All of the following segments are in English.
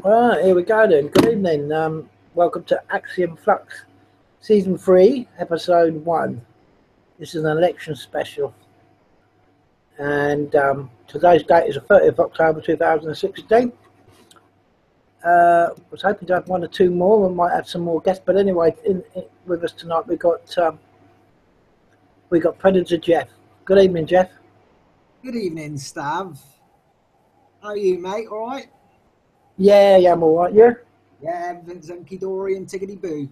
Right, here we go then. Good evening. Welcome to Axiom Flux, Season 3, Episode 1. This is an election special. And today's date is the 30th of October 2016. Was hoping to have one or two more. We might have some more guests. But anyway, with us tonight we got Predator Jeff. Good evening, Jeff. Good evening, Stav. How are you, mate? All right? Yeah, I'm all right. You? Yeah, everything's hunky-dory and tickety-boo.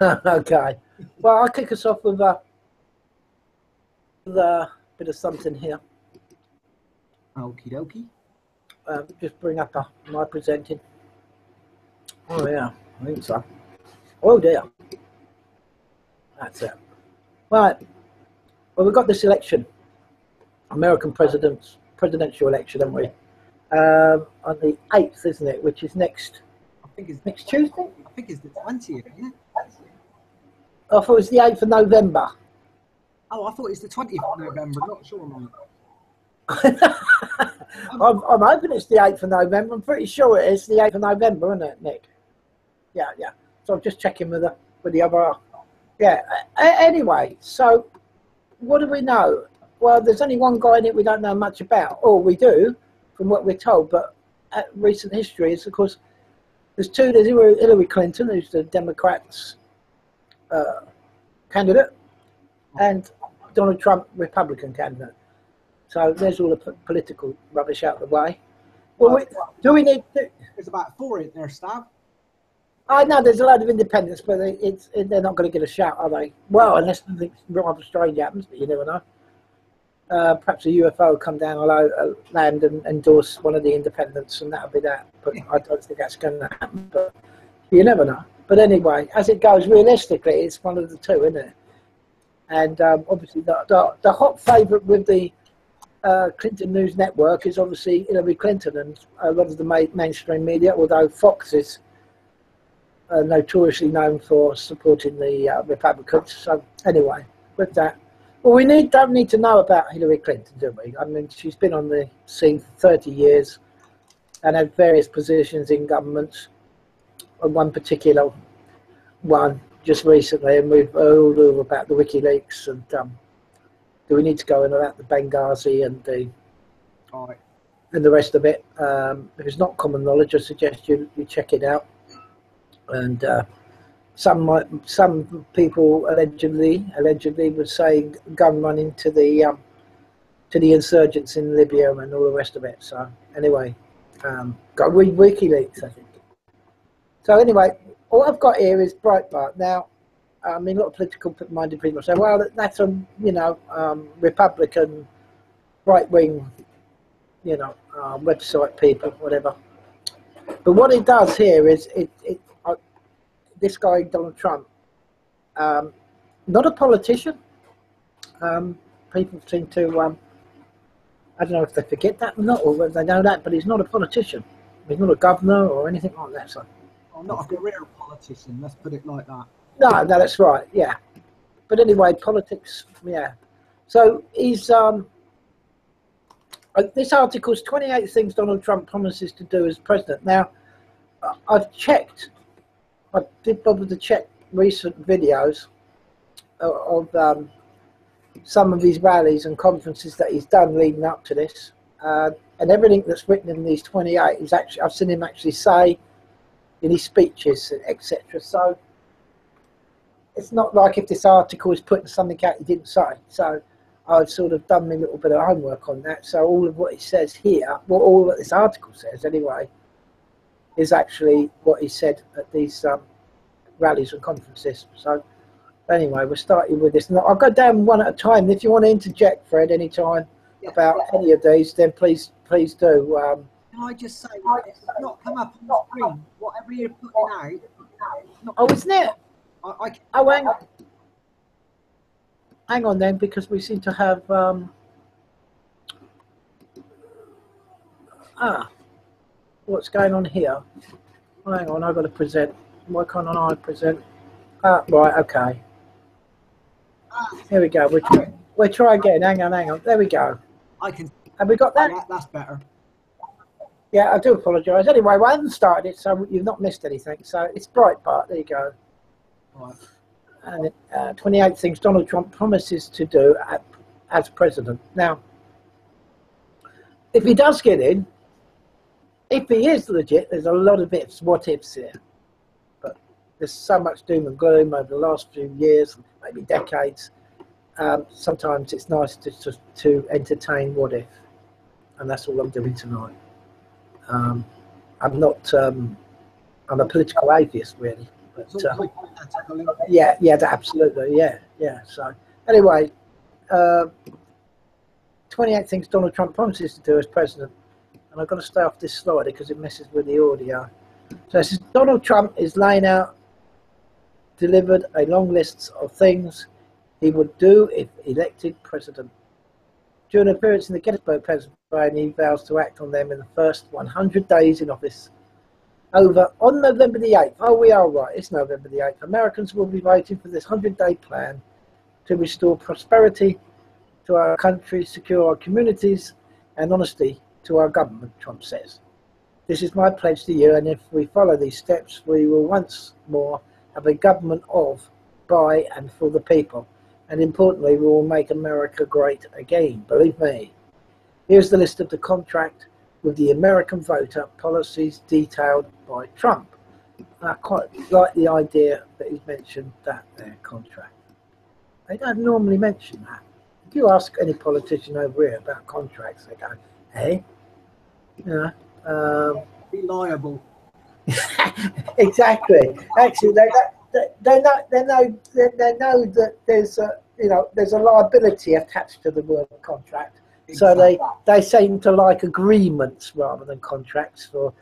Okay. Well, I'll kick us off with a bit of something here. Okie dokie. Just bring up my presenting. Oh yeah, I think so. Oh dear. That's it. Right. Well, we've got this election, American presidential election, haven't we? On the 8th, isn't it? Which is next. I think it's next Tuesday. I think it's the 20th, isn't it? I thought it was the 8th of November. Oh, I thought it was the 20th of November. Not sure, mate. I'm hoping it's the 8th of November. I'm pretty sure it is the 8th of November, isn't it, Nick? Yeah. So I'm just checking with the other. Yeah. Anyway, so what do we know? Well, there's only one guy in it we don't know much about, or we do, from what we're told. But recent history is, of course, there's two. There's Hillary Clinton, who's the Democrats' candidate, and Donald Trump, Republican candidate. So there's all the political rubbish out of the way. Well, do we need to... There's about 4 in there, Stav. I know there's a lot of independents, but they're not going to get a shout, are they? Well, unless something rather strange happens, but you never know. Perhaps a UFO will come down on land and endorse one of the independents, and that'll be that. But I don't think that's going to happen. But you never know. But anyway, as it goes, realistically, it's one of the two, isn't it? And obviously, the hot favourite with the Clinton News Network is obviously Hillary Clinton, and a lot of the mainstream media, although Fox is notoriously known for supporting the Republicans. So anyway, with that, well, we don't need to know about Hillary Clinton, do we? I mean, she's been on the scene for 30 years and had various positions in governments. And one particular one just recently, and we've heard all about the WikiLeaks and do we need to go into that, the Benghazi and the rest of it? If it's not common knowledge, I suggest you check it out. And some people allegedly would say gun running to the insurgents in Libya and all the rest of it. So anyway, go read WikiLeaks, I think. So anyway, all I've got here is Breitbart. Now, I mean, a lot of political-minded people say, well, that's a, Republican, right-wing, website people, whatever. But what it does here is, this guy, Donald Trump, not a politician. People seem to, I don't know if they forget that or not, or whether they know that, but he's not a politician. He's not a governor or anything like that. So. Oh, not a career politician, let's put it like that. No, that's right, yeah. But anyway, politics, yeah. So he's, this article's 28 things Donald Trump promises to do as president. Now, I've checked, I did bother to check recent videos of some of these rallies and conferences that he's done leading up to this. And everything that's written in these 28 is actually, I've seen him actually say in his speeches, etc. So, it's not like if this article is putting something out he didn't say. So I've sort of done a little bit of homework on that. So all of what he says here, well, all that this article says anyway, is actually what he said at these rallies and conferences. So anyway, we're starting with this. Now, I'll go down one at a time. If you want to interject, Fred, any time about any of these, then please do. Can I just say, it's not come up on the screen. Whatever you're putting out. Oh, isn't it? Hang on then, because we seem to have what's going on here? Hang on, I've got to present. Why can't I present? Right, okay. Here we go. We'll try again. Hang on. There we go. I can. Have we got that? Yeah, that's better. Yeah, I do apologise. Anyway, well, I haven't started it, so you've not missed anything. So it's Breitbart. There you go. Right. And 28 things Donald Trump promises to do as president. Now, if he does get in, if he is legit, there's a lot of ifs, what ifs here. But there's so much doom and gloom over the last few years, maybe decades. Sometimes it's nice to entertain what if. And that's all I'm doing tonight. I'm not, I'm a political atheist, really. But, yeah, absolutely, yeah. So, anyway, 28 things Donald Trump promises to do as president. And I've got to stay off this slide because it messes with the audio. So it says Donald Trump is laying out, delivered a long list of things he would do if elected president. During an appearance in the Gettysburg, Pennsylvania, he vows to act on them in the first 100 days in office. On November the 8th, oh, we are right, it's November the 8th, Americans will be voting for this 100-day plan to restore prosperity to our country, secure our communities, and honesty to our government, Trump says. This is my pledge to you, and if we follow these steps, we will once more have a government of, by, and for the people. And importantly, we will make America great again. Believe me. Here's the list of the contract with the American voter, policies detailed by Trump. I quite like the idea that he's mentioned that their contract. They don't normally mention that. If you ask any politician over here about contracts, they go, hey, you know, be liable. Exactly. Actually, they know that there's a liability attached to the word contract. Exactly. So they seem to like agreements rather than contracts for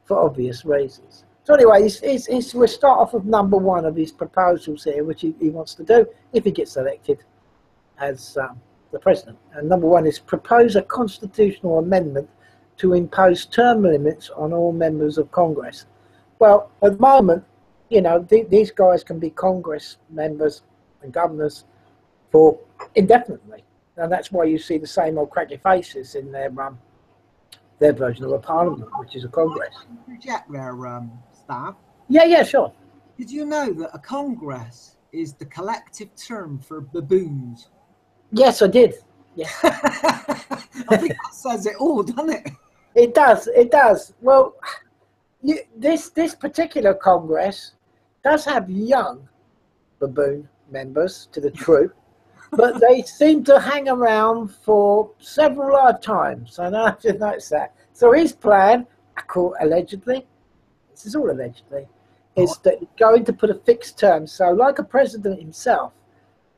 obvious reasons. So anyway, we'll start off with number one of his proposals here, which he wants to do if he gets elected as the president. And number one is propose a constitutional amendment to impose term limits on all members of Congress. Well, at the moment, you know, these guys can be Congress members and governors for indefinitely. And that's why you see the same old cracky faces in their version of a parliament, which is a Congress. Reject their staff. Yeah, sure. Did you know that a Congress is the collective term for baboons? Yes, I did. Yeah. I think that says it all, doesn't it? It does. Well, this particular Congress does have young baboon members to the troop, but they seem to hang around for several lifetimes. I know, I've just noticed that. So his plan, allegedly, this is all allegedly, is that he's going to put a fixed term. So like a president himself,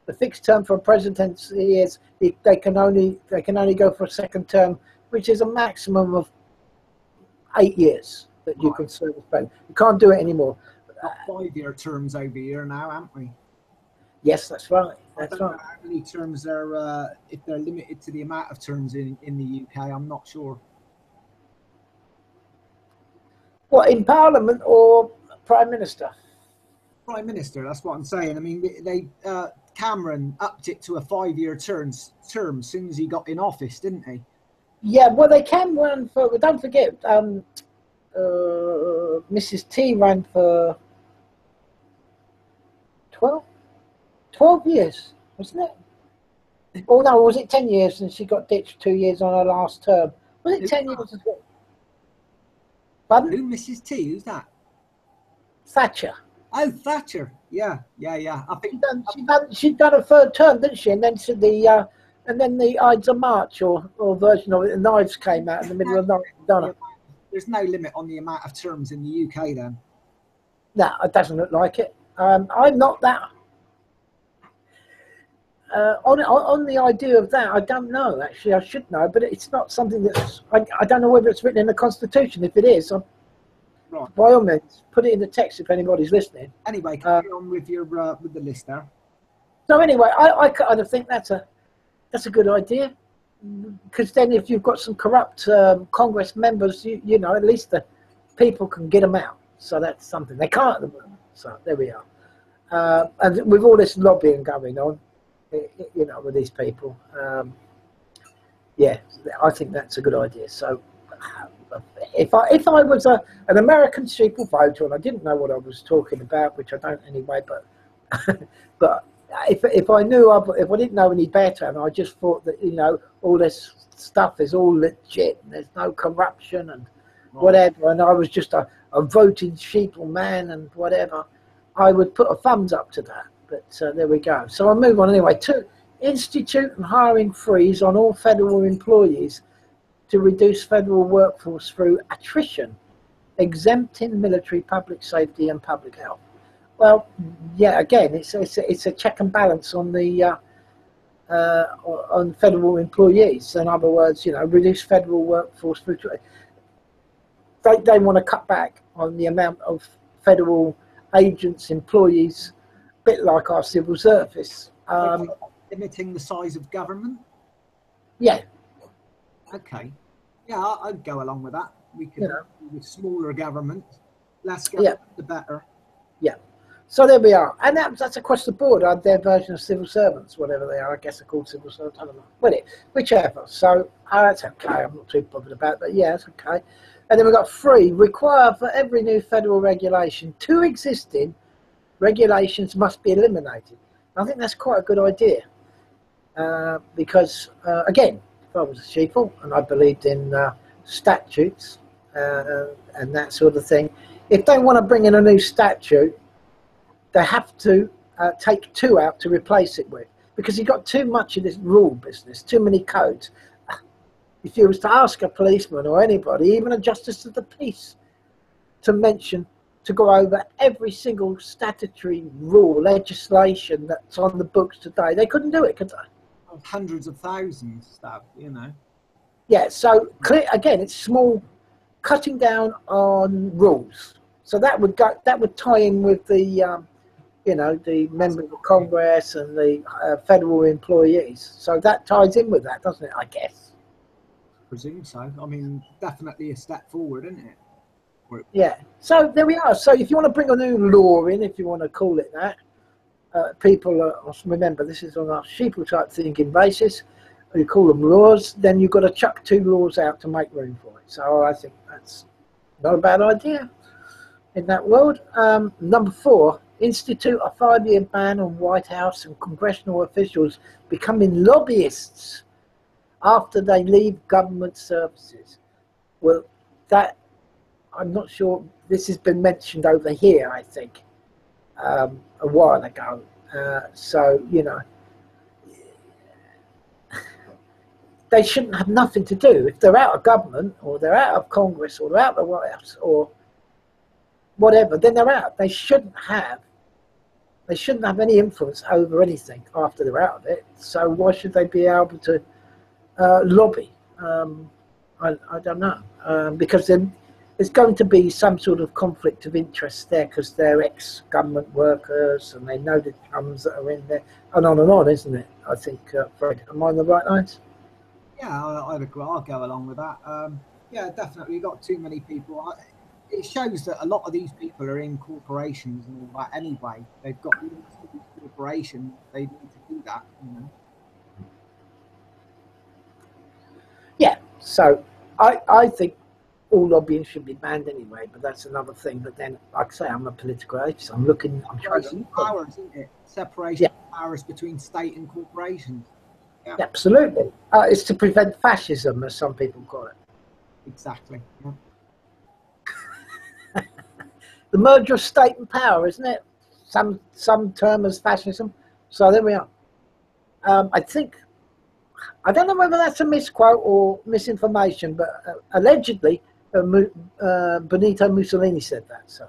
the fixed term for a presidency is they can only go for a second term, which is a maximum of 8 years that you can serve as president. You can't do it anymore. Got 5-year terms over here now, haven't we? Yes, that's right. I don't know how many terms are, if they're limited to the amount of terms in the UK, I'm not sure. What, in Parliament or Prime Minister? Prime Minister, that's what I'm saying. I mean, Cameron upped it to a 5-year term as soon as he got in office, didn't he? Yeah, well, they can run for, don't forget, Mrs. T ran for 12 years, wasn't it? Oh no, was it 10 years and she got ditched 2 years on her last term? Was it 10 years as well? Pardon? Who, Mrs. T? Who's that? Thatcher. Oh, Thatcher. Yeah. I think she'd done a third term, didn't she? And then the Ides of March or version of it, the knives came out in the middle of the night. There's no limit on the amount of terms in the UK then. No, it doesn't look like it. I'm not that on the idea of that. I don't know. Actually, I should know, but it's not something that's. I don't know whether it's written in the Constitution. If it is, right, by all means, put it in the text if anybody's listening. Anyway, carry on with your with the list there. So anyway, I kind of think that's a good idea, because then if you've got some corrupt Congress members, you know, at least the people can get them out. So that's something they can't at the moment. So there we are. And with all this lobbying going on, you know, with these people, yeah, I think that's a good idea. So if I was an American sheeple voter and I didn't know what I was talking about, which I don't anyway, but but if I knew, if I didn't know any better, and I just thought that, you know, all this stuff is all legit and there's no corruption and whatever, and I was just a voting sheeple man and whatever, I would put a thumbs up to that. But there we go. So I'll move on anyway. To institute and hiring freeze on all federal employees to reduce federal workforce through attrition, exempting military, public safety and public health. Well, yeah, again, it's a check and balance on the on federal employees. In other words, you know, reduce federal workforce through. They want to cut back on the amount of federal agents, employees, a bit like our civil service. Limiting the size of government? Yeah. Okay. Yeah, I'd go along with that. We could, you know, with smaller government, less government, the better. Yeah. So there we are. And that's across the board. Their version of civil servants, whatever they are. I guess they're called civil servants. I don't know. But whichever. So that's okay. I'm not too bothered about it. But yeah, it's okay. And then we've got 3. Require for every new federal regulation, 2 existing regulations must be eliminated. I think that's quite a good idea. Because, again, if I was a sheeple and I believed in statutes and that sort of thing, if they want to bring in a new statute, they have to take 2 out to replace it with, because you've got too much of this rule business, too many codes. If you was to ask a policeman or anybody, even a justice of the peace, to go over every single statutory rule, legislation that's on the books today, they couldn't do it, could they? Hundreds of thousands, stuff, you know. Yeah, so again, it's small, cutting down on rules. So that would tie in with the, you know, the members of Congress and the federal employees. So that ties in with that, doesn't it? I guess. Presume so. I mean, definitely a step forward, isn't it? Yeah. So there we are. So if you want to bring a new law in, if you want to call it that, people remember this is on a sheeple type thinking basis. You call them laws, then you've got to chuck 2 laws out to make room for it. So I think that's not a bad idea in that world. Number 4, institute a 5-year ban on White House and congressional officials becoming lobbyists after they leave government services. Well, that, I'm not sure, this has been mentioned over here, I think, a while ago. So, you know, they shouldn't have nothing to do. If they're out of government, or they're out of Congress, or they're out of the White House, or whatever, then they're out. They shouldn't have any influence over anything after they're out of it. So why should they be able to lobby? I don't know, because then there's going to be some sort of conflict of interest there, because they're ex-government workers and they know the chums that are in there, and on, isn't it? I think, Fred, am I on the right lines? Yeah, I'd agree. I'll go along with that. Yeah, definitely got too many people. It shows that a lot of these people are in corporations and all that anyway. They've got corporations. They need to do that, you know. Yeah, so I think all lobbying should be banned anyway, but that's another thing. But then, like I say, I'm a political agent. I'm trying to look powers, isn't it? Separation of powers between state and corporations. Yeah. Absolutely. It's to prevent fascism, as some people call it. Exactly. Yeah. The merger of state and power, isn't it? Some term as fascism. So there we are. I think, I don't know whether that's a misquote or misinformation, but allegedly Benito Mussolini said that. So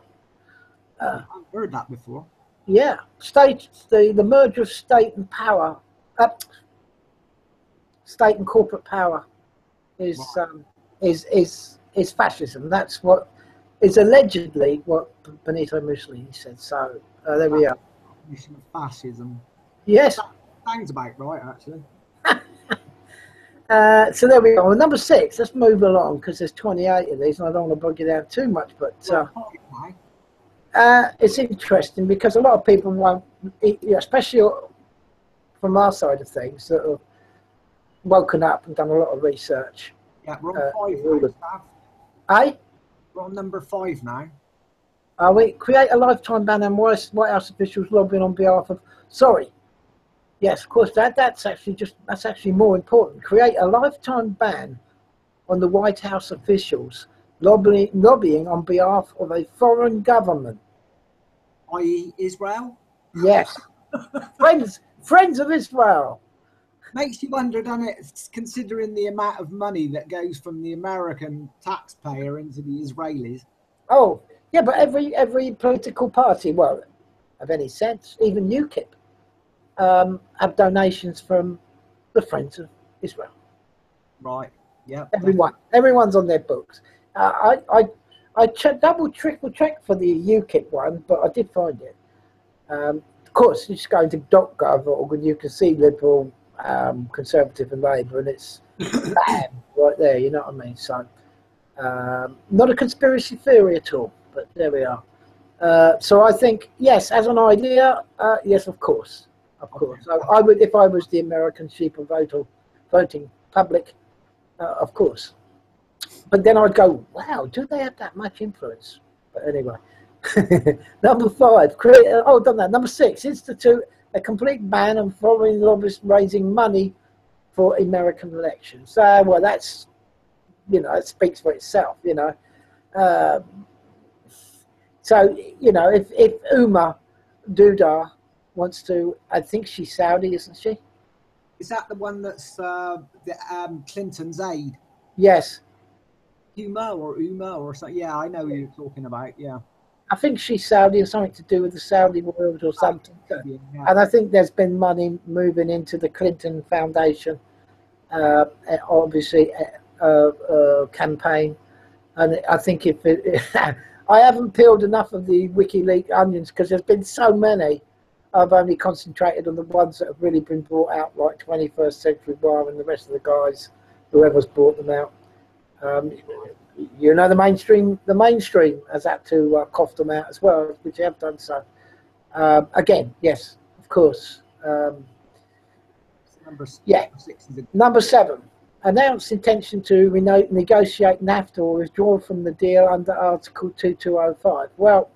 I've heard that before. Yeah, the merger of state and power, state and corporate power, is fascism. That's what is allegedly what Benito Mussolini said. So there we are. Fascism. Yes. Sounds about right, actually. So there we go. Number 6. Let's move along, because there's 28 of these, and I don't want to bog you down too much. But it's interesting because a lot of people won't, especially from our side of things, that have woken up and done a lot of research. Yeah, we're on 5 now, Eh? We're on number 5 now. We create a lifetime ban on White House officials lobbying on behalf of. Sorry. Yes, of course. That's actually more important. Create a lifetime ban on the White House officials lobbying on behalf of a foreign government, i.e., Israel. Yes, friends of Israel. Makes you wonder, doesn't it, considering the amount of money that goes from the American taxpayer into the Israelis. Oh, yeah, but every political party, well, of any sense, even UKIP, have donations from the Friends of Israel. Right. Yeah. Everyone's on their books. I triple checked for the UKIP one, but I did find it. Of course, you just go into .gov and you can see Liberal, Conservative and Labour, and it's bam, right there, you know what I mean? So, not a conspiracy theory at all, but there we are. So I think, yes, as an idea, yes, of course. Of course. So I would, if I was the American sheep of voting public, of course. But then I'd go, wow, do they have that much influence? But anyway. Number 5, done that. Number 6, institute a complete ban on foreign lobbyists raising money for American elections. Well, that's, it speaks for itself, So, if Uma Duda wants to, I think she's Saudi, isn't she? Is that the one that's Clinton's aide? Yes. Uma or something? Yeah, I know who you're talking about, yeah. I think she's Saudi or something to do with the Saudi world or something. Yeah. And I think there's been money moving into the Clinton Foundation, obviously, campaign. And I think I haven't peeled enough of the WikiLeaks onions because there's been so many. I've only concentrated on the ones that have really been brought out, like 21st Century Wire and the rest of the guys, whoever's brought them out. The mainstream has had to cough them out as well, which they have done so. Again, yes, of course. Number 7, announced intention to negotiate NAFTA or withdraw from the deal under Article 2205. Well,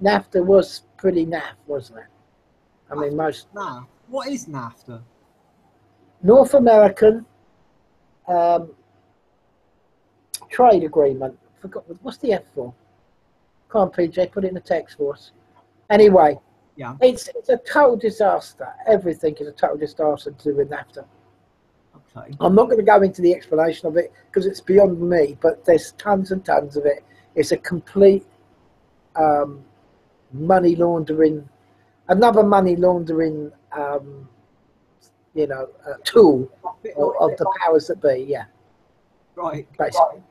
NAFTA was pretty naff, wasn't it? I mean, what is NAFTA? North American trade agreement. Forgot what's the F for? Come on, PJ, put it in the text for us. Anyway, yeah, it's a total disaster. Everything is a total disaster to do with NAFTA. Okay. I'm not going to go into the explanation of it because it's beyond me, but there's tons and tons of it. It's a complete money laundering, another money laundering, tool of the powers that be. Yeah. Right. Basically.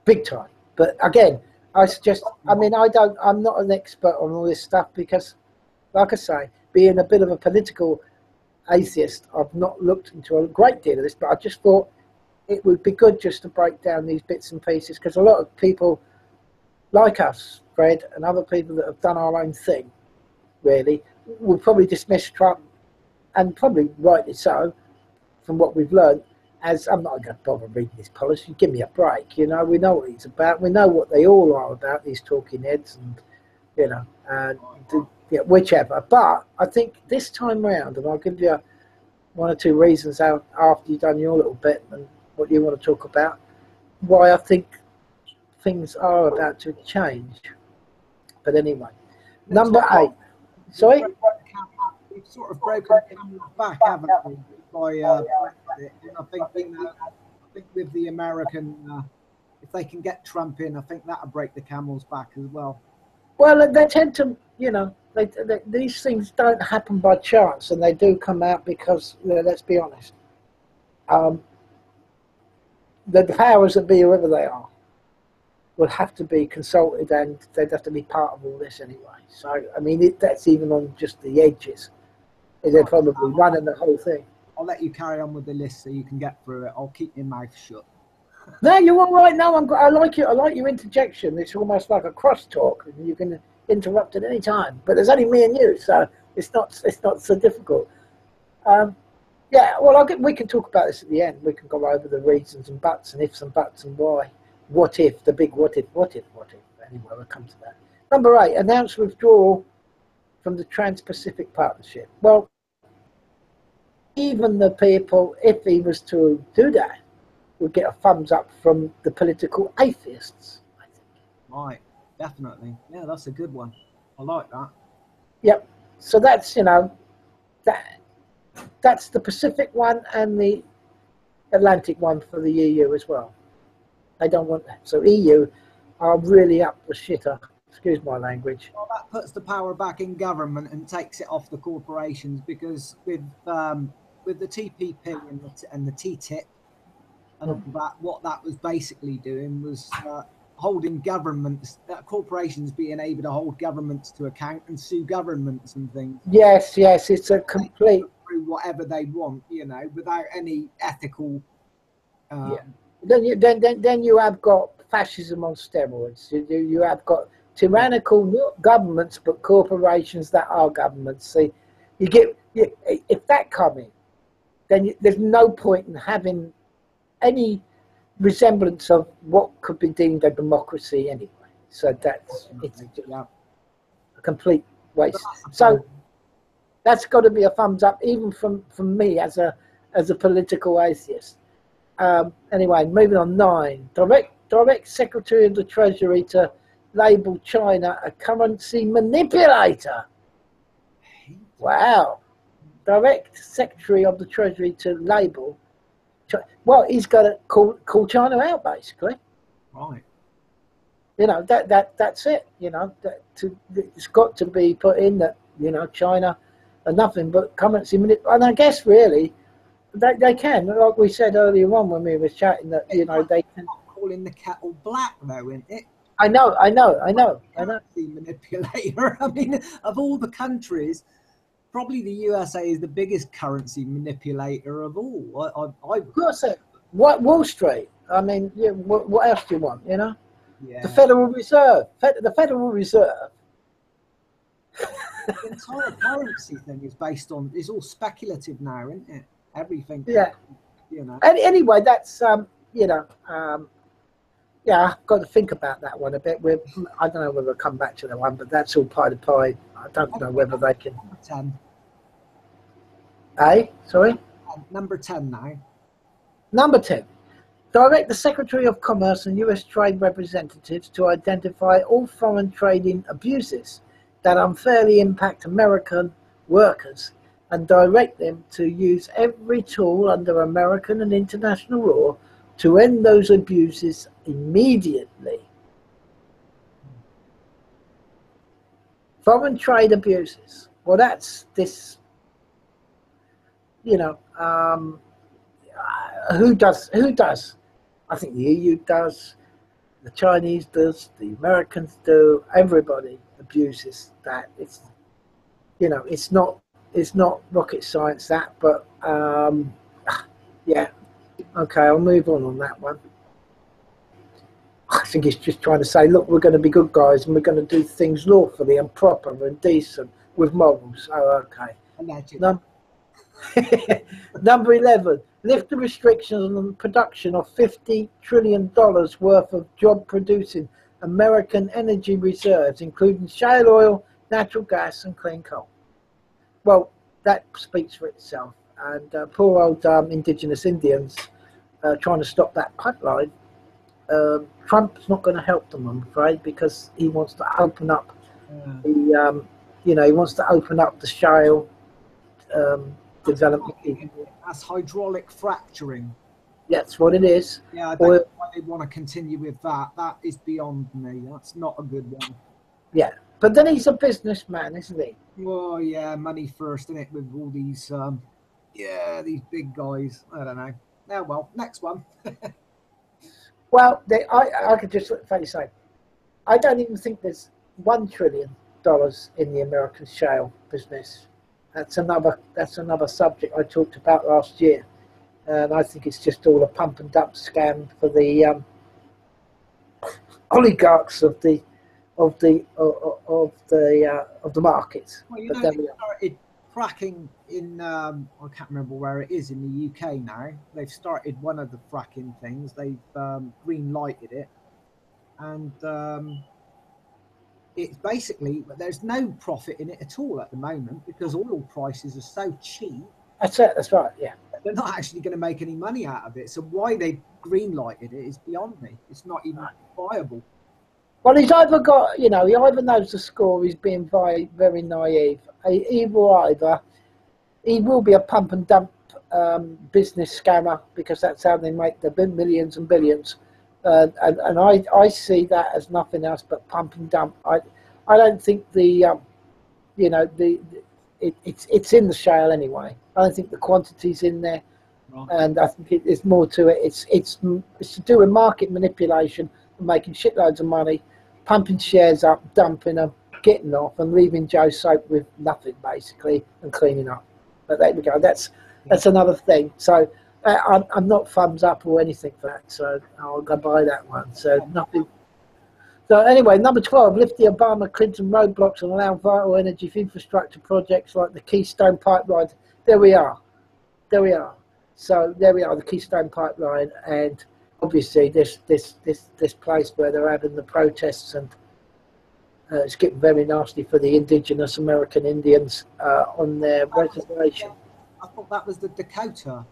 Big time. But again, I suggest, I'm not an expert on all this stuff because, like I say, being a bit of a political atheist, I've not looked into a great deal of this, but I just thought it would be good just to break down these bits and pieces because a lot of people like us, Fred, and other people that have done our own thing, really, will probably dismiss Trump, and probably rightly so, from what we've learned, as I'm not going to bother reading his policy. Give me a break, we know what he's about. We know what they all are about, these talking heads, and whichever. But I think this time round, and I'll give you 1 or 2 reasons out after you've done your little bit and what you want to talk about, why I think things are about to change. But anyway, number 8. Sorry? We've sort of broken the camel's back, haven't we? By Brexit. And I think with the American, if they can get Trump in, I think that'll break the camel's back as well. Well, they tend to, these things don't happen by chance, and they do come out because, let's be honest, the powers that be, whoever they are, will have to be consulted, and they'd have to be part of all this anyway. So, I mean, that's even on just the edges. They're probably running the whole thing. I'll let you carry on with the list so you can get through it. I'll keep your mouth shut. No, you're all right. No, I like it. I like your interjection. It's almost like a crosstalk, and you can interrupt at any time. But there's only me and you, so it's not so difficult. Yeah, well, we can talk about this at the end. We can go over the reasons and buts and ifs and buts and why. what if, the big what if. Anyway, we'll come to that. Number 8, announced withdrawal from the Trans-Pacific Partnership. Well, even the people, if he was to do that, would get a thumbs up from the political atheists, I think. Right, definitely. Yeah, that's a good one. I like that. Yep. So that's, that's the Pacific one and the Atlantic one for the EU as well. They don't want that. So EU are really up the shitter. Excuse my language. Well, that puts the power back in government and takes it off the corporations, because with the TPP and the TTIP and all that, what that was basically doing was holding governments, corporations being able to hold governments to account and sue governments and things. Yes, it's a complete through whatever they want, without any ethical. Then you have got fascism on steroids. You have got tyrannical governments, but corporations that are governments. See, if that comes in, then there's no point in having any resemblance of what could be deemed a democracy anyway. So it's a complete waste. So that's got to be a thumbs up, even from me as a political atheist. Anyway, moving on. 9, direct Secretary of the Treasury to label China a currency manipulator. Wow. Direct Secretary of the Treasury to label. Well, he's got to call China out, basically. Right. That's it. It's got to be put in that China are nothing but currency manipulation. And I guess really they can, like we said earlier on when we were chatting, that they can. Calling the kettle black, though, isn't it? I know. Currency manipulator. I mean, of all the countries, probably the USA is the biggest currency manipulator of all. Of course, what Wall Street? I mean, what else do you want? Yeah. The Federal Reserve. The Federal Reserve. The entire currency thing is all speculative now, isn't it? Everything. Yeah. Anyway, that's I've got to think about that one a bit. I don't know whether we'll come back to that one, but that's all pie to pie. I don't know whether they can. Number 10. Sorry? Number 10 now. Number 10. Direct the Secretary of Commerce and U.S. trade representatives to identify all foreign trading abuses that unfairly impact American workers and direct them to use every tool under American and international law to end those abuses immediately. Foreign trade abuses. Well, that's this, who does? I think the EU does, the Chinese does, the Americans do, everybody abuses that. It's not rocket science, that, but yeah. Okay, I'll move on that one. I think it's just trying to say, look, we're going to be good guys and we're going to do things lawfully and proper and decent with morals. Oh, okay. Number 11, lift the restrictions on the production of $50 trillion worth of job-producing American energy reserves, including shale oil, natural gas, and clean coal. Well, that speaks for itself. And poor old indigenous Indians trying to stop that pipeline. Trump's not going to help them, I'm afraid, because he wants to open up he wants to open up the shale development. That's hydraulic fracturing. That's what it is. Yeah, I don't know why they want to continue with that. That is beyond me. That's not a good one. Yeah, but then he's a businessman, isn't he? Well, yeah, money first, isn't it, with all these, these big guys. I don't know. Now, well, next one. Well, I could just fairly say, I don't even think there's $1 trillion in the American shale business. That's another subject I talked about last year, and I think it's just all a pump and dump scam for the oligarchs of the markets. Well, they started fracking in I can't remember where it is in the UK now. They've started one of the fracking things. They've green lighted it, and it's basically there's no profit in it at all at the moment because oil prices are so cheap. That's it. That's right. Yeah. They're not actually going to make any money out of it. So why they green lighted it is beyond me. It's not even viable. Well, he's either got, you know, he either knows the score, he's being very, very naive. He will be a pump and dump business scammer because that's how they make the millions and billions. And I see that as nothing else but pump and dump. I don't think the, you know, it's in the shale anyway. I don't think the quantity's in there. Right. And I think it's more to it. It's to do with market manipulation, making shitloads of money, pumping shares up, dumping them, getting off, and leaving Joe Soap with nothing basically, and cleaning up. But there we go. That's another thing. So I'm not thumbs up or anything for that. So I'll go buy that one. So nothing. So anyway, number 12, lift the Obama-Clinton roadblocks and allow vital energy infrastructure projects like the Keystone Pipeline. There we are. There we are. So there we are, the Keystone Pipeline, and obviously this place where they're having the protests, and it's getting very nasty for the indigenous American Indians on their reservation. I thought that was the Dakota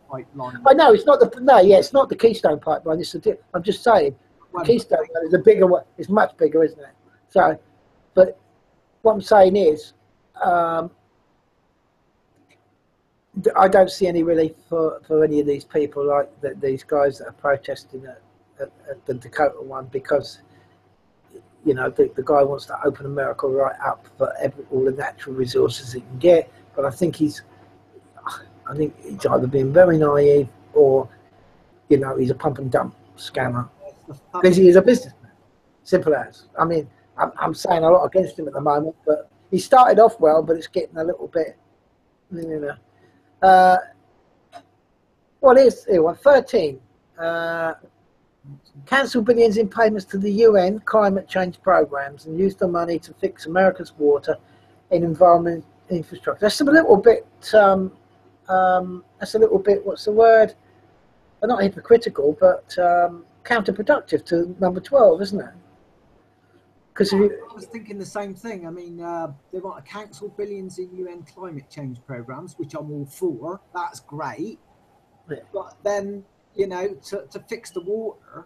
pipeline. I know it's not it's not the Keystone Pipeline. I'm just saying the Keystone one is a bigger one. It's much bigger, isn't it? So, but what I'm saying is, I don't see any relief for any of these people, like these guys that are protesting at the Dakota one, because, you know, the guy wants to open America right up for all the natural resources he can get. But I think he's either being very naive or, you know, he's a pump and dump scammer because he is a businessman. Simple as. I mean, I'm saying a lot against him at the moment, but he started off well, but it's getting a little bit, you know. What is it? 13. Cancel billions in payments to the UN climate change programs and use the money to fix America's water and environment infrastructure. That's a little bit. That's a little bit. What's the word? Well, not hypocritical, but counterproductive to number 12, isn't it? Because I was thinking the same thing. I mean, they want to cancel billions in UN climate change programs, which I'm all for. That's great. Yeah. But then, you know, to fix the water,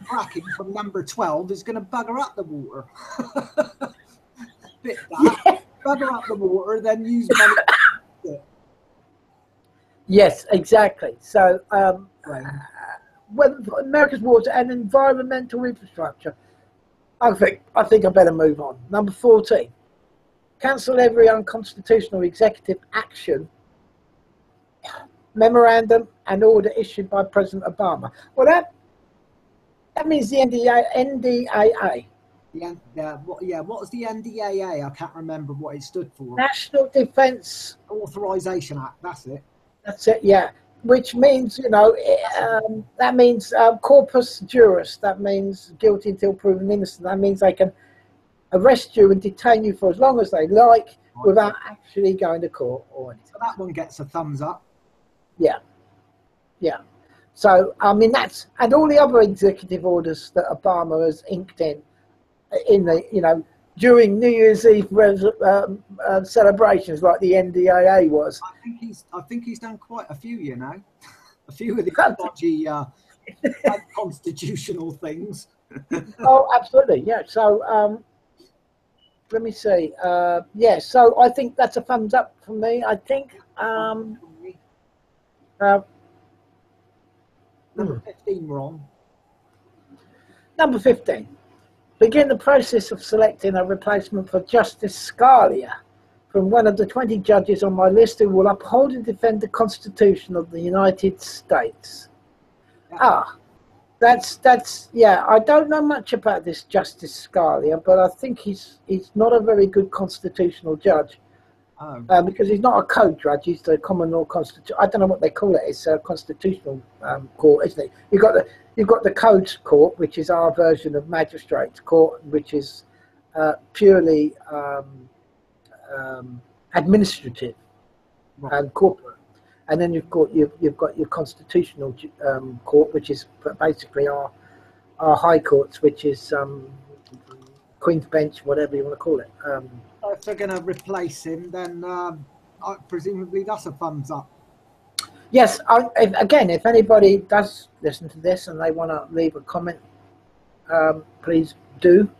fracking from number 12 is going to bugger up the water. Bugger up the water, then use money. Yes, exactly. So, America's water and environmental infrastructure. I think I better move on. Number 14, cancel every unconstitutional executive action, memorandum and order issued by President Obama. Well, that means the NDAA. What was the NDAA? I can't remember what it stood for. National Defense Authorization Act. That's it. That's it. Yeah. Which means, you know, that means corpus juris. That means guilty until proven innocent. That means they can arrest you and detain you for as long as they like without actually going to court or anything. So that one gets a thumbs up. Yeah. Yeah. So, I mean, and all the other executive orders that Obama has inked in the, you know, during New Year's Eve celebrations, like the NDAA was. I think he's done quite a few, you know, a few of the dodgy constitutional things. Oh, absolutely, yeah. So let me see. Yeah, so I think that's a thumbs up for me. I think number 15 wrong. Number 15. Begin the process of selecting a replacement for Justice Scalia from one of the 20 judges on my list who will uphold and defend the Constitution of the United States. That's yeah. I don't know much about this Justice Scalia, but I think he's not a very good constitutional judge because he's not a code judge. He's the common law constitution. I don't know what they call it. It's a constitutional court, isn't it? You've got the codes court, which is our version of magistrates court, which is purely administrative and corporate, and then you've got your constitutional court, which is basically our high courts, which is Queen's Bench, whatever you want to call it. If they're going to replace him, then presumably that's a thumbs up. Yes, if anybody does listen to this and they want to leave a comment, please do.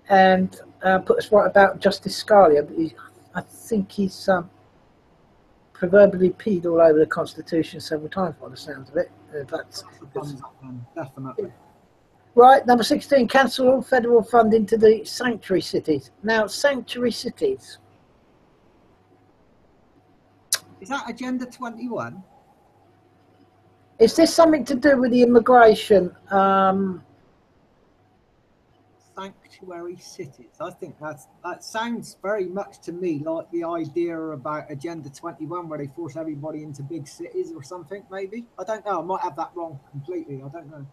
And put us right about Justice Scalia. I think he's proverbially peed all over the Constitution several times by the sounds of it. That's a thumbs up, then, definitely. Right, number 16, cancel all federal funding to the sanctuary cities. Now, sanctuary cities. Is that Agenda 21? Is this something to do with the immigration? Sanctuary cities. I think that sounds very much to me like the idea about Agenda 21, where they force everybody into big cities or something. Maybe, I don't know. I might have that wrong completely. I don't know.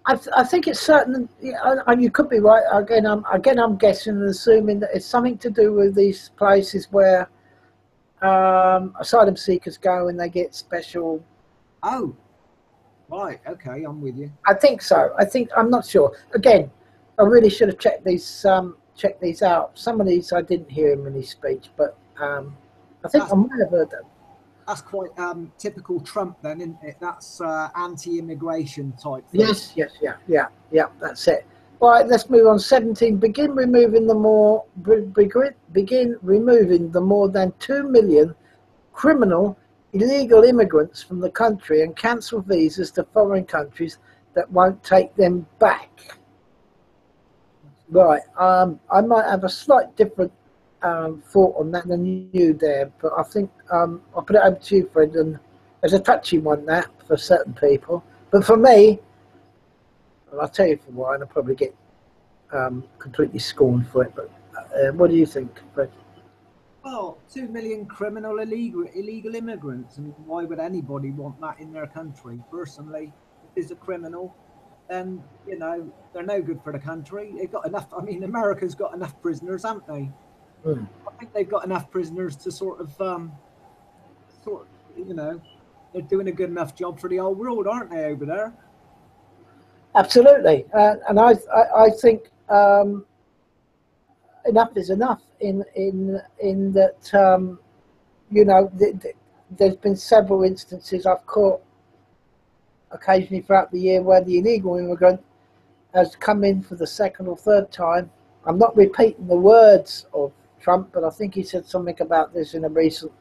I think it's certain. You could be right. Again, I'm guessing and assuming that it's something to do with these places where asylum seekers go and they get special. Oh, right. Okay, I'm with you. I think so. I'm not sure. Again, I really should have checked these out. Some of these I didn't hear him in his speech, but I think I might have heard them. That's quite typical Trump, then, isn't it? That's anti-immigration type thing. Yes, yeah. That's it. Right, let's move on. 17. Begin removing the more than 2 million criminal illegal immigrants from the country and cancel visas to foreign countries that won't take them back. Right. I might have a slight different thought on that than you there, but I think I'll put it over to you, Fred. And there's a touchy one, that, for certain people, but for me, and I'll tell you for why, and I'll probably get completely scorned for it. But what do you think, Fred? Well, 2 million criminal illegal immigrants. I mean, why would anybody want that in their country? Personally, if there's a criminal, then they're no good for the country. They've got enough. I mean, America's got enough prisoners, haven't they? I think they've got enough prisoners to sort of, they're doing a good enough job for the whole world, aren't they, over there? Absolutely, and I think enough is enough. In that, there's been several instances I've caught occasionally throughout the year where the illegal immigrant has come in for the second or third time. I'm not repeating the words of Trump, but I think he said something about this in a recent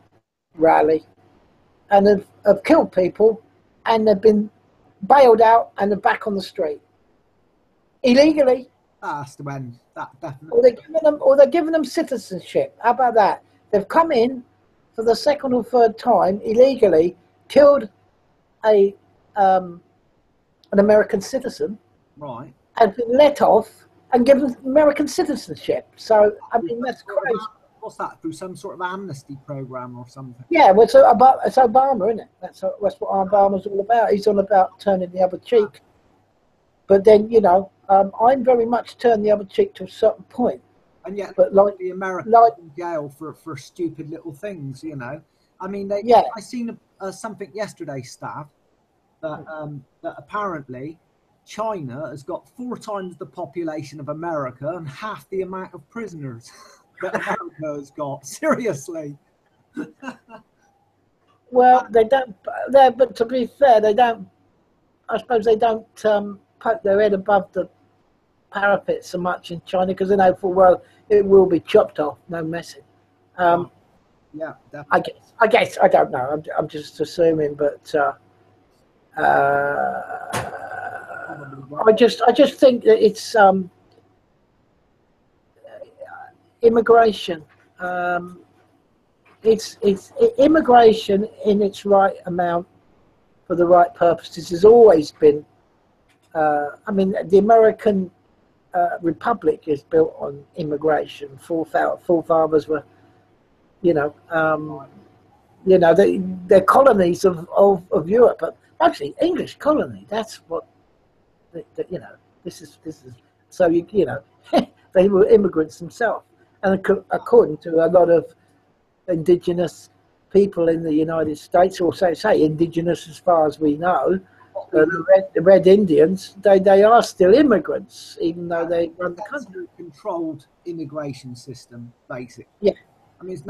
rally, and have killed people, and they've been bailed out and they're back on the street illegally. That's the one. That definitely. Or they're giving them citizenship. How about that? They've come in for the second or third time illegally, killed an American citizen, right, and been let off and given American citizenship. So I mean, that's crazy. What's that, through some sort of amnesty program or something? Yeah, well, it's Obama, isn't it? That's what Obama's all about. He's all about turning the other cheek. But then, I'm very much turn the other cheek to a certain point. And yet, but like the Americans in jail for stupid little things, I mean, I seen something yesterday, Stav, that apparently China has got 4 times the population of America and half the amount of prisoners that America has got. Seriously. Well, they don't. But to be fair, they don't. I suppose they don't poke their head above the parapet so much in China, because they know full well it will be chopped off. No messing. Yeah, definitely. I guess I don't know. I'm just assuming, but I just think that it's immigration. It's immigration in its right amount for the right purposes has always been. I mean, the American Republic is built on immigration. Forefathers were, they're colonies of Europe, but actually English colony. That's what, this is. So they were immigrants themselves. And according to a lot of indigenous people in the United States, or say indigenous as far as we know, the Red Indians, they are still immigrants, even though they run the country. Controlled immigration system, basically. Yeah, I mean,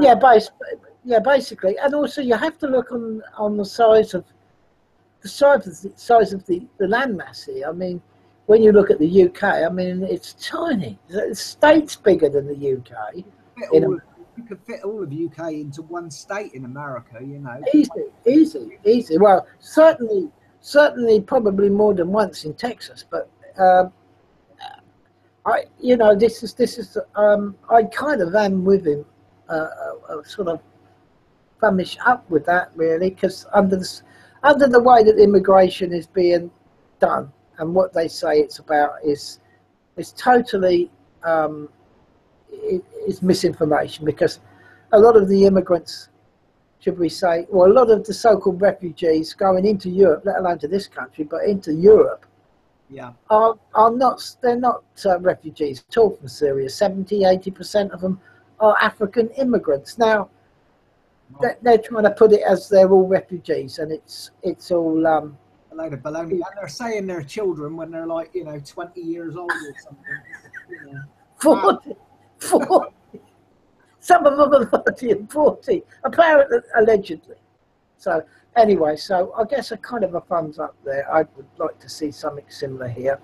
basically, and also you have to look on the size of the landmass here. I mean, when you look at the UK, I mean, it's tiny. The state's bigger than the UK. You could fit all of UK into one state in America, you know. Easy. Well, certainly, probably more than once in Texas. But this is. I kind of am with him, sort of famish up with that really, because under the way that immigration is being done and what they say it's about is totally. Is misinformation, because a lot of the immigrants, should we say, or a lot of the so-called refugees going into Europe, let alone to this country, but into Europe, are not, they're not refugees at all from Syria. 70–80% of them are African immigrants. Now, they're trying to put it as they're all refugees, and it's all a load of baloney. And they're saying they're children when they're like, 20 years old or something. 40. Some of them are 30 and 40, apparently, allegedly. So anyway, so I guess a kind of a thumbs up there. I would like to see something similar here.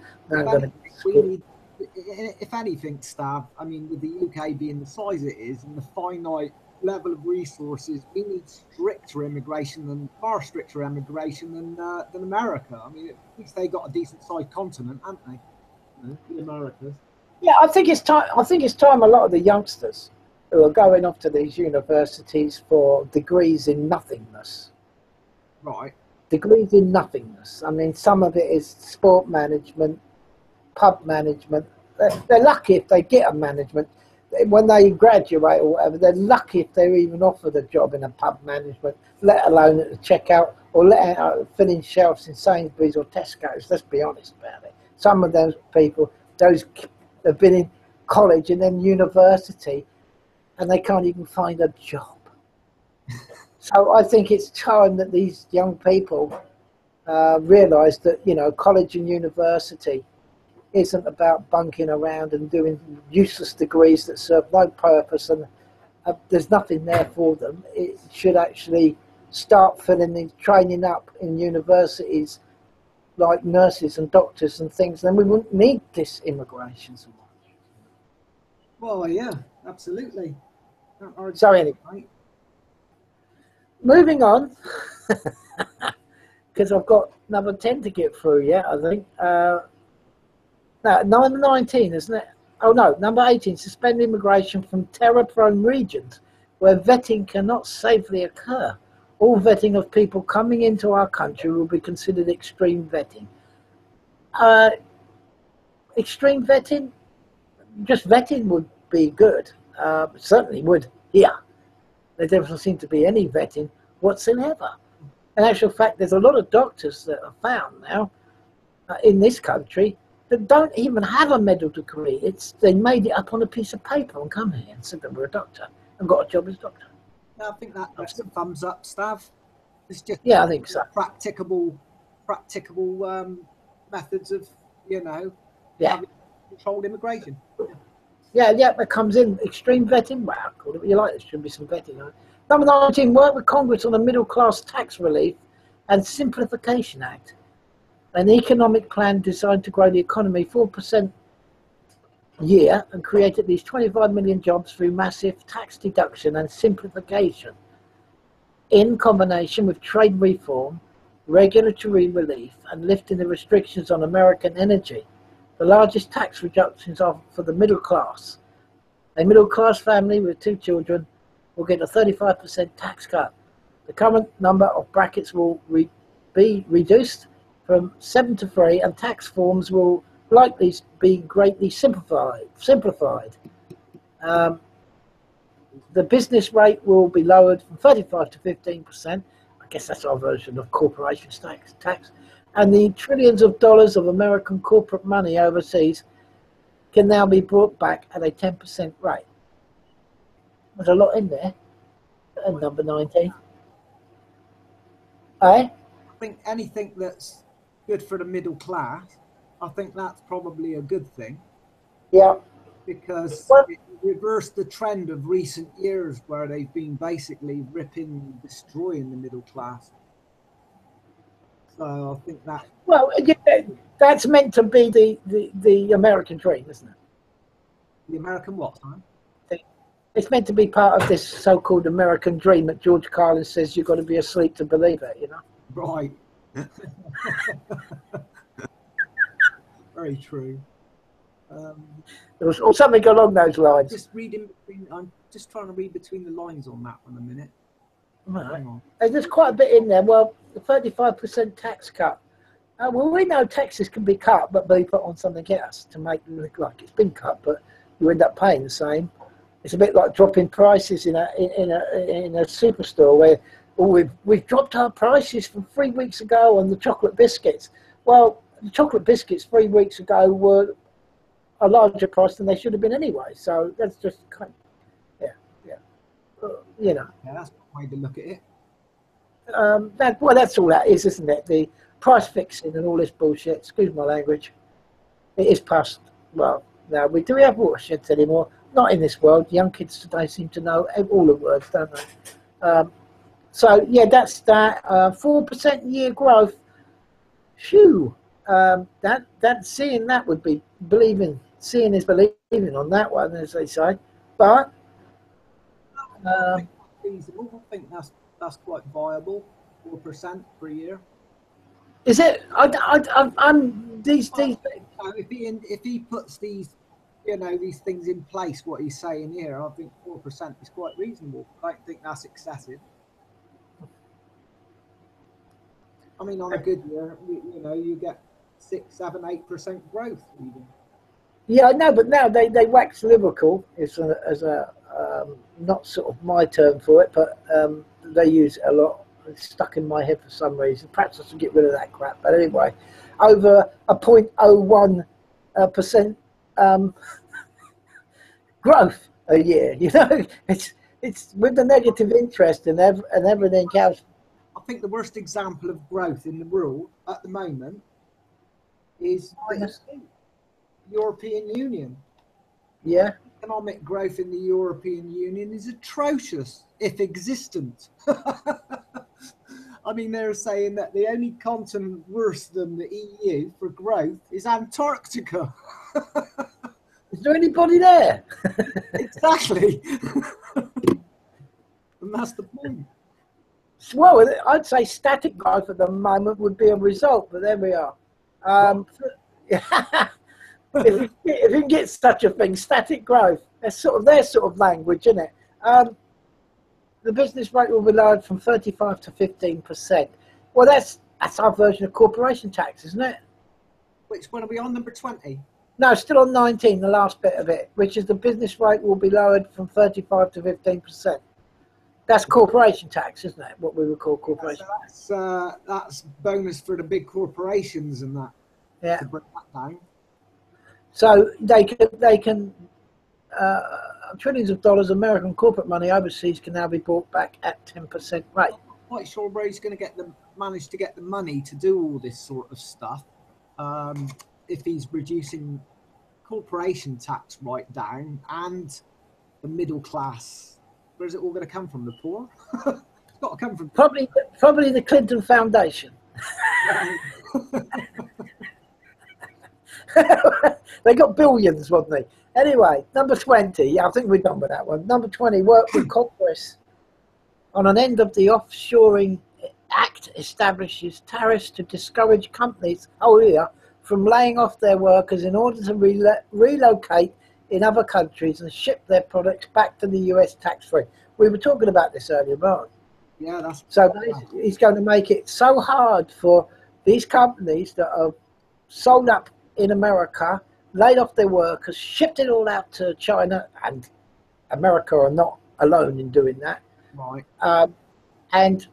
If anything, Stav, I mean, with the UK being the size it is and the finite level of resources, we need far stricter immigration than America. I mean, at least they got a decent sized continent, haven't they? The Americas. Yeah, I think it's time. A lot of the youngsters who are going off to these universities for degrees in nothingness. Right. Degrees in nothingness. I mean, some of it is sport management, pub management. They're lucky if they get a management. When they graduate or whatever, they're lucky if they're even offered a job in a pub management, let alone at the checkout or filling shelves in Sainsbury's or Tesco's. Let's be honest about it. Some of those people, have been in college and then university, and they can't even find a job. So I think it's time that these young people realise that, college and university isn't about bunking around and doing useless degrees that serve no purpose, and there's nothing there for them. It should actually start training up in universities like nurses and doctors and things, then we wouldn't need this immigration so much. Well, yeah, absolutely. So anyway, moving on, because I've got number 10 to get through yet, I think. No, number 19, isn't it? Oh no, number 18, suspend immigration from terror-prone regions where vetting cannot safely occur. All vetting of people coming into our country will be considered extreme vetting. Extreme vetting? Just vetting would be good. Certainly would here. There doesn't seem to be any vetting whatsoever. In actual fact, there's a lot of doctors that are found now in this country that don't even have a medical degree. They made it up on a piece of paper and come here and said they were a doctor and got a job as a doctor. I think that's a thumbs up, Stav. It's just I think so. Practicable methods of having controlled immigration. Yeah, that comes in extreme vetting. Wow, call it what you like. There should be some vetting. Right? Number 19, work with Congress on a middle class tax relief and simplification act, an economic plan designed to grow the economy 4% a year and create at least 25 million jobs through massive tax deduction and simplification, in combination with trade reform, regulatory relief, and lifting the restrictions on American energy. The largest tax reductions are for the middle class. A middle class family with 2 children will get a 35% tax cut. The current number of brackets will be reduced from 7 to 3, and tax forms will likely be greatly simplified. The business rate will be lowered from 35 to 15%. I guess that's our version of corporation tax. And the trillions of dollars of American corporate money overseas can now be brought back at a 10% rate. There's a lot in there. And number 19. Eh? I think anything that's good for the middle class, I think that's probably a good thing. Yeah. Because Well, it reversed the trend of recent years where they've been basically ripping, destroying the middle class. So I think that. well, that's meant to be the American dream, isn't it? The American what, sorry? It's meant to be part of this so-called American dream that George Carlin says you've got to be asleep to believe it, you know? Right. Very true. Or something along those lines. Just reading between, I'm just trying to read between the lines on that one a minute. Right. And there's quite a bit in there. Well, the 35% tax cut. Well, we know taxes can be cut, but be put on something else to make it look like it's been cut, but you end up paying the same. It's a bit like dropping prices in a superstore where we've dropped our prices from 3 weeks ago on the chocolate biscuits. Well, the chocolate biscuits 3 weeks ago were a larger price than they should have been anyway. So that's just kind of, you know. Yeah, that's one way to look at it. That's all that is, isn't it? The price fixing and all this bullshit. Excuse my language. It is past. Well, now do we have watersheds anymore? Not in this world. Young kids today seem to know all the words, don't they? So yeah, that's that. 4% year growth. Phew. That seeing that would be believing. Seeing is believing on that one, as they say. But I think that's quite viable. 4% per year. Is it? I'm these. If he puts these, these things in place, what he's saying here, I think 4% is quite reasonable. I don't think that's excessive. I mean, on a good year, you get 6, 7, 8% growth even. Yeah, I know, but now they wax lyrical as a not sort of my term for it, but they use it a lot. It's stuck in my head for some reason. Perhaps I should get rid of that crap. But anyway, over a 0.01% growth a year. It's with the negative interest and everything else. I think the worst example of growth in the world at the moment is the European Union. Yeah. Economic growth in the European Union is atrocious, if existent. I mean, they're saying that the only continent worse than the EU for growth is Antarctica. Is there anybody there? Exactly. And that's the point. Well, I'd say static growth at the moment would be a result, but there we are. If you can get such a thing, static growth, that's sort of their sort of language, isn't it? The business rate will be lowered from 35 to 15%. Well, that's our version of corporation tax, isn't it? Which one are we on, number 20? No, still on 19, the last bit of it, which is the business rate will be lowered from 35 to 15%. That's corporation tax, isn't it? What we would call corporation. So that's bonus for the big corporations and that. Yeah. To bring that down. So they can trillions of dollars American corporate money overseas can now be bought back at 10% rate. I'm not quite sure where he's going to manage to get the money to do all this sort of stuff. If he's reducing corporation tax right down and the middle class, where's it all going to come from? The poor? It's got to come from probably the Clinton Foundation. They got billions, wouldn't they? Anyway, number 20. Yeah, I think we're done with that one. Number 20. Work with Congress on an end of the offshoring act establishes tariffs to discourage companies from laying off their workers in order to relocate in other countries and ship their products back to the US tax-free. We were talking about this earlier, right? Yeah, that's so. He's going to make it so hard for these companies that are sold up in America, laid off their workers, shipped it all out to China, and America are not alone in doing that. Right. And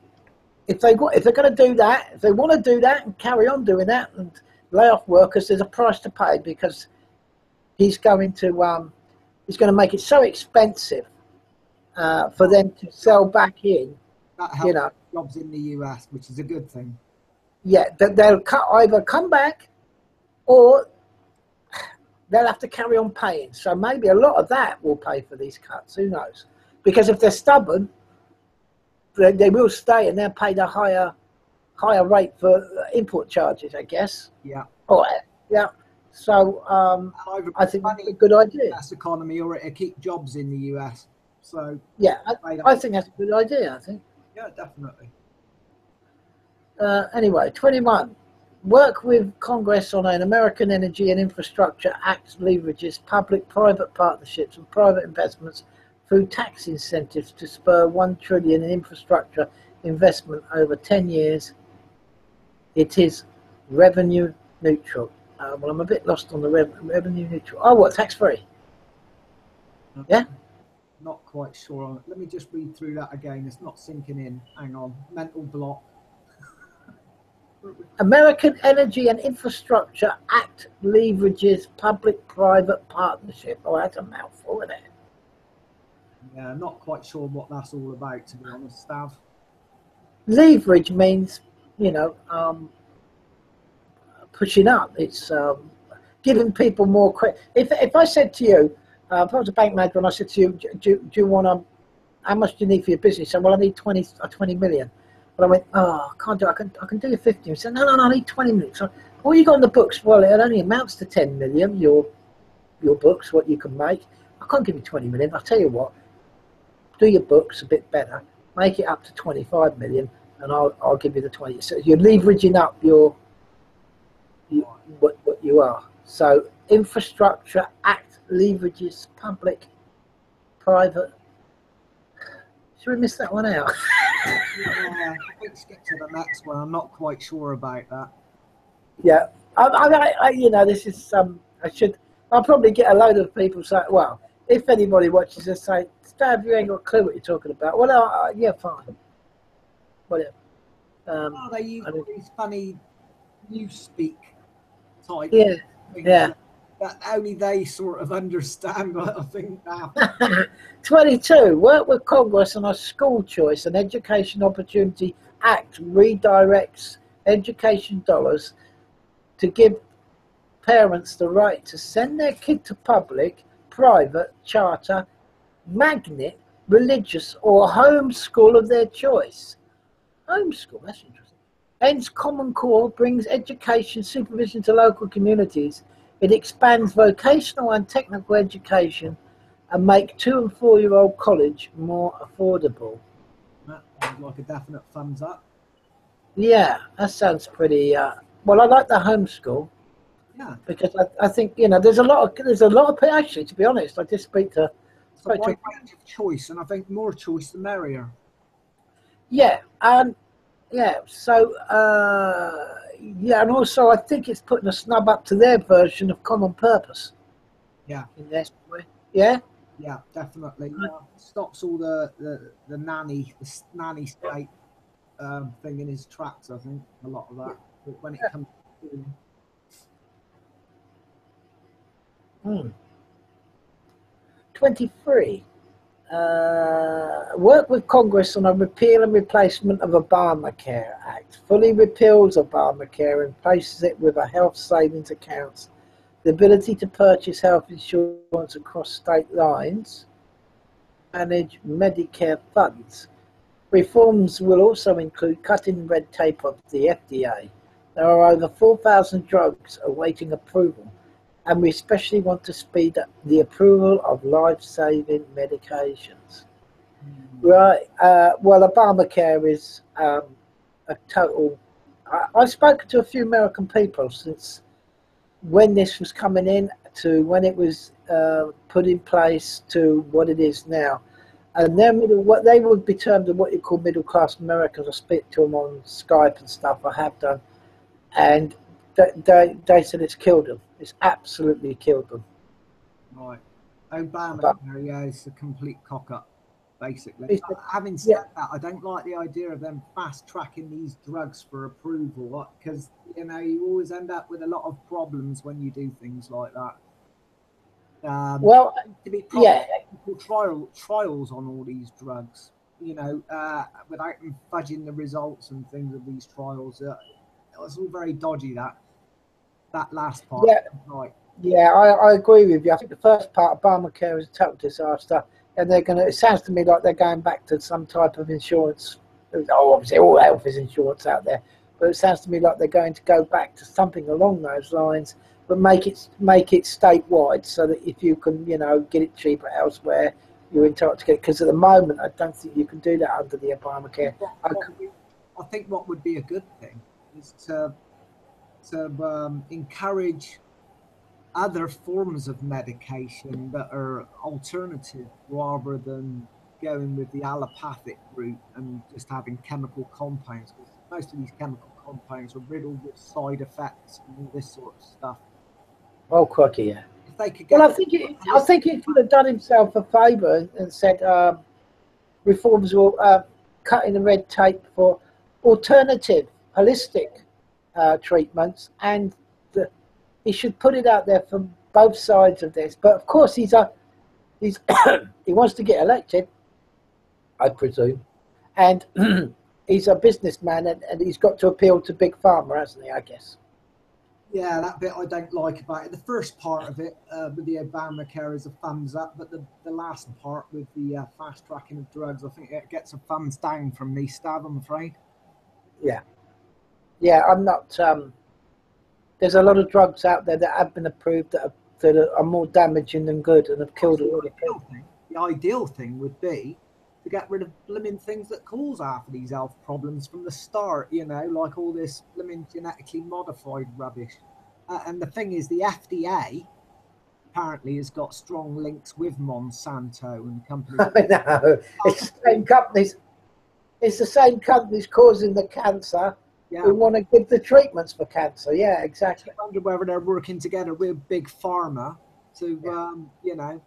if they're going to do that, if they want to do that and carry on doing that and lay off workers, there's a price to pay because he's going to make it so expensive for them to sell back in. That helps jobs in the US, which is a good thing. Yeah, they'll either come back or they'll have to carry on paying. So maybe a lot of that will pay for these cuts. Who knows? Because if they're stubborn, they will stay and they're paid a higher rate for import charges, I guess. Yeah. Oh, yeah. So I think that's a good idea. That's economy, or it'll keep jobs in the US. So yeah, I think that's a good idea. I think. Yeah, definitely. Anyway, 21. Work with Congress on an American Energy and Infrastructure Act leverages public-private partnerships and private investments through tax incentives to spur $1 trillion in infrastructure investment over 10 years. It is revenue neutral. Well, I'm a bit lost on the revenue neutral. Oh, what, tax-free? Yeah? Not quite sure on it. Let me just read through that again. It's not sinking in. Hang on. Mental block. American Energy and Infrastructure Act leverages public-private partnership. Oh, that's a mouthful, isn't it? Yeah, I'm not quite sure what that's all about, to be honest, Stav. Leverage means, pushing up. It's giving people more credit. If I said to you, if I was a bank manager and I said to you, do you want to, how much do you need for your business? I said, well, I need 20 million. But I went, oh, I can't do it. I can do you 50. He said, no, I need 20 million. So what you got in the books? Well, it only amounts to 10 million, your books, what you can make. I can't give you 20 million. I'll tell you what, do your books a bit better, make it up to 25 million, and I'll give you the 20. So you're leveraging up what you are. So Infrastructure Act leverages public, private. Should we miss that one out? Yeah, I think skip to the next one. I'm not quite sure about that. Yeah, this is I'll probably get a load of people saying, well, if anybody watches this, say, Stav, you ain't got a clue what you're talking about. Well, yeah, fine. Whatever. They use all these funny newspeak type things that only they sort of understand, I think, now. 22. Work with Congress on a school choice and education opportunity act redirects education dollars to give parents the right to send their kid to public, private, charter, magnet, religious, or home school of their choice. Homeschool, that's interesting. Ends Common Core brings education supervision to local communities. It expands vocational and technical education and make 2- and 4-year-old college more affordable. That sounds like a definite thumbs up. Yeah, that sounds pretty. Well, I like the homeschool. Yeah, because I think there's a lot of actually, to be honest, I just speak to. It's a wide range of choice, and I think more choice the merrier. Yeah, yeah. So and also I think it's putting a snub up to their version of Common Purpose. Yeah. In their way. Yeah. Yeah, definitely. Stops all the nanny state thing in his tracks. I think a lot of that. But when it comes to 23. Work with Congress on a repeal and replacement of Obamacare Act. Fully repeals Obamacare and replaces it with a health savings account, the ability to purchase health insurance across state lines, manage Medicare funds. Reforms will also include cutting red tape of the FDA. There are over 4,000 drugs awaiting approval, and we especially want to speed up the approval of life-saving medications. Right. Well, Obamacare is a total. I've spoken to a few American people since when this was coming in to when it was put in place to what it is now, and what they would be termed as what you call middle-class Americans. I speak to them on Skype and stuff. I have done, and they said it's killed them. It's absolutely killed them. Right. Obamacare, yeah, it's a complete cock-up, basically. Having said that, I don't like the idea of them fast-tracking these drugs for approval, because, you always end up with a lot of problems when you do things like that. To be trials on all these drugs, you know, without them fudging the results and things of these trials. It's all very dodgy, that last part. Yeah, Right. yeah, I agree with you. I think the first part, Obamacare, is a total disaster, and they're going to. It sounds to me like they're going back to some type of insurance. Oh, obviously, all health is insurance out there, but it sounds to me like they're going to go back to something along those lines, but make it statewide, so that if you can, you know, get it cheaper elsewhere, you're entitled to get it. Because at the moment, I don't think you can do that under the Obamacare. I think what would be a good thing is to encourage other forms of medication that are alternative, rather than going with the allopathic route and just having chemical compounds, because most of these chemical compounds are riddled with side effects and all this sort of stuff. Oh, crikey, yeah. If they could get, well, I think he could have done himself a favour and said reforms will cutting the red tape for alternative, holistic treatments, and he should put it out there from both sides of this. But of course, he's he wants to get elected, I presume, and he's a businessman, and he's got to appeal to big pharma, hasn't he? I guess. Yeah, that bit I don't like about it. The first part of it with the Obamacare is a thumbs up, but the last part with the fast tracking of drugs, I think it gets a thumbs down from me, Stab, I'm afraid. Yeah. Yeah, I'm not. There's a lot of drugs out there that have been approved that are more damaging than good and have killed a lot of people. The ideal thing would be to get rid of blimmin' things that cause half of these health problems from the start, you know, like all this blimmin' genetically modified rubbish. And the thing is, the FDA apparently has got strong links with Monsanto and companies. I know. It's the same companies. It's the same companies causing the cancer. Yeah. Who want to give the treatments for cancer. Yeah, exactly. I wonder whether they're working together with big pharma to, you know,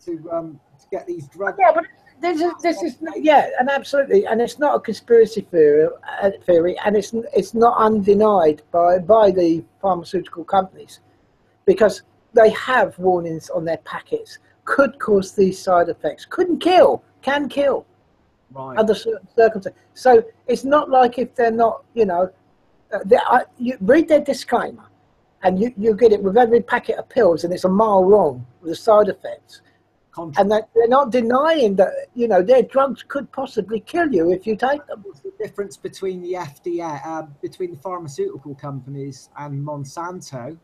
to get these drugs. Yeah, but this is yeah, and absolutely, and it's not a conspiracy theory, and it's not undenied by the pharmaceutical companies, because they have warnings on their packets. Could cause these side effects. Couldn't kill. Can kill. Right. Under certain circumstances. So it's not like if they're not, you know, you read their disclaimer, and you get it with every packet of pills, and it's a mile wrong with the side effects. And that they're not denying that, you know, their drugs could possibly kill you if you take them. What's the difference between the FDA, between the pharmaceutical companies and Monsanto,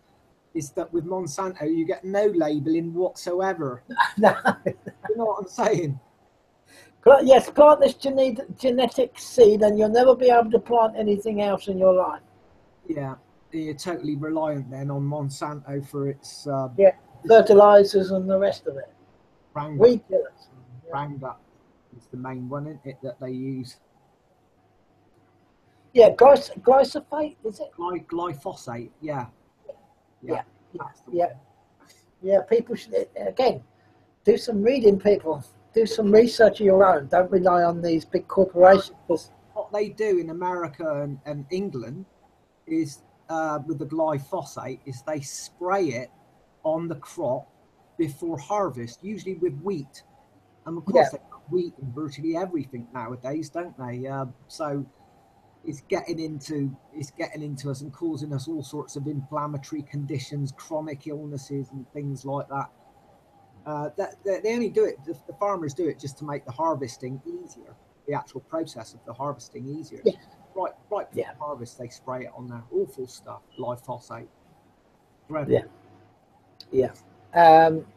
is that with Monsanto you get no labelling whatsoever. No. You know what I'm saying? Yes, plant this genetic seed and you'll never be able to plant anything else in your life. Yeah, you're totally reliant then on Monsanto for its... fertilizers and the rest of it. Roundup is the main one, isn't it, that they use? Yeah, glyphosate, is it? Glyphosate, yeah. Yeah, people should, again, do some reading, people. Do some research of your own. Don't rely on these big corporations. What they do in America and England is, with the glyphosate, is they spray it on the crop before harvest, usually with wheat. And of course, they put wheat in virtually everything nowadays, don't they? So it's getting into us and causing us all sorts of inflammatory conditions, chronic illnesses, and things like that. They only do it, the farmers do it just to make the harvesting easier, the actual process of the harvesting easier. Yeah. Right before harvest, they spray it on there. Awful stuff, glyphosate.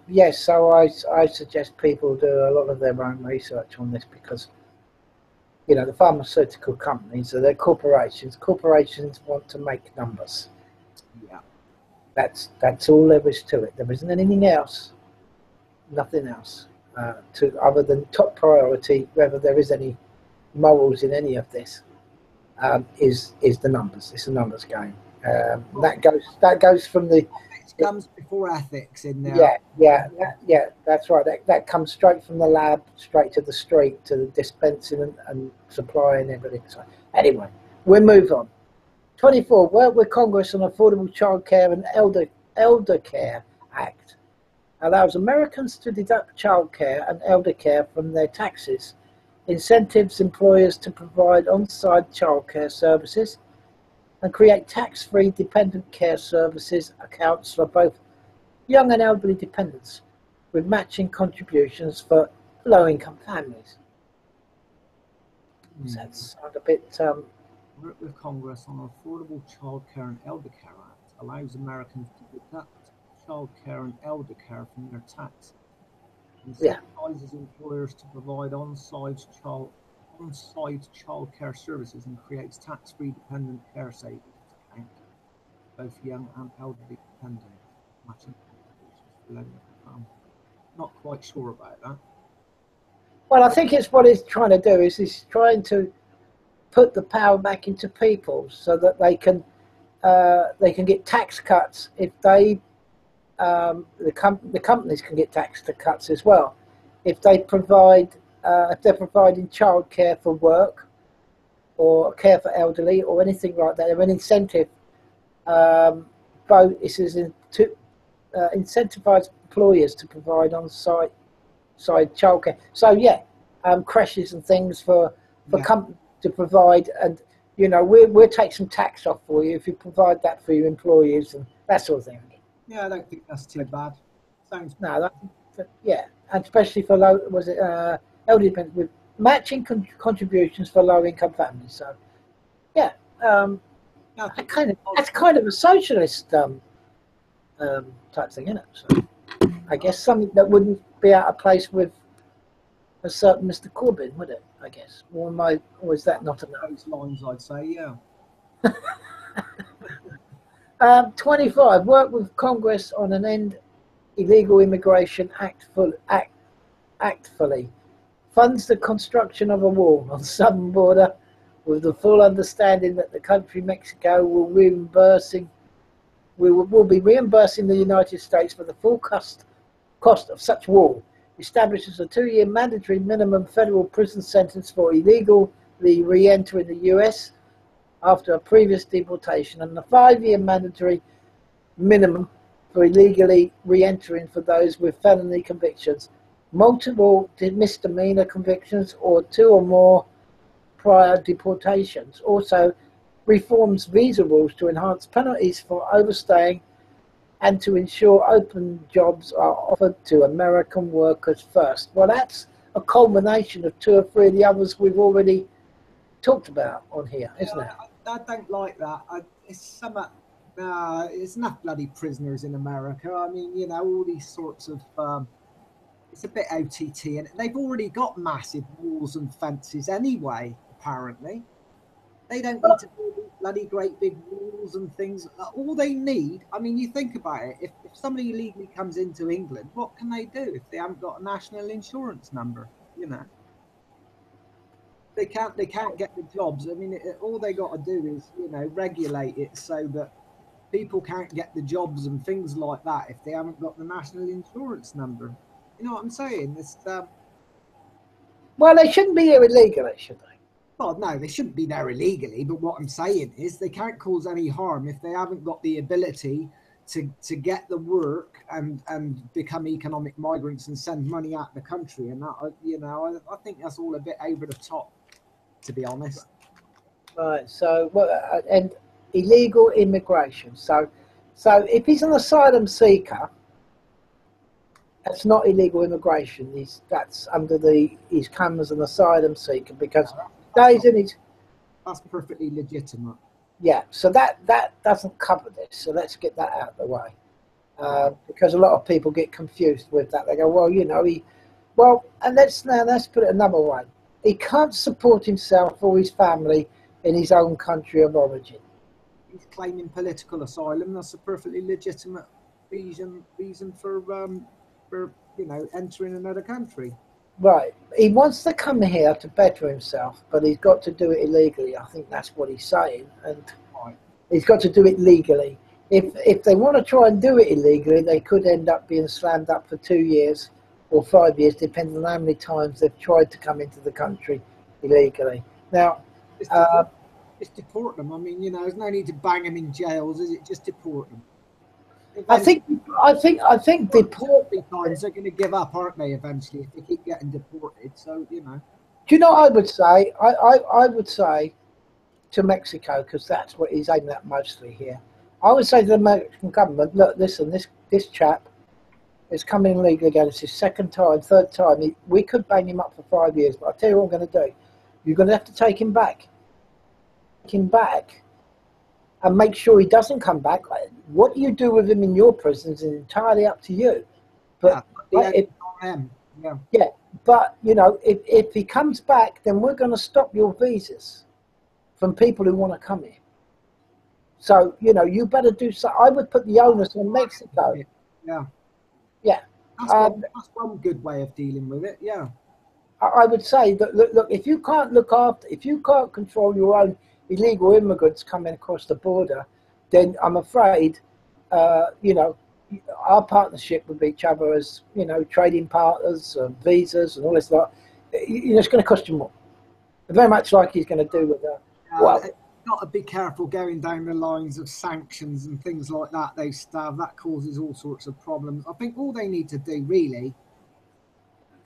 Yes, so I suggest people do a lot of their own research on this, because, you know, the pharmaceutical companies are corporations. Corporations want to make numbers. Yeah. That's all there is to it. There isn't anything else. Nothing else other than top priority, whether there is any morals in any of this, is the numbers. It's a numbers game. That goes from the... It comes before ethics in there. Yeah, that's right. That comes straight from the lab, straight to the street, to the dispensing and supply and everything. So anyway, we'll move on. 24, work with Congress on Affordable Childcare and Elder Care Act. allows Americans to deduct childcare and elder care from their taxes, incentives employers to provide on-site childcare services, and create tax-free dependent care services accounts for both young and elderly dependents, with matching contributions for low-income families. So that sounds a bit... Work with Congress on Affordable Childcare and Elder Care Act allows Americans to deduct childcare and elder care from their tax. Incentivizes employers to provide on-site childcare services and creates tax-free dependent care savings account, both young and elderly dependents. Matching contributions for low-income. Not quite sure about that. Well, I think it's what he's trying to do is he's trying to put the power back into people so that they can get tax cuts if they the companies can get tax cuts as well if they provide if they're providing childcare for work or care for elderly or anything like that. Or an incentive. Both it says to incentivize employers to provide on-site childcare. So creches and things for companies to provide, and we'll take some tax off for you if you provide that for your employees and that sort of thing. Yeah, I don't think that's too bad. Sounds no, and especially for elderly dependents with matching contributions for low-income families. So that's kind of a socialist type thing, isn't it? So I guess something that wouldn't be out of place with a certain Mr. Corbyn, would it? I guess, or is that not enough? Those lines, I'd say, yeah. 25. Work with Congress on an End Illegal Immigration Act fully. Funds the construction of a wall on the southern border with the full understanding that the country Mexico will be reimbursing the United States for the full cost of such wall. Establishes a 2-year mandatory minimum federal prison sentence for illegally re-entering the U.S. after a previous deportation, and a 5-year mandatory minimum for illegally re-entering for those with felony convictions, multiple misdemeanor convictions, or 2 or more prior deportations. Also reforms visa rules to enhance penalties for overstaying and to ensure open jobs are offered to American workers first. Well, that's a culmination of 2 or 3 of the others we've already talked about on here, isn't it? I don't like that. It's enough bloody prisoners in America. I mean, all these sorts of... it's a bit OTT, and they've already got massive walls and fences anyway, apparently. They don't need to build these bloody great big walls and things. All they need, I mean, you think about it, if somebody illegally comes into England, what can they do if they haven't got a national insurance number, They can't get the jobs. I mean, all they got to do is, regulate it so that people can't get the jobs and things like that if they haven't got the national insurance number. You know what I'm saying? Well, they shouldn't be here illegally, should they? Well, no, they shouldn't be there illegally, but what I'm saying is they can't cause any harm if they haven't got the ability to get the work and become economic migrants and send money out of the country. And that, I think that's all a bit over the top, to be honest. Right. So, and illegal immigration. So if he's an asylum seeker, that's not illegal immigration. He's come as an asylum seeker because that's perfectly legitimate. Yeah, so that doesn't cover this. So let's get that out of the way, because a lot of people get confused with that. They go, well, and let's put it another way. He can't support himself or his family in his own country of origin. He's claiming political asylum. That's a perfectly legitimate reason for entering another country. Right. He wants to come here to better himself, but he's got to do it illegally. I think that's what he's saying, and he's got to do it legally. If they want to try and do it illegally, they could end up being slammed up for 2 years or 5 years, depending on how many times they've tried to come into the country illegally. Now, just deport them. I mean, there's no need to bang them in jails, is it? Just deport them. I think deport. Times they're going to give up, aren't they? Eventually, if they keep getting deported. So you know. Do you know what I would say? I would say to Mexico, because that's what he's aiming at mostly here. I would say to the Mexican government, look, listen, this chap is coming legally again. It's his second time, third time. We could bang him up for 5 years, but I'll tell you what I'm going to do. You're going to have to take him back. Take him back and make sure he doesn't come back. What you do with him in your prison is entirely up to you. But but you know, if he comes back, then we're going to stop your visas from people who want to come here. So you know, you better do so. I would put the onus on Mexico. Yeah. That's one good way of dealing with it. Yeah. I would say that look, if you can't if you can't control your own illegal immigrants coming across the border, then I'm afraid, you know, our partnership with each other as, you know, trading partners and visas and all this lot, you know, it's going to cost you more. Very much like he's going to do with well, got to be careful going down the lines of sanctions and things like that. That causes all sorts of problems. I think all they need to do really,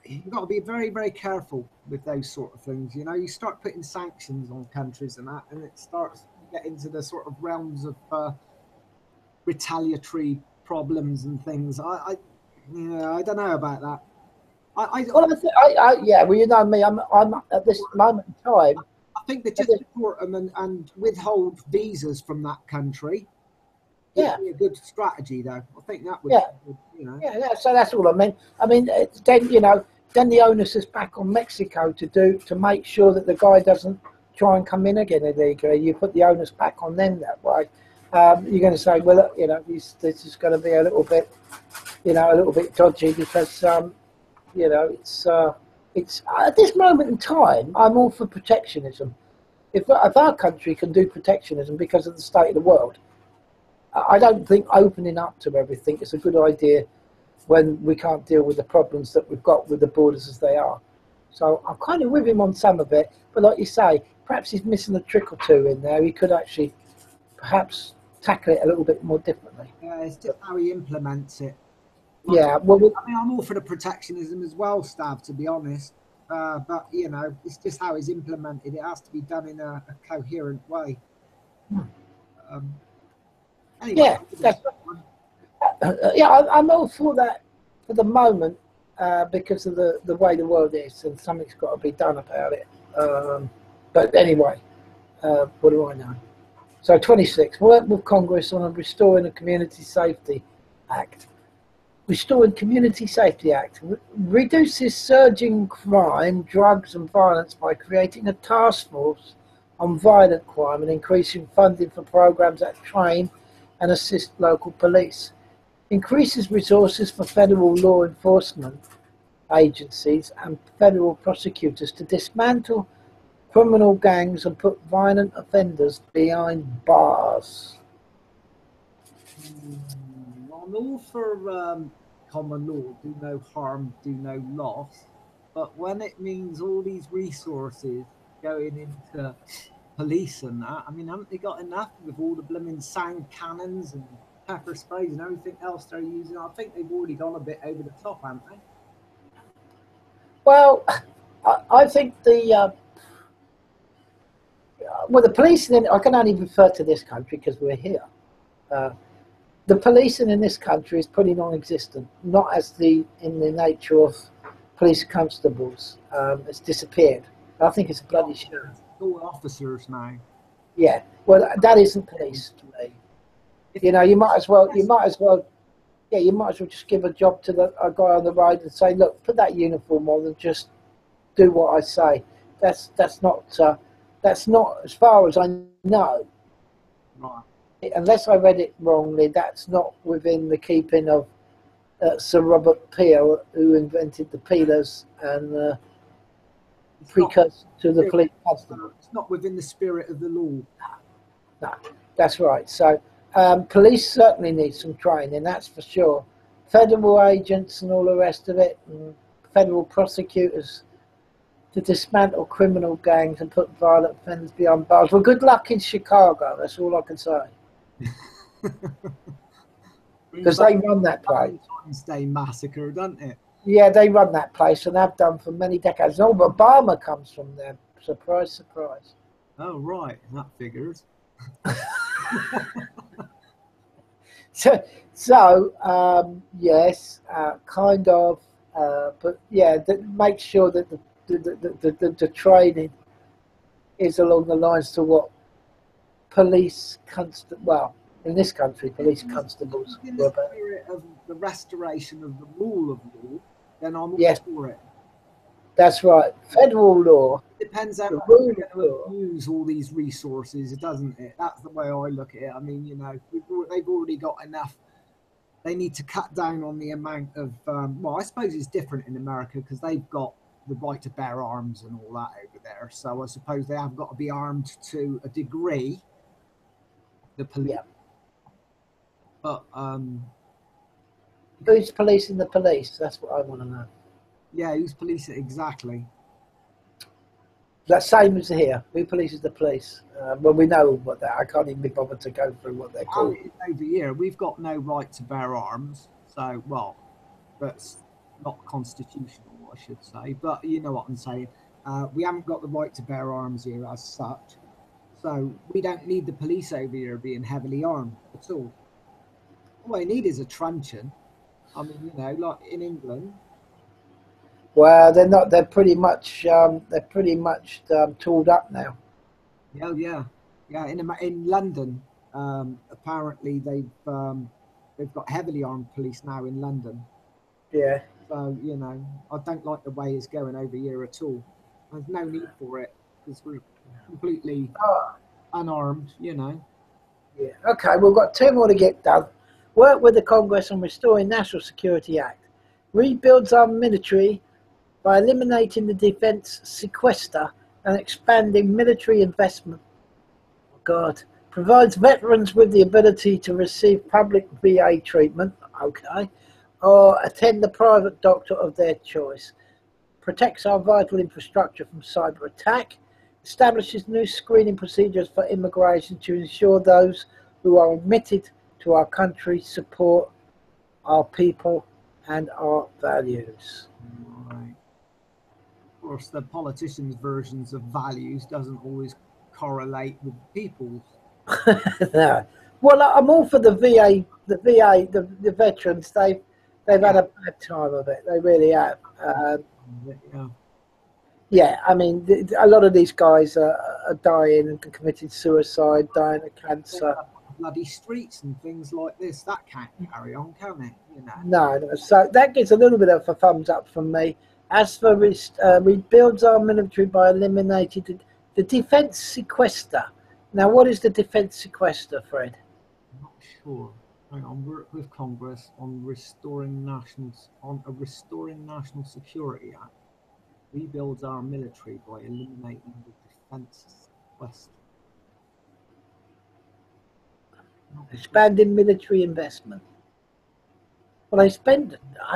you've got to be very, very careful with those sort of things. You know, you start putting sanctions on countries and that, and it starts to get into the sort of realms of retaliatory problems and things. I don't know about that. Yeah, well, you know me, I'm at this moment in time. I think they just deport them and withhold visas from that country. Yeah, would be a good strategy, though. I think that would. Be good, you know. Yeah. So that's all I mean. I mean, then you know, then the onus is back on Mexico to make sure that the guy doesn't try and come in again illegally. You put the onus back on them that way. You're going to say, well, look, you know, this is going to be a little bit, you know, a little bit dodgy because, you know, it's at this moment in time, I'm all for protectionism. If our country can do protectionism because of the state of the world, I don't think opening up to everything is a good idea when we can't deal with the problems that we've got with the borders as they are. So I'm kind of with him on some of it, but like you say, perhaps he's missing a trick or two in there. He could actually perhaps tackle it a little bit more differently. Yeah, it's just how he implements it. Yeah, well, I mean, I'm all for the protectionism as well, Stav, to be honest. But, you know, it's just how it's implemented. It has to be done in a coherent way. Anyway, I'm all for that for the moment because of the way the world is, and something's got to be done about it. But anyway, what do I know? So 26, work with Congress on restoring the Community Safety Act. Restoring Community Safety Act reduces surging crime, drugs and violence by creating a task force on violent crime and increasing funding for programs that train and assist local police. Increases resources for federal law enforcement agencies and federal prosecutors to dismantle criminal gangs and put violent offenders behind bars. I'm all for common law, do no harm, do no loss. But when it means all these resources going into police and that, I mean, haven't they got enough with all the blooming sound cannons and pepper sprays and everything else they're using? I think they've already gone a bit over the top, haven't they? Well, I think the policing, I can only refer to this country because we're here. The policing in this country is pretty non-existent, not as in the nature of police constables. It's disappeared. I think it's a bloody shame. All officers now. Yeah, well, that isn't police to me. You know, you might as well just give a job to a guy on the road and say, look, put that uniform on and just do what I say. That's not as far as I know. Right. Unless I read it wrongly, that's not within the keeping of Sir Robert Peel, who invented the peelers and precursor to the police constable. It's not within the spirit of the law. No, that's right. So police certainly need some training, that's for sure. Federal agents and all the rest of it, and federal prosecutors to dismantle criminal gangs and put violent offenders behind bars. Well, good luck in Chicago. That's all I can say. because they run that place. Valentine's Day massacre, doesn't it? Yeah, they run that place and have done for many decades. And Obama comes from there. Surprise, surprise. Oh, right. That figures. Yes, kind of. But yeah, make sure that the training is along the lines to what police well, in this country, police constables. In the spirit of the restoration of the rule of law, then I'm all for it. That's right. Federal law. It depends how much we're going to abuse all these resources, doesn't it? That's the way I look at it. I mean, you know, they've already got enough. They need to cut down on the amount of, well, I suppose it's different in America because they've got the right to bear arms and all that over there. So I suppose they have got to be armed to a degree, the police. Yeah. But who's policing the police? That's what I want to know. Yeah, who's policing exactly? That same as here. Who polices the police? Well, we know what that. I can't even be bothered to go through what they're called. Over here, we've got no right to bear arms. So, well, that's not constitutional, I should say. But you know what I'm saying. We haven't got the right to bear arms here as such. So we don't need the police over here being heavily armed at all. All I need is a truncheon. I mean, you know, like in England. Well, they're not. They're pretty much. They're pretty much tooled up now. Oh yeah, yeah. In London, apparently they've got heavily armed police now in London. Yeah. So you know, I don't like the way it's going over here at all. There's no need for it because we're completely unarmed. You know. Yeah. Okay. We've got 2 more to get done. Work with the Congress on restoring National Security Act. Rebuilds our military by eliminating the defence sequester and expanding military investment. Oh God. Provides veterans with the ability to receive public VA treatment, okay, or attend the private doctor of their choice. Protects our vital infrastructure from cyber attack. Establishes new screening procedures for immigration to ensure those who are admitted to our country support our people and our values. Right. Of course, the politicians' versions of values doesn't always correlate with people's. No. Well, I'm all for the VA. The veterans. They've had a bad time of it. They really have. Yeah, I mean, a lot of these guys are dying and committed suicide, dying of cancer. Bloody streets and things like this. That can't carry on, can it? You know. No. So that gets a little bit of a thumbs up from me. As for rebuilds our military by eliminating the defence sequester. Now, what is the defence sequester, Fred? I'm not sure. Hang on, work with Congress on restoring national security act. Rebuilds our military by eliminating the defence sequester. Expanding military investment. Well, I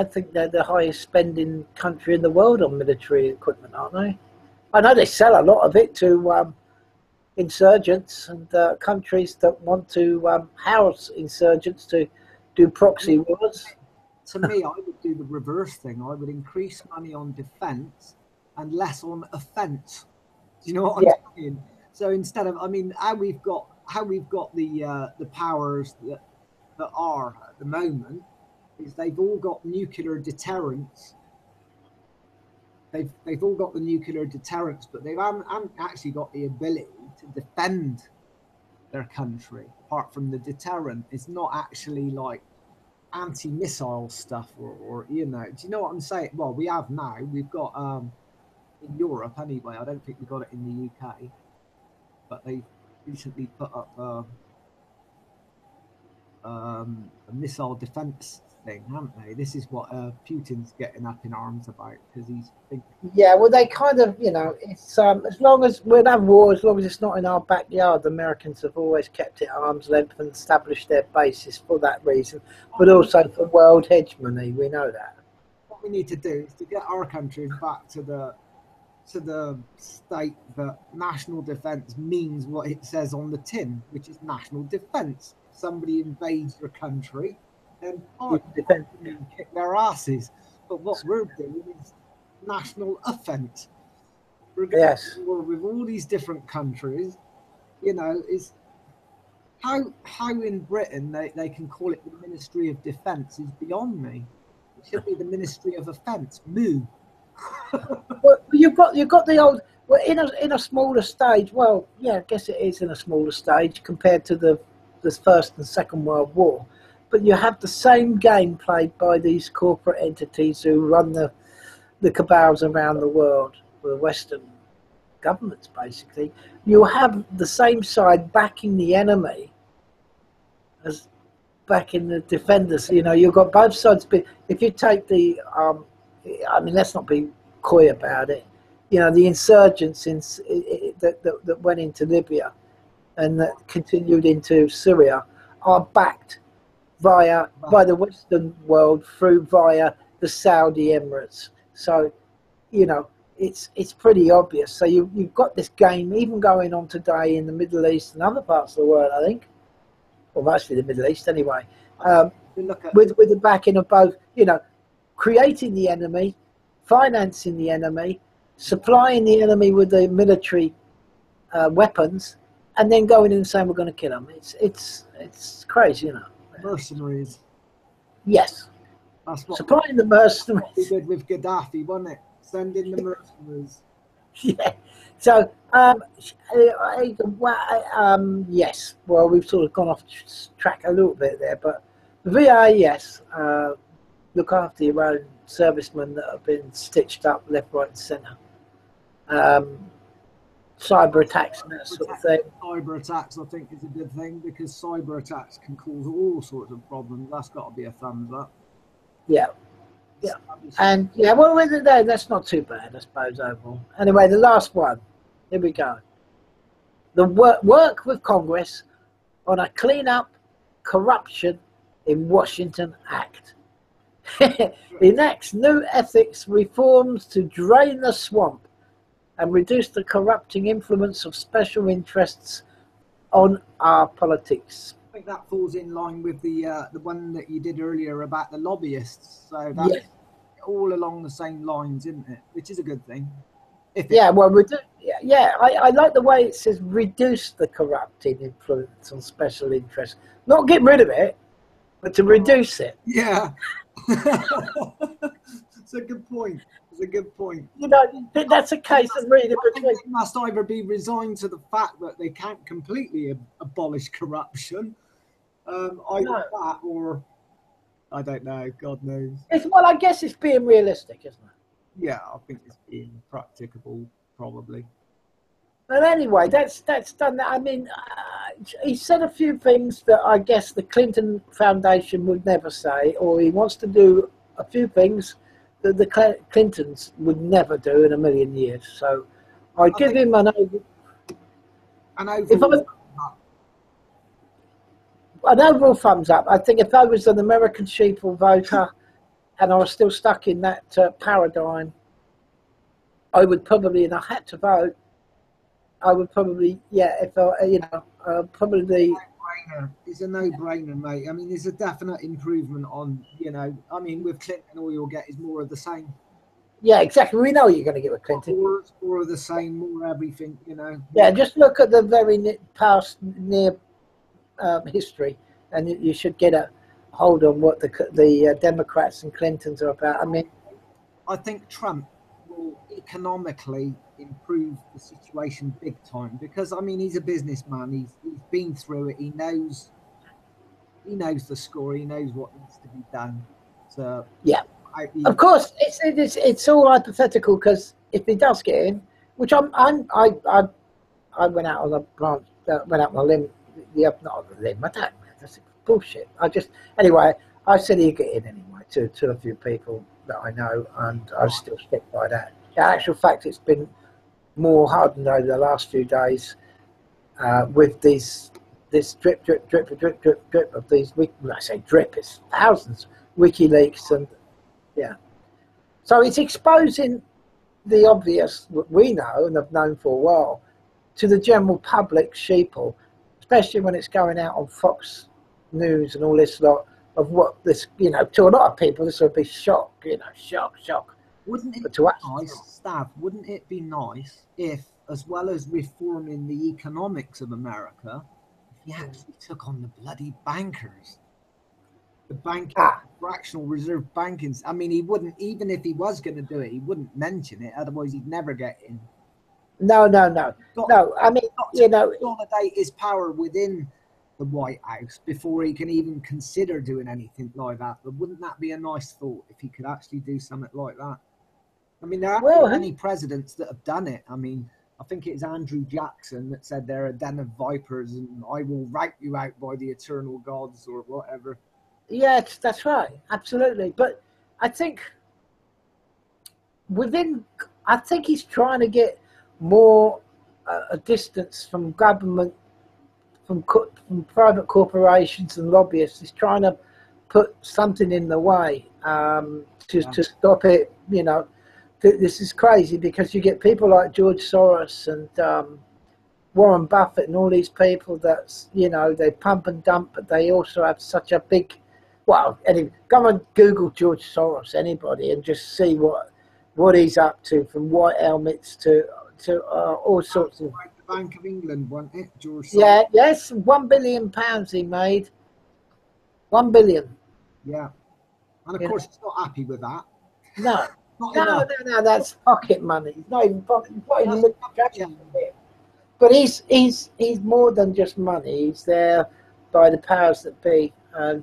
think they're the highest spending country in the world on military equipment, aren't they? I know they sell a lot of it to insurgents and countries that want to house insurgents to do proxy wars. To me, I would do the reverse thing. I would increase money on defence and less on offence. Do you know what I'm saying? So instead of, I mean, how we've got the powers that are at the moment is they've all got nuclear deterrence. They've all got the nuclear deterrence, but they haven't actually got the ability to defend their country. Apart from the deterrent, it's not actually like anti-missile stuff or you know. Do you know what I'm saying? Well, we have now. We've got in Europe anyway. I don't think we got it in the UK, but they recently put up a missile defense thing, haven't they? This is what Putin's getting up in arms about because he's thinking. Yeah, well, they kind of, you know, it's as long as we'll have war, as long as it's not in our backyard. The Americans have always kept it at arm's length and established their bases for that reason, but also for world hegemony. We know that. What we need to do is to get our countries back to the state that national defence means what it says on the tin, which is national defence. If somebody invades your country, and You can defend. kick their asses. But what we're doing is national offence. We're going Yes. to war with all these different countries. You know, is how in Britain they can call it the Ministry of Defence is beyond me. It should be the Ministry of Offence. Moo. Well, you've got the old. Well, in a smaller stage. Well, yeah, I guess it is in a smaller stage compared to the First and Second World War. But you have the same game played by these corporate entities who run the cabals around the world, the Western governments, basically. You have the same side backing the enemy as backing the defenders. You know, you've got both sides. If you take the, I mean, let's not be coy about it. You know, the insurgents that went into Libya and that continued into Syria are backed by the Western world via the Saudi Emirates. So, you know, it's pretty obvious. So you've got this game even going on today in the Middle East and other parts of the world, I think, or mostly the Middle East anyway, with the backing of both, you know, creating the enemy, financing the enemy, supplying the enemy with the military weapons, and then going in and saying we're going to kill them. It's crazy, you know. Mercenaries. Yes. That's what supplying the mercenaries. we did with Gaddafi, wasn't it? Send in the mercenaries. Yeah. So, yes. Well, we've sort of gone off track a little bit there, but the VA, yes, look after your own servicemen that have been stitched up left, right, and centre. Cyber attacks and that sort of thing. Cyber attacks, I think, is a good thing because cyber attacks can cause all sorts of problems. That's got to be a thumbs up. Yeah. Yeah. And yeah, well, that's not too bad, I suppose, overall. Anyway, the last one. Here we go. The work with Congress on a clean up corruption in Washington Act. Enacts new ethics reforms to drain the swamp and reduce the corrupting influence of special interests on our politics. I think that falls in line with the one that you did earlier about the lobbyists. So that's all along the same lines, isn't it? Which is a good thing. Yeah, well, I like the way it says reduce the corrupting influence on special interests. Not get rid of it, but to reduce it. Yeah. It's a good point. It's a good point. You know, that's a case of reading between. They must either be resigned to the fact that they can't completely abolish corruption, either that or I don't know. God knows. Well, I guess it's being realistic, isn't it? Yeah, I think it's being practicable, probably. But anyway, that's done that. I mean, he said a few things that I guess the Clinton Foundation would never say, or he wants to do a few things that the Clintons would never do in a million years. So I give him an overall thumbs up. I think if I was an American sheeple voter and I was still stuck in that paradigm, I would probably, and I had to vote, I would probably, if I, probably. It's a no-brainer, mate. I mean, there's a definite improvement on, I mean, with Clinton, all you'll get is more of the same. Yeah, exactly. We know you're going to get with Clinton. More of the same, more everything, Yeah, just look at the very past near history, and you should get a hold on what the Democrats and Clintons are about. I mean, I think Trump will economically improve the situation big time because I mean he's a businessman. He's been through it. He knows the score. He knows what needs to be done. So yeah, of course it's all hypothetical because if he does get in, which I went out on a branch, went out on a limb. Yeah, not on a limb. I don't. That's bullshit. Anyway, I said he'd get in anyway to a few people that I know, and I still stick by that. In actual fact, it's been more hardened over the last few days with this drip of these. When I say drip, it's thousands WikiLeaks and So it's exposing the obvious, what we know and have known for a while, to the general public sheeple, especially when it's going out on Fox News and all this lot, of what this, you know, to a lot of people, this would be shock, you know, shock. Wouldn't it But be to us, nice, Stav, wouldn't it be nice if, as well as reforming the economics of America, if he actually took on the bloody bankers? The banking, fractional reserve banking. I mean, he wouldn't, even if he was going to do it, he wouldn't mention it. Otherwise, he'd never get in. No. I mean, you know, consolidate his power within the White House before he can even consider doing anything like that. But wouldn't that be a nice thought if he could actually do something like that? I mean, there aren't many presidents that have done it. I mean, I think it's Andrew Jackson that said they're a den of vipers and I will rout you out by the eternal gods or whatever. Yes, that's right, absolutely. But I think he's trying to get more a distance from government, from private corporations and lobbyists. He's trying to put something in the way to stop it. You know, this is crazy because you get people like George Soros and Warren Buffett and all these people that, you know, they pump and dump, but they also have such a big. Well, anyway, go and Google George Soros, anybody, and just see what he's up to, from white helmets to all sorts of. Like the Bank of England, wasn't it, George Soros? Yeah, yes, £1 billion he made. 1 billion. Yeah, and of course he's not happy with that. No, no, that's pocket money. He's not even pocket. But he's more than just money. He's there by the powers that be.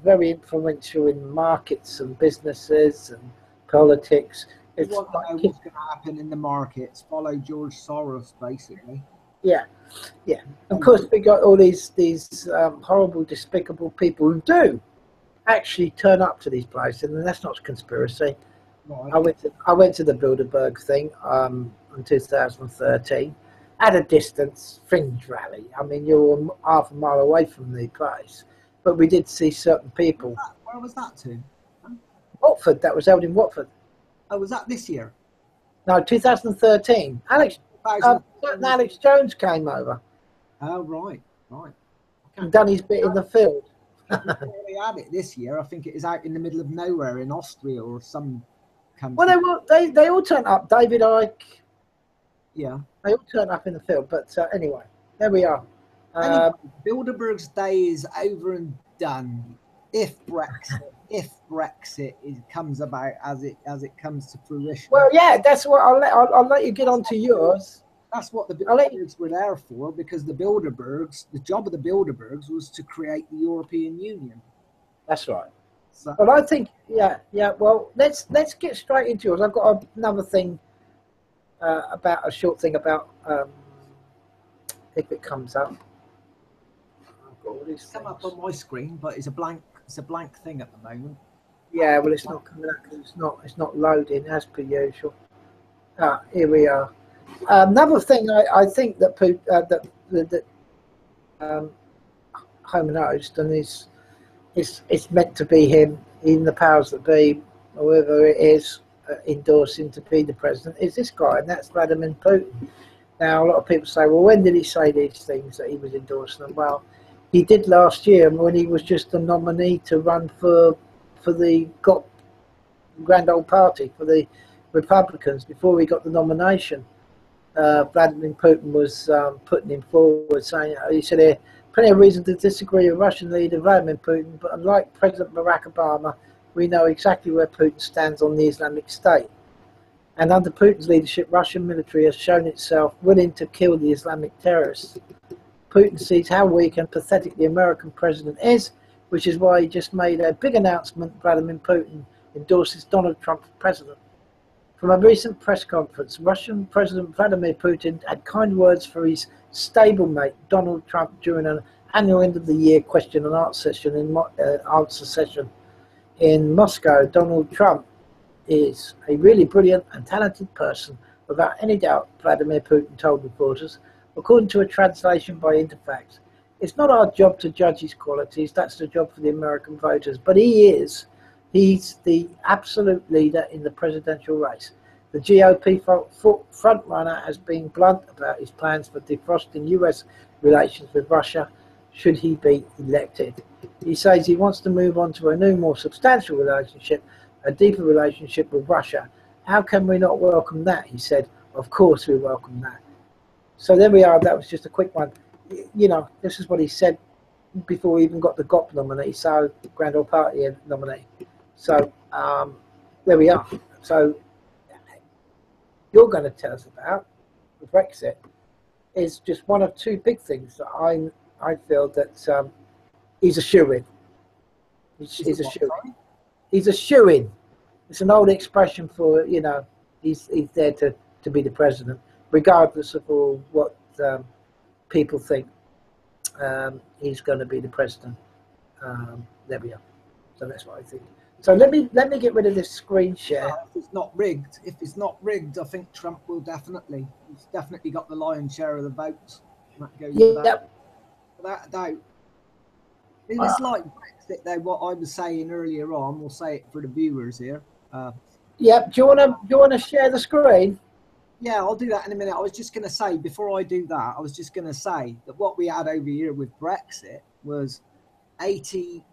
Very influential in markets and businesses and politics. It's what what's going to happen in the markets. Follow George Soros, basically. Yeah. Of course, we got all these horrible, despicable people who do actually turn up to these places, and that's not a conspiracy. Right. I went to the Bilderberg thing in 2013 at a distance, fringe rally. I mean, you're half a mile away from the place. But we did see certain people. Where was that to? Watford. That was held in Watford. Oh, was that this year? No, 2013. Alex Jones came over. Oh, right. And done his bit in the field. They had it this year. I think it is out in the middle of nowhere in Austria or some country. Well, they all turned up. David Icke. Yeah. They all turned up in the field. But anyway, there we are. Bilderberg's day is over and done. If Brexit comes about as it comes to fruition. Well, yeah, that's what I'll let you get on to yours. That's what the Bilderbergs were there for, because the job of the Bilderbergs was to create the European Union. That's right. So, but I think, yeah. Well, let's get straight into yours. I've got another thing about a short thing about if it comes up. It's come up on my screen, but it's a blank thing at the moment. Yeah, well, it's not coming up because it's not loading as per usual. Here we are. Another thing I think that Home Host, and it's meant to be him, even the powers that be, whoever it is, endorsing to be the president, is this guy, and that's Vladimir Putin. Now, a lot of people say, well, when did he say these things that he was endorsing them? Well, he did last year when he was just a nominee to run for the Grand Old Party, for the Republicans, before he got the nomination. Vladimir Putin was putting him forward, saying, he said here, plenty of reason to disagree with Russian leader Vladimir Putin, but unlike President Barack Obama, we know exactly where Putin stands on the Islamic State. And under Putin's leadership, Russian military has shown itself willing to kill the Islamic terrorists. Putin sees how weak and pathetic the American president is, which is why he just made a big announcement. Vladimir Putin endorses Donald Trump for president. From a recent press conference, Russian President Vladimir Putin had kind words for his stablemate Donald Trump during an annual end-of-the-year question and answer session in Moscow. Donald Trump is a really brilliant and talented person, without any doubt, Vladimir Putin told reporters, according to a translation by Interfax. It's not our job to judge his qualities, that's the job for the American voters, but he's the absolute leader in the presidential race. The GOP frontrunner has been blunt about his plans for defrosting US relations with Russia, should he be elected. He says he wants to move on to a new, more substantial relationship, a deeper relationship with Russia. How can we not welcome that? He said, of course we welcome that. So there we are. That was just a quick one. You know, this is what he said before we even got the GOP nominee, so Grand Old Party nominee. So there we are. So you're going to tell us about Brexit is just one of two big things that I feel that he's a shoo-in. He's a shoo-in. He's a shoo-in. It's an old expression for, you know, he's there to be the president, regardless of all what people think. He's going to be the president. There we are. So that's what I think. So let me get rid of this screen share. If it's not rigged, I think Trump will definitely. He's definitely got the lion's share of the votes. That goes without a doubt. It's like Brexit, though. What I was saying earlier on, we'll say it for the viewers here. Yeah. Do you want to share the screen? Yeah, I'll do that in a minute. I was just going to say, before I do that, I was just going to say that what we had over here with Brexit was 80.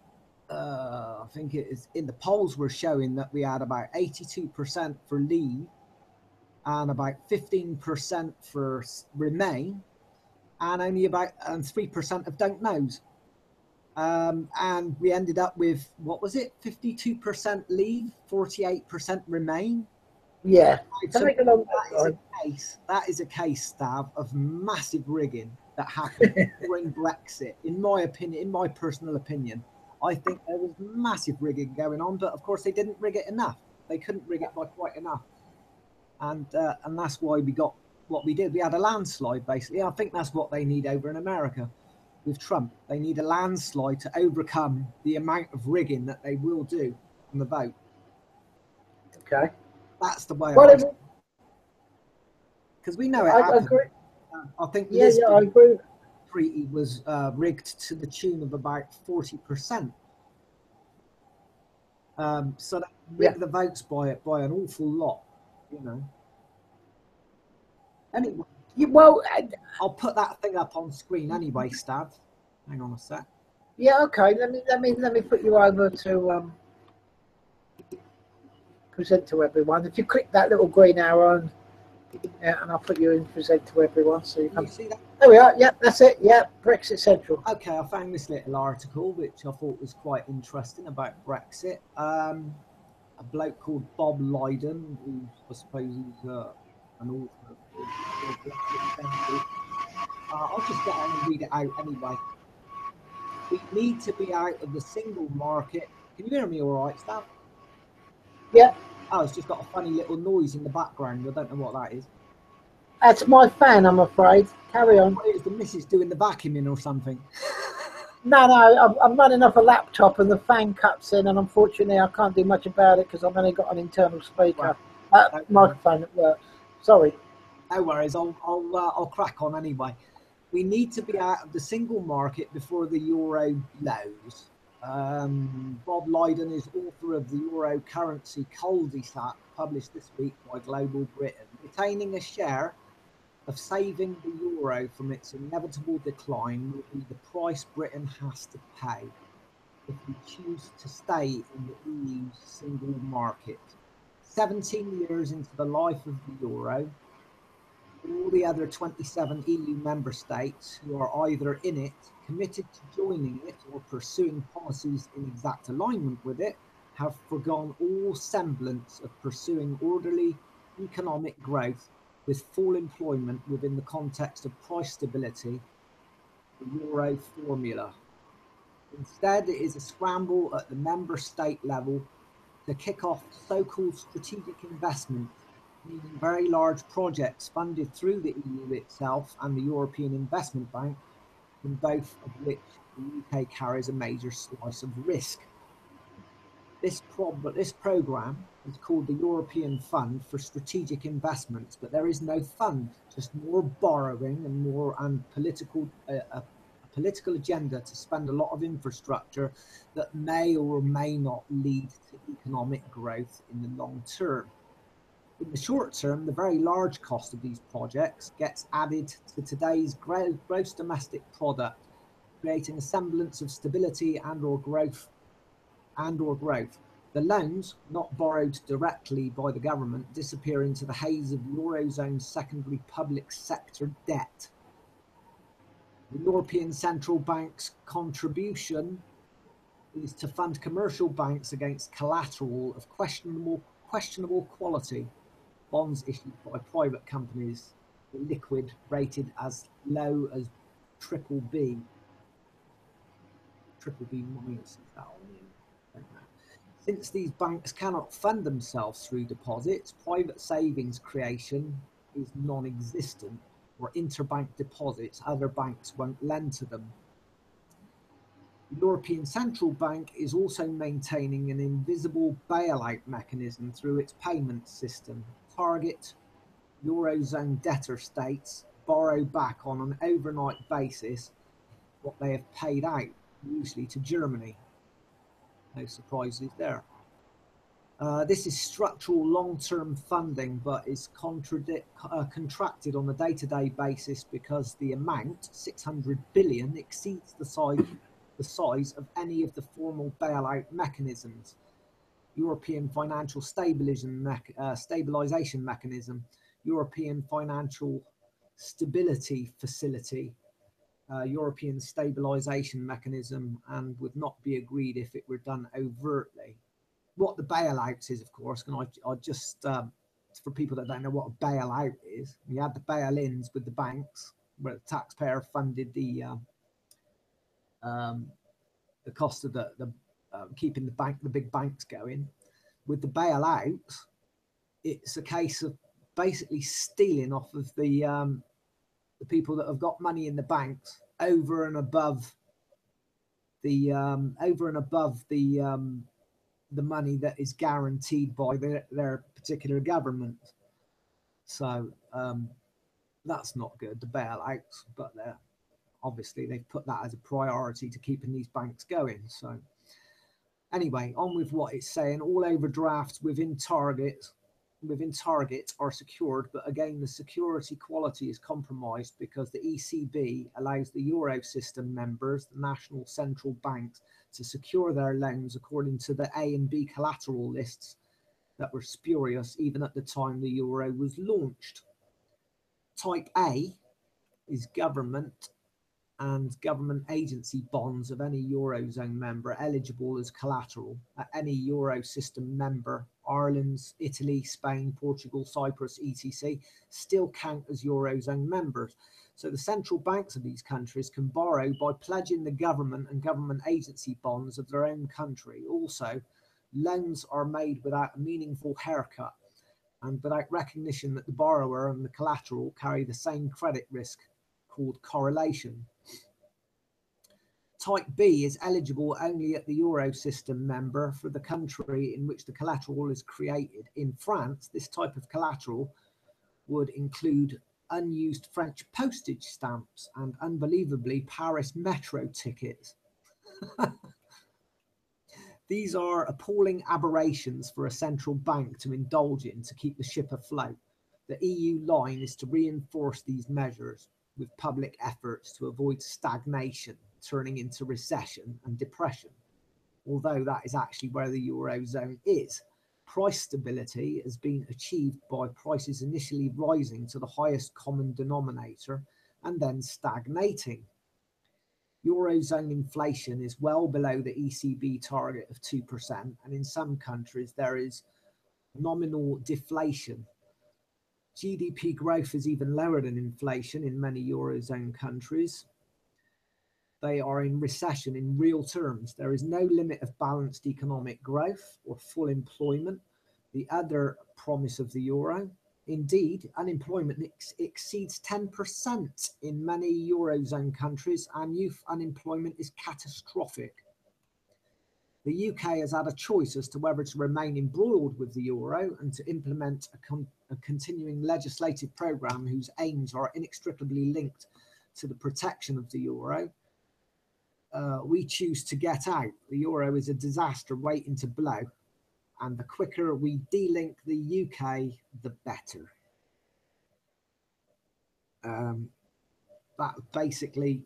I think it is in the polls were showing that we had about 82% for leave and about 15% for remain and only about 3% of don't knows. And we ended up with, what was it? 52% leave, 48% remain. Yeah. So that is a case, Stav, of massive rigging that happened during Brexit. In my opinion, in my personal opinion, I think there was massive rigging going on, but of course they didn't rig it enough. They couldn't rig it by quite enough, and that's why we got what we did. We had a landslide, basically. I think that's what they need over in America with Trump. They need a landslide to overcome the amount of rigging that they will do on the vote. Okay. That's the way. Because we know it I happened. agree. I think I agree. Treaty was rigged to the tune of about 40%. So that rigged the votes by an awful lot, you know. Anyway, I'll put that thing up on screen anyway, Stav. Hang on a sec. Yeah, okay. Let me put you over to present to everyone. If you click that little green arrow, and I'll put you in present to everyone, so you can see that. There we are. Yep, that's it. Yep, Brexit Central. Okay, I found this little article which I thought was quite interesting about Brexit. A bloke called Bob Lydon, who I suppose is an author of Brexit Central. I'll just get on and read it out anyway. We need to be out of the single market. Can you hear me all right, Stav? Yeah. Oh, it's just got a funny little noise in the background. I don't know what that is. That's my fan, I'm afraid. Carry on. Is the missus doing the vacuuming or something? No, I'm running off a laptop and the fan cuts in, and unfortunately I can't do much about it because I've only got an internal speaker. Microphone that works. Sorry. No worries. I'll crack on anyway. We need to be out of the single market before the euro blows. Bob Lydon is author of the Euro Currency Cul-de-sac, published this week by Global Britain. Retaining a share of saving the euro from its inevitable decline will be the price Britain has to pay if we choose to stay in the EU's single market. 17 years into the life of the euro, all the other 27 EU member states who are either in it, committed to joining it, or pursuing policies in exact alignment with it, have forgone all semblance of pursuing orderly economic growth with full employment within the context of price stability, the euro formula. Instead, it is a scramble at the member state level to kick off so-called strategic investment, meaning very large projects funded through the EU itself and the European Investment Bank, in both of which the UK carries a major slice of risk. This programme is called the European Fund for Strategic Investments, but there is no fund, just more borrowing and a political agenda to spend a lot of infrastructure that may or may not lead to economic growth in the long term. In the short term, the very large cost of these projects gets added to today's gross domestic product creating a semblance of stability and/or growth. The loans, not borrowed directly by the government, disappear into the haze of Eurozone secondary public sector debt. The European Central Bank's contribution is to fund commercial banks against collateral of questionable quality, bonds issued by private companies, liquid, rated as low as triple B. Triple B minus, is that on the end? I don't know. Since these banks cannot fund themselves through deposits, private savings creation is non-existent. For interbank deposits, other banks won't lend to them. The European Central Bank is also maintaining an invisible bailout mechanism through its payment system. Target Eurozone debtor states borrow back on an overnight basis what they have paid out, usually to Germany. No surprises there. This is structural long-term funding, but is contracted on a day-to-day basis because the amount, 600 billion, exceeds the size of any of the formal bailout mechanisms. European Financial Stabilization Mechanism, European Financial Stability Facility, European Stabilization Mechanism, and would not be agreed if it were done overtly. What the bailouts is, of course, and I just, for people that don't know what a bailout is, you had the bail-ins with the banks, where the taxpayer funded the cost of the keeping the big banks going. With the bailouts, it's a case of basically stealing off of the people that have got money in the banks over and above the money that is guaranteed by their particular government. So that's not good, the bailouts, but obviously they've put that as a priority to keeping these banks going. So anyway, on with what it's saying. All overdrafts within target are secured, but again, the security quality is compromised because the ECB allows the Euro system members, the national central banks, to secure their loans according to the A and B collateral lists that were spurious even at the time the Euro was launched. Type A is government and government agency bonds of any Eurozone member eligible as collateral. At any Euro system member, Ireland's, Italy, Spain, Portugal, Cyprus, etc., still count as Eurozone members. So the central banks of these countries can borrow by pledging the government and government agency bonds of their own country. Also, loans are made without a meaningful haircut and without recognition that the borrower and the collateral carry the same credit risk, called correlation. Type B is eligible only at the Euro system member for the country in which the collateral is created. In France, this type of collateral would include unused French postage stamps and, unbelievably, Paris metro tickets. These are appalling aberrations for a central bank to indulge in to keep the ship afloat. The EU line is to reinforce these measures with public efforts to avoid stagnation turning into recession and depression, although that is actually where the Eurozone is. Price stability has been achieved by prices initially rising to the highest common denominator and then stagnating. Eurozone inflation is well below the ECB target of 2%, and in some countries there is nominal deflation. GDP growth is even lower than inflation in many Eurozone countries. They are in recession in real terms. There is no limit of balanced economic growth or full employment, the other promise of the euro. Indeed, unemployment exceeds 10% in many Eurozone countries, and youth unemployment is catastrophic. The UK has had a choice as to whether to remain embroiled with the euro and to implement a continuing legislative programme whose aims are inextricably linked to the protection of the euro. We choose to get out. The euro is a disaster waiting to blow, and the quicker we de-link the UK, the better. That basically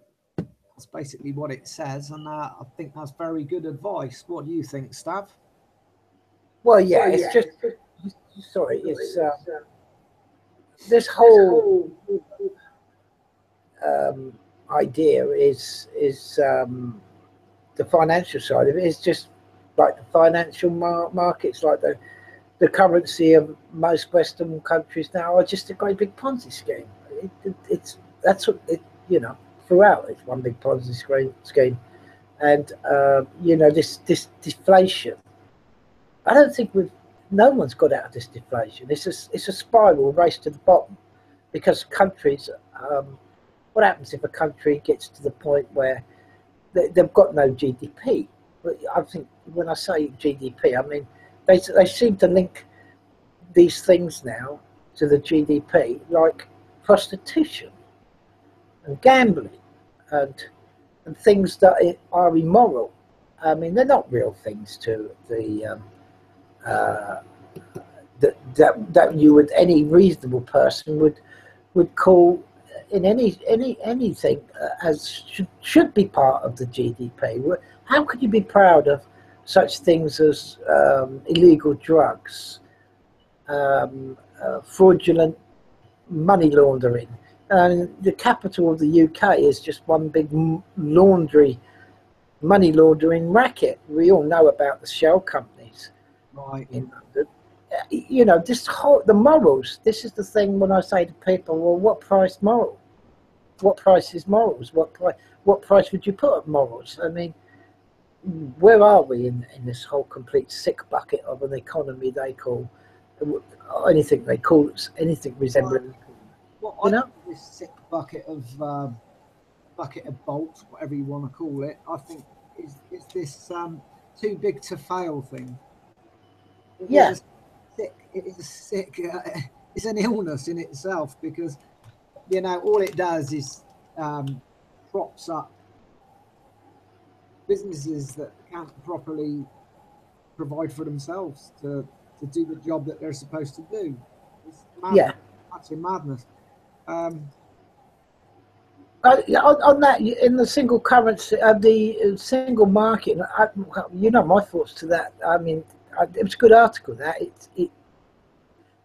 That's basically what it says, and I think that's very good advice. What do you think, Stav? Well, yeah, it's just sorry, it's this whole idea is the financial side of it is just like the financial markets, like the currency of most Western countries now are just a great big Ponzi scheme. It's that's what it, you know, throughout it's one big Ponzi scheme, and you know, this deflation. I don't think no one's got out of this deflation. It's a spiral race to the bottom, because countries. What happens if a country gets to the point where they've got no GDP? I think when I say GDP, I mean they seem to link these things now to the GDP, like prostitution and gambling and things that are immoral. I mean, they're not real things to the that you would, any reasonable person would call in anything as should be part of the GDP. How could you be proud of such things as illegal drugs, fraudulent money laundering? And the capital of the UK is just one big money laundering racket. We all know about the shell companies, Right. in London. You know, the morals. This is the thing when I say to people, well, what price moral? What price is morals? What price would you put at morals? I mean, where are we in this whole complete sick bucket of an economy they call anything they call anything resembling? What You I know? think this sick bucket of bolts, whatever you want to call it, I think is this too big to fail thing. Yeah. It is a sick. It's an illness in itself, because you know all it does is props up businesses that can't properly provide for themselves to do the job that they're supposed to do. It's madness. Yeah. Absolute madness. On that, in the single currency, the single market, you know my thoughts to that. I mean, it was a good article. That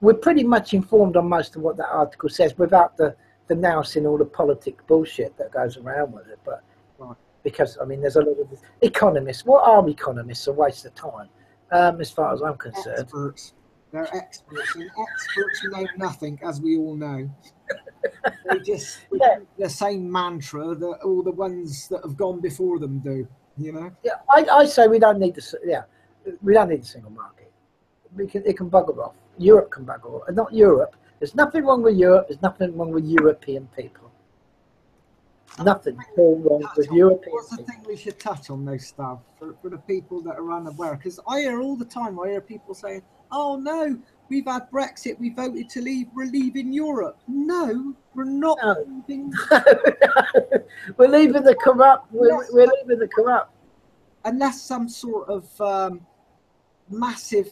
we're pretty much informed on most of what that article says, without the nous in all the politic bullshit that goes around with it. But Right. because I mean, there's a lot of economists. What are economists? A waste of time, as far as I'm concerned. Experts. They're experts, and experts know nothing, as we all know. They just repeat the same mantra that all the ones that have gone before them do. You know. Yeah, I say we don't need we don't need a single market. It can bugger off. Europe can bugger off. Not Europe. There's nothing wrong with Europe. There's nothing wrong with European people. Nothing wrong with European What's the people. thing we should touch on, though, Stav, for the people that are unaware? Because I hear all the time, I hear people saying, oh, no, we've had Brexit, we voted to leave, we're leaving Europe. No, we're not leaving. We're leaving the corrupt. We're leaving the corrupt. Unless some sort of massive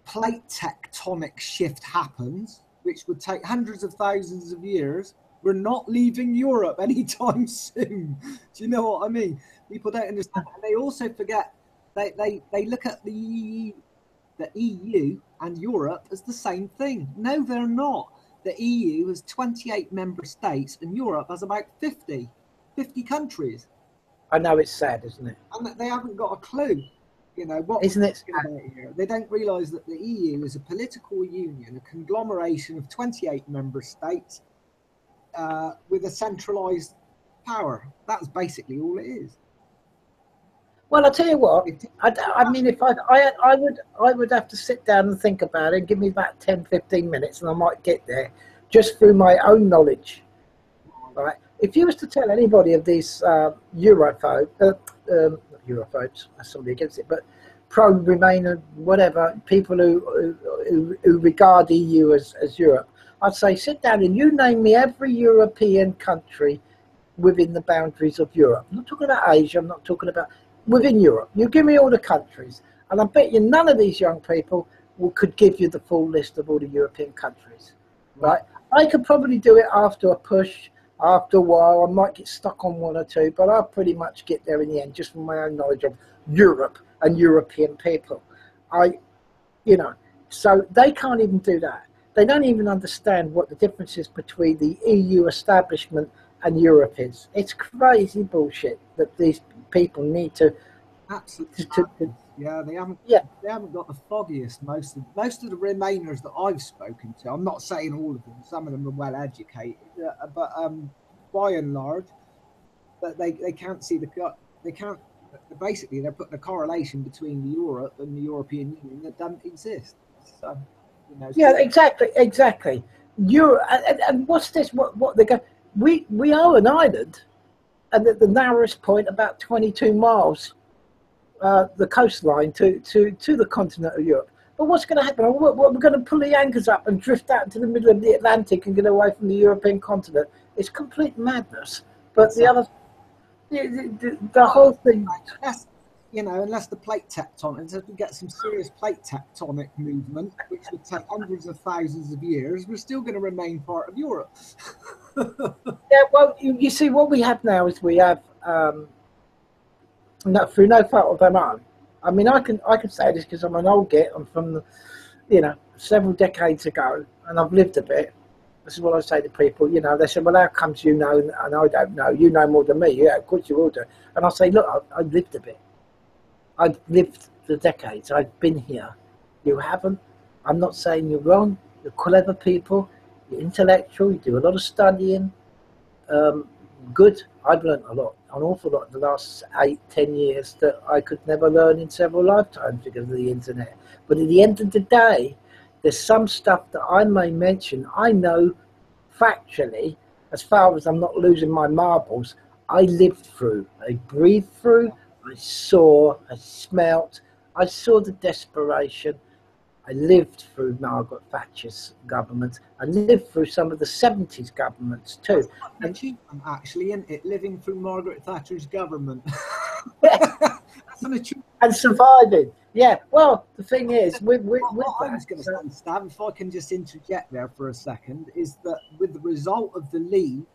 plate tectonic shift happens, which would take hundreds of thousands of years, we're not leaving Europe anytime soon. Do you know what I mean? People don't understand. And they also forget, they look at the EU and Europe as the same thing. No, they're not. The EU has 28 member states and Europe has about 50 countries. I know it's sad, isn't it? And they haven't got a clue. You know, what Isn't it? here? They don't realise that the EU is a political union, a conglomeration of 28 member states with a centralised power. That's basically all it is. Well, I'll tell you what. I mean, if I would have to sit down and think about it. Give me about 10, 15 minutes, and I might get there just through my own knowledge. Right? If you was to tell anybody of these Europhobes, that's somebody against it, but pro-Remainer, whatever, people who regard EU as Europe, I'd say sit down and you name me every European country within the boundaries of Europe. I'm not talking about Asia, I'm not talking about within Europe. You give me all the countries, and I bet you none of these young people could give you the full list of all the European countries, right? I could probably do it after a push. After a while, I might get stuck on one or two, but I'll pretty much get there in the end, just from my own knowledge of Europe and European people. So they can't even do that. They don't even understand what the difference is between the EU establishment and Europe is. It's crazy bullshit that these people need to. Absolutely. Yeah, they haven't. Yeah. They haven't got the foggiest. Most of the Remainers that I've spoken to. I'm not saying all of them. Some of them are well educated, but by and large, but they can't see they can't. Basically, they're putting a correlation between Europe and the European Union that doesn't exist. So, yeah, exactly. And what's this? What they go? We are an island, and at the narrowest point, about 22 miles. The coastline to the continent of Europe. But what's going to happen? We're going to pull the anchors up and drift out into the middle of the Atlantic and get away from the European continent. It's complete madness. But exactly. the whole thing... Unless the plate tectonic, until we get some serious plate tectonic movement, which would take hundreds of thousands of years, we're still going to remain part of Europe. Yeah, well, you see, what we have now is we have... through no fault of their own. I mean, I can say this because I'm an old git. I'm from, several decades ago, and I've lived a bit. This is what I say to people. They say, "Well, how comes you know and I don't know? You know more than me." Yeah, of course you will do. And I say, "Look, I've lived a bit. I've lived the decades. I've been here. You haven't. I'm not saying you're wrong. You're clever people. You're intellectual. You do a lot of studying. Good. I've learned an awful lot in the last 8-10 years that I could never learn in several lifetimes because of the internet. But at the end of the day, there's some stuff that I may mention. I know factually, as far as I'm not losing my marbles, I lived through, I breathed through, I saw, I smelt, I saw the desperation. I lived through Margaret Thatcher's government. I lived through some of the 70s governments too. And actually, isn't it? Living through Margaret Thatcher's government. That's an achievement. And surviving. Yeah, well, the thing is, with what I was going to say, Stab, if I can just interject there for a second, is that with the result of the Leave,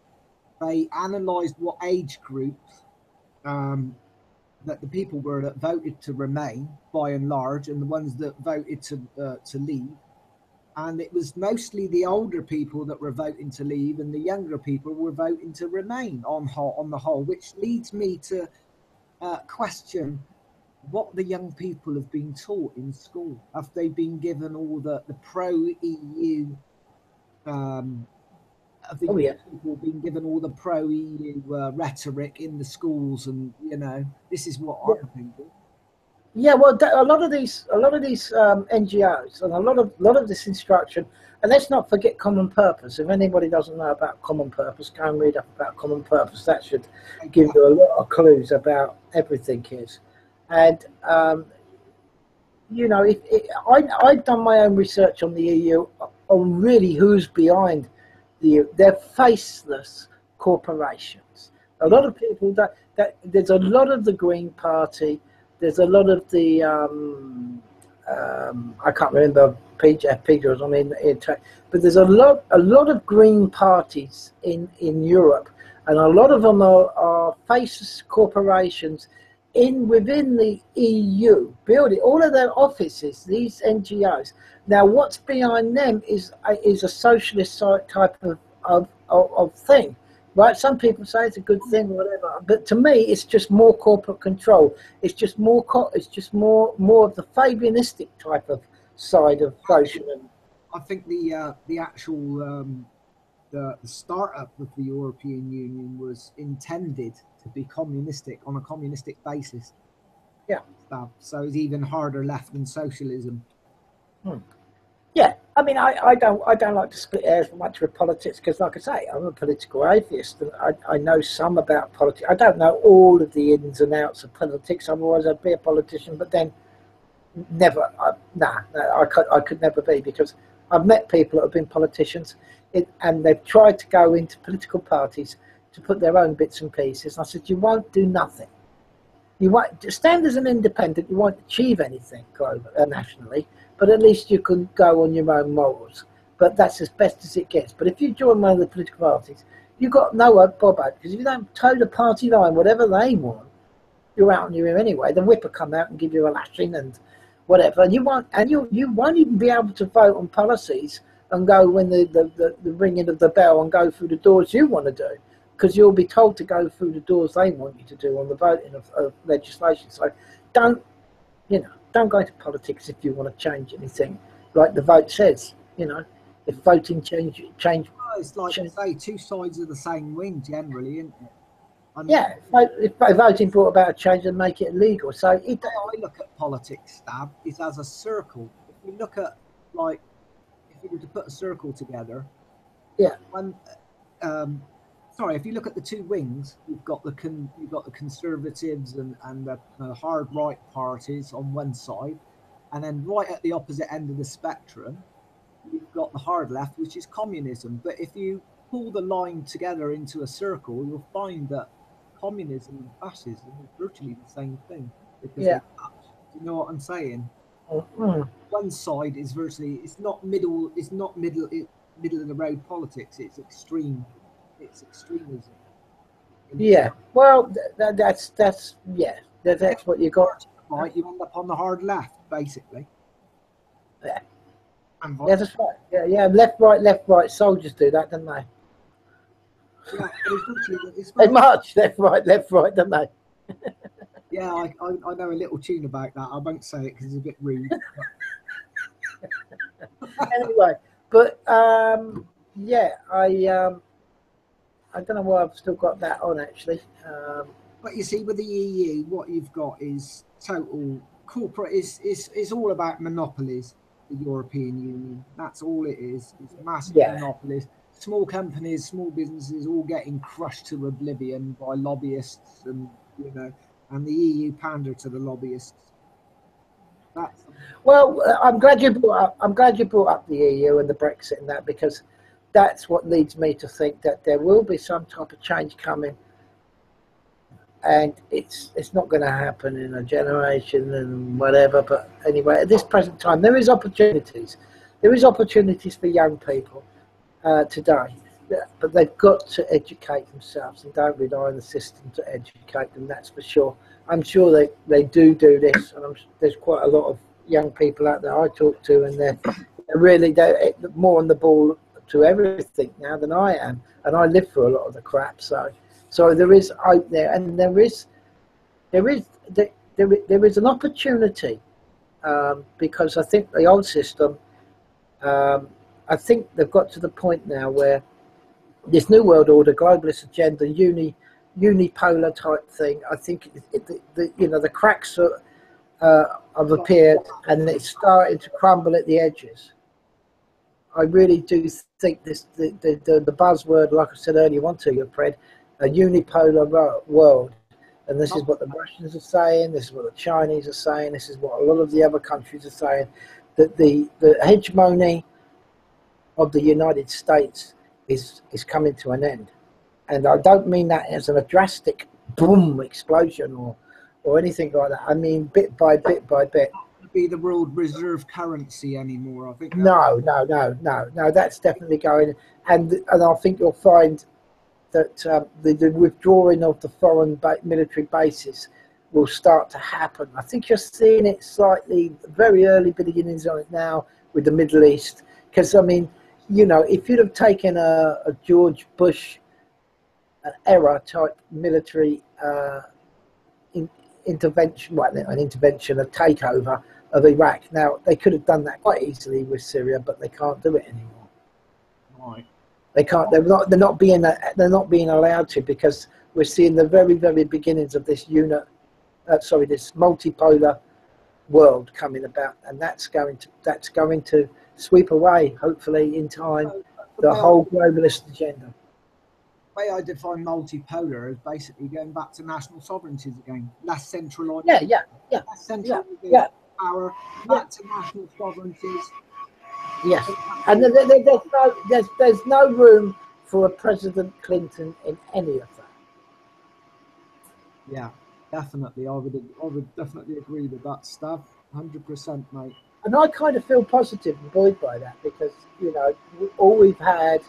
they analysed what age groups that the people were that voted to remain, by and large, and the ones that voted to leave. And it was mostly the older people that were voting to leave, and the younger people were voting to remain on the whole, which leads me to question what the young people have been taught in school. Have they been given all the pro-EU people been given all the pro-EU rhetoric in the schools, and this is what I'm thinking. Yeah, well, a lot of these NGOs and a lot of this instruction, and let's not forget common purpose. If anybody doesn't know about common purpose, go and read up about common purpose. That should give you a lot of clues about everything is. And I've done my own research on the EU on really who's behind they're faceless corporations. A lot of people that there's a lot of the Green Party. There's a lot of the I can't remember Pedro's on in but there's a lot of Green parties in Europe, and a lot of them are faceless corporations within the EU building all of their offices. These NGOs. Now, what's behind them is a socialist type of thing, right? Some people say it's a good thing, whatever. But to me, it's just more corporate control. It's just more of the Fabianistic type of side of socialism. I think the actual the startup of the European Union was intended to be communistic on a communistic basis. Yeah. So it's even harder left than socialism. Yeah, I mean, I don't like to split hairs much with politics because, like I say, I'm a political atheist, and I know some about politics. I don't know all of the ins and outs of politics. Otherwise, I'd be a politician. But then, never. I could never be, because I've met people that have been politicians, and they've tried to go into political parties to put their own bits and pieces. And I said, you won't do nothing. You won't stand as an independent. You won't achieve anything nationally. But at least you can go on your own morals. But that's as best as it gets. But if you join one of the political parties, You've got no bob because if you don't toe the party line, whatever they want, you're out on your ear anyway. The whip will come out and give you a lashing and whatever, and you won't even be able to vote on policies and go when the ringing of the bell and go through the doors you want to do, because you'll be told to go through the doors they want you to do on the voting of legislation. So don't go into politics if you want to change anything, like the vote says. If voting change. Well, it's like you say, two sides of the same wing generally, isn't it? I mean, Yeah, if voting brought about a change and make it illegal. So I look at politics, Stab, is as a circle. If you look at, like, if you were to put a circle together, yeah, if you look at the two wings, you've got the Conservatives and the hard right parties on one side, and then right at the opposite end of the spectrum, you've got the hard left, which is communism. But if you pull the line together into a circle, you'll find that communism and fascism is virtually the same thing, because they touch. Do you know what I'm saying? Mm-hmm. One side is virtually, it's not middle of the road politics. It's extremism. Yeah. Well, that's what you got. Right, you end up on the hard left, basically. Yeah. Yeah, that's right. Yeah, left, right. Soldiers do that, don't they? Yeah, they march left, right, don't they? Yeah, I know a little tune about that. I won't say it because it's a bit rude. Anyway, but yeah, I don't know why I've still got that on actually. But you see, with the EU, what you've got is total corporate. It's all about monopolies. The European Union. That's all it is. It's massive monopolies. Small companies, small businesses, all getting crushed to oblivion by lobbyists, and and the EU pander to the lobbyists. Well, I'm glad you brought up the EU and the Brexit and that, because that's what leads me to think that there will be some type of change coming, and it's not going to happen in a generation and whatever. But anyway, at this present time, there is opportunities. There is opportunities for young people today, but they've got to educate themselves and don't rely on the system to educate them. That's for sure. I'm sure they do this, and there's quite a lot of young people out there I talk to, and they're more on the ball to everything now than I am, and I live through a lot of the crap. So there is hope there, and there is an opportunity, because I think the old system, I think they've got to the point now where this new world order, globalist agenda, unipolar type thing, I think the cracks have appeared, and it's starting to crumble at the edges. I really do think the buzzword, like I said earlier on to you, Fred, a unipolar world, and this is what the Russians are saying, this is what the Chinese are saying, this is what a lot of the other countries are saying, that the hegemony of the United States is coming to an end. And I don't mean that as a drastic boom explosion or anything like that. I mean bit by bit by bit. Be the world reserve currency anymore. I think no, that's definitely going, and I think you'll find that the withdrawing of the foreign military bases will start to happen. I think you're seeing it slightly, very early beginnings on it now with the Middle East, because I mean, if you'd have taken a George Bush era type military intervention, a takeover of Iraq. Now, they could have done that quite easily with Syria, but they can't do it anymore. Right. They can't. They're not being allowed to, because we're seeing the very, very beginnings of this this multipolar world coming about, and that's going to sweep away, hopefully in time, the whole globalist agenda. The way I define multipolar is basically going back to national sovereignties again, less centralised. Yeah. Less centralised power, back to national sovereignties. Yes, and there's no room for a President Clinton in any of that. Yeah, definitely. I would definitely agree with that stuff. 100%, mate. And I kind of feel positive and buoyed by that, because all we've had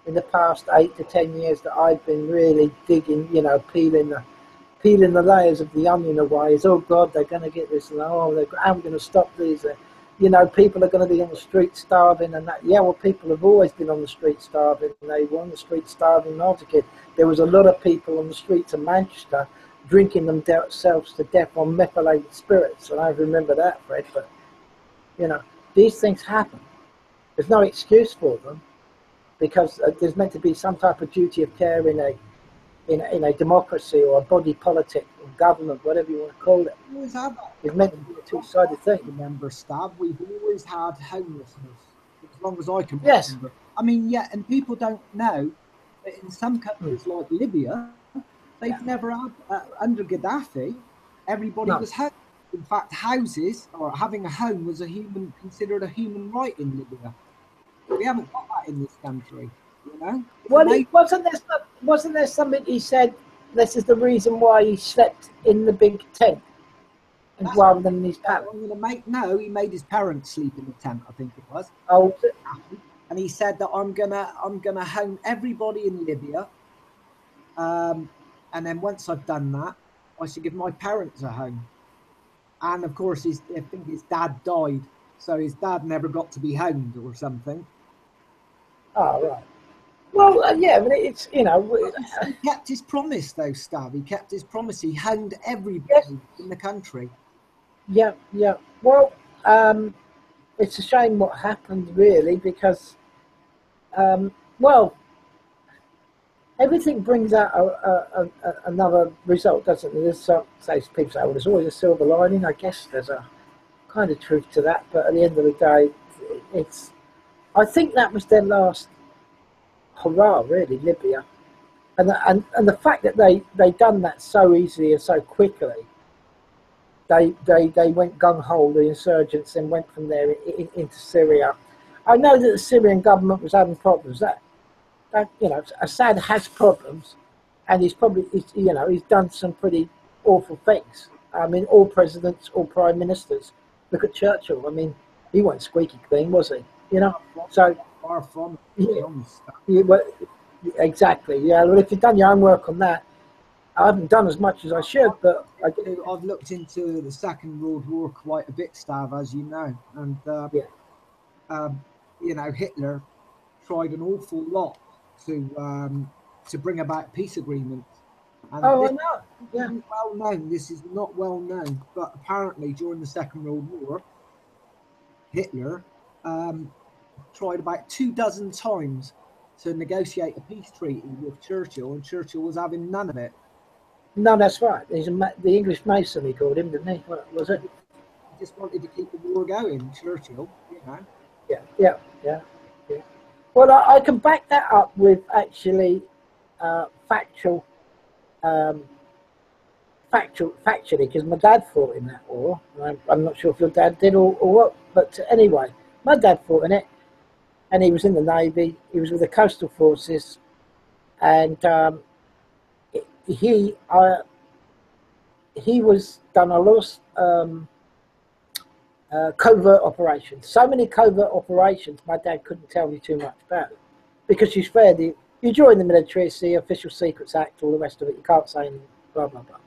in the past 8 to 10 years that I've been really digging, you know, peeling the layers of the onion away is, oh God, they're going to get this, and oh, I'm going to stop these. You know, people are going to be on the street starving, and that. Yeah, well, people have always been on the street starving. They were on the street starving when I was a kid. There was a lot of people on the streets of Manchester drinking themselves to death on methylated spirits, and I remember that, Fred. But you know, these things happen. There's no excuse for them, because there's meant to be some type of duty of care in a democracy, or a body politic or government, whatever you want to call it. We always have that. It's meant to be a two-sided thing. Remember, Stab, we've always had homelessness as long as I can Yes. remember. I mean, yeah, and people don't know that in some countries like Libya, they've never had, under Gaddafi, everybody was housed. In fact, houses or having a home was considered a human right in Libya. We haven't got that in this country, you know. Well, wasn't there something he said? This is the reason why he slept in the big tent, and rather than in his palace. He made his parents sleep in the tent, I think it was. Oh, and he said that I'm gonna home everybody in Libya, and then once I've done that, I should give my parents a home. And of course, I think his dad died, so his dad never got to be homed or something. Oh, right. Well, yeah, but it's, you know... He kept his promise, though, Stab. He kept his promise. He homed everybody in the country. Yeah, yeah. Well, it's a shame what happened, really, because, well, everything brings out another result, doesn't it? There's people say, well, there's always a silver lining. I guess there's a kind of truth to that, but at the end of the day, I think that was their last hurrah, really, Libya, and the fact that they done that so easily and so quickly. They went gung ho, the insurgents, and went from there into Syria. I know that the Syrian government was having problems. That you know, Assad has problems, and he's done some pretty awful things. I mean, all presidents, all prime ministers. Look at Churchill. I mean, he wasn't squeaky clean, was he? You know, so far from exactly. Yeah, well, if you've done your own work on that, I haven't done as much as I should, but I've looked into the Second World War quite a bit, Stav, as you know, and you know, Hitler tried an awful lot to bring about peace agreements. And I know. Yeah. Well known. This is not well known, but apparently during the Second World War, Hitler tried about 24 times to negotiate a peace treaty with Churchill, and Churchill was having none of it. No, that's right. He's the English Mason, he called him, didn't he? What was it? He just wanted to keep the war going, Churchill, you know. Yeah. Well, I can back that up with actually factually, because my dad fought in that war. I'm not sure if your dad did or what, but anyway, my dad fought in it, and he was in the Navy. He was with the coastal forces, and he was done a lot of covert operations. So many covert operations, my dad couldn't tell me too much about it, because you join the military, it's the Official Secrets Act, all the rest of it. You can't say anything, blah blah blah.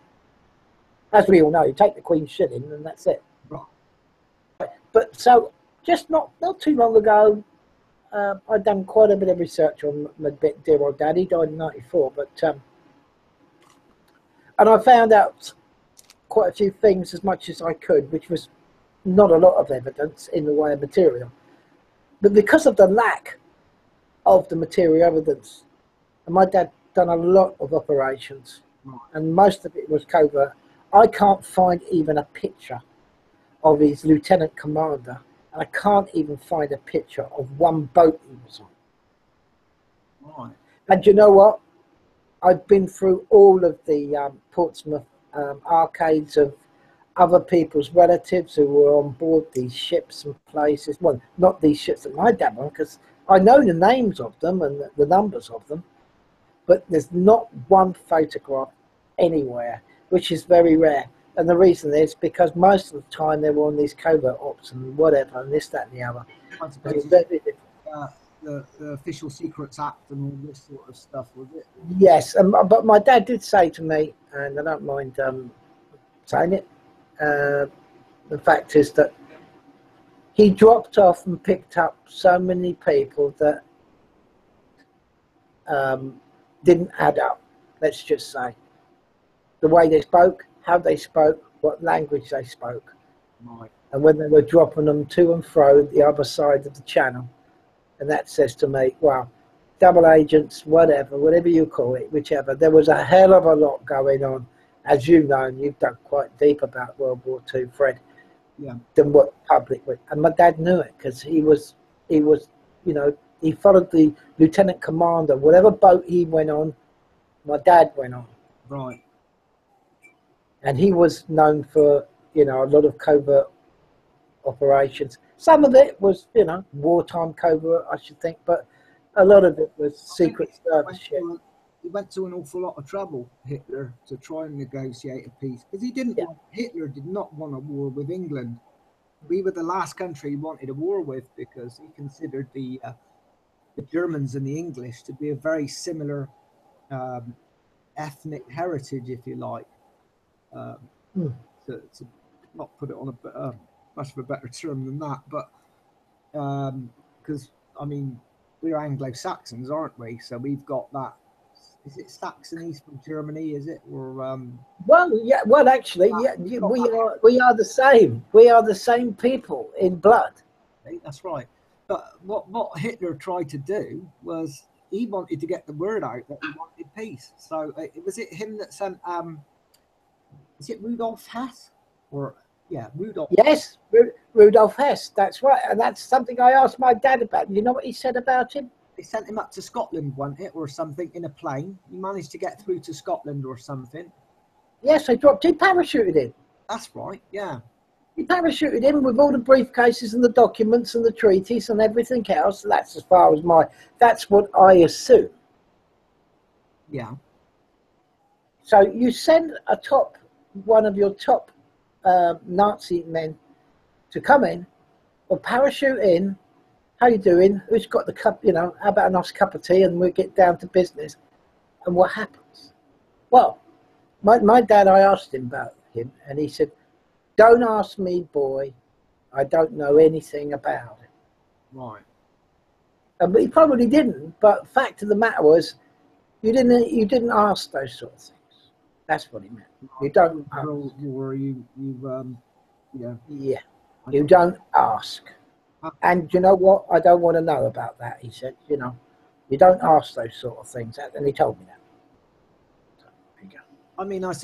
As we all know, you take the Queen's shilling and that's it. Right. But so just not too long ago, I'd done quite a bit of research on my dear old dad. He died in '94, but and I found out quite a few things, as much as I could, which was not a lot of evidence in the way of material. But because of the lack of the material evidence, and my dad done a lot of operations, and most of it was covert, I can't find even a picture of his lieutenant commander, and I can't even find a picture of one boat he was on. Right. And you know what? I've been through all of the Portsmouth arcades of other people's relatives who were on board these ships and places. Well, not these ships that my dad on, because I know the names of them and the numbers of them, but there's not one photograph anywhere, which is very rare. And the reason is because most of the time they were on these covert ops and whatever, and this, that, and the other. the Official Secrets Act and all this sort of stuff, was it? Yes, but my dad did say to me, and I don't mind saying it, the fact is that he dropped off and picked up so many people that didn't add up, let's just say. The way they spoke, how they spoke, what language they spoke. Right. And when they were dropping them to and fro the other side of the channel. And that says to me, well, double agents, whatever you call it, whichever. There was a hell of a lot going on, as you know, and you've done quite deep about World War II, Fred, yeah, than what the public would. And my dad knew it because he was, you know, he followed the lieutenant commander. Whatever boat he went on, my dad went on. right. And he was known for, you know, a lot of covert operations. Some of it was, you know, wartime covert, I should think, but a lot of it was Secret Service shit. He went to an awful lot of trouble, Hitler, to try and negotiate a peace, because he didn't. Yeah. Hitler did not want a war with England. We were the last country he wanted a war with, because he considered the Germans and the English to be a very similar ethnic heritage, if you like. To not put it on a much of a better term than that, but because I mean, we're Anglo-Saxons, aren't we? So we've got that. Is it Saxonies from Germany? Is it or? Well, yeah. Well, actually, yeah. We are the same. We are the same people in blood. That's right. But what Hitler tried to do was he wanted to get the word out that he wanted peace. So was it him that sent? Is it Rudolf Hess? Or yeah, Rudolf. Yes, Rudolf Hess. That's right, and that's something I asked my dad about. You know what he said about him? They sent him up to Scotland, wasn't it, or something, in a plane. He managed to get through to Scotland or something. Yes, they dropped. He parachuted in. That's right. Yeah. He parachuted in with all the briefcases and the documents and the treaties and everything else. That's as far as that's what I assume. Yeah. So you send one of your top Nazi men to come in or parachute in. How you doing? Who's got the cup? You know, how about a nice cup of tea and we'll get down to business. And what happens? Well, my dad, I asked him about him and he said, don't ask me, boy. I don't know anything about it. Right. And he probably didn't, but fact of the matter was, you didn't ask those sort of things. That's what he meant. You don't ask. Yeah. You don't ask. And you know what? I don't want to know about that, he said. You know, you don't ask those sort of things. And he told me that. So, there you go. I mean, I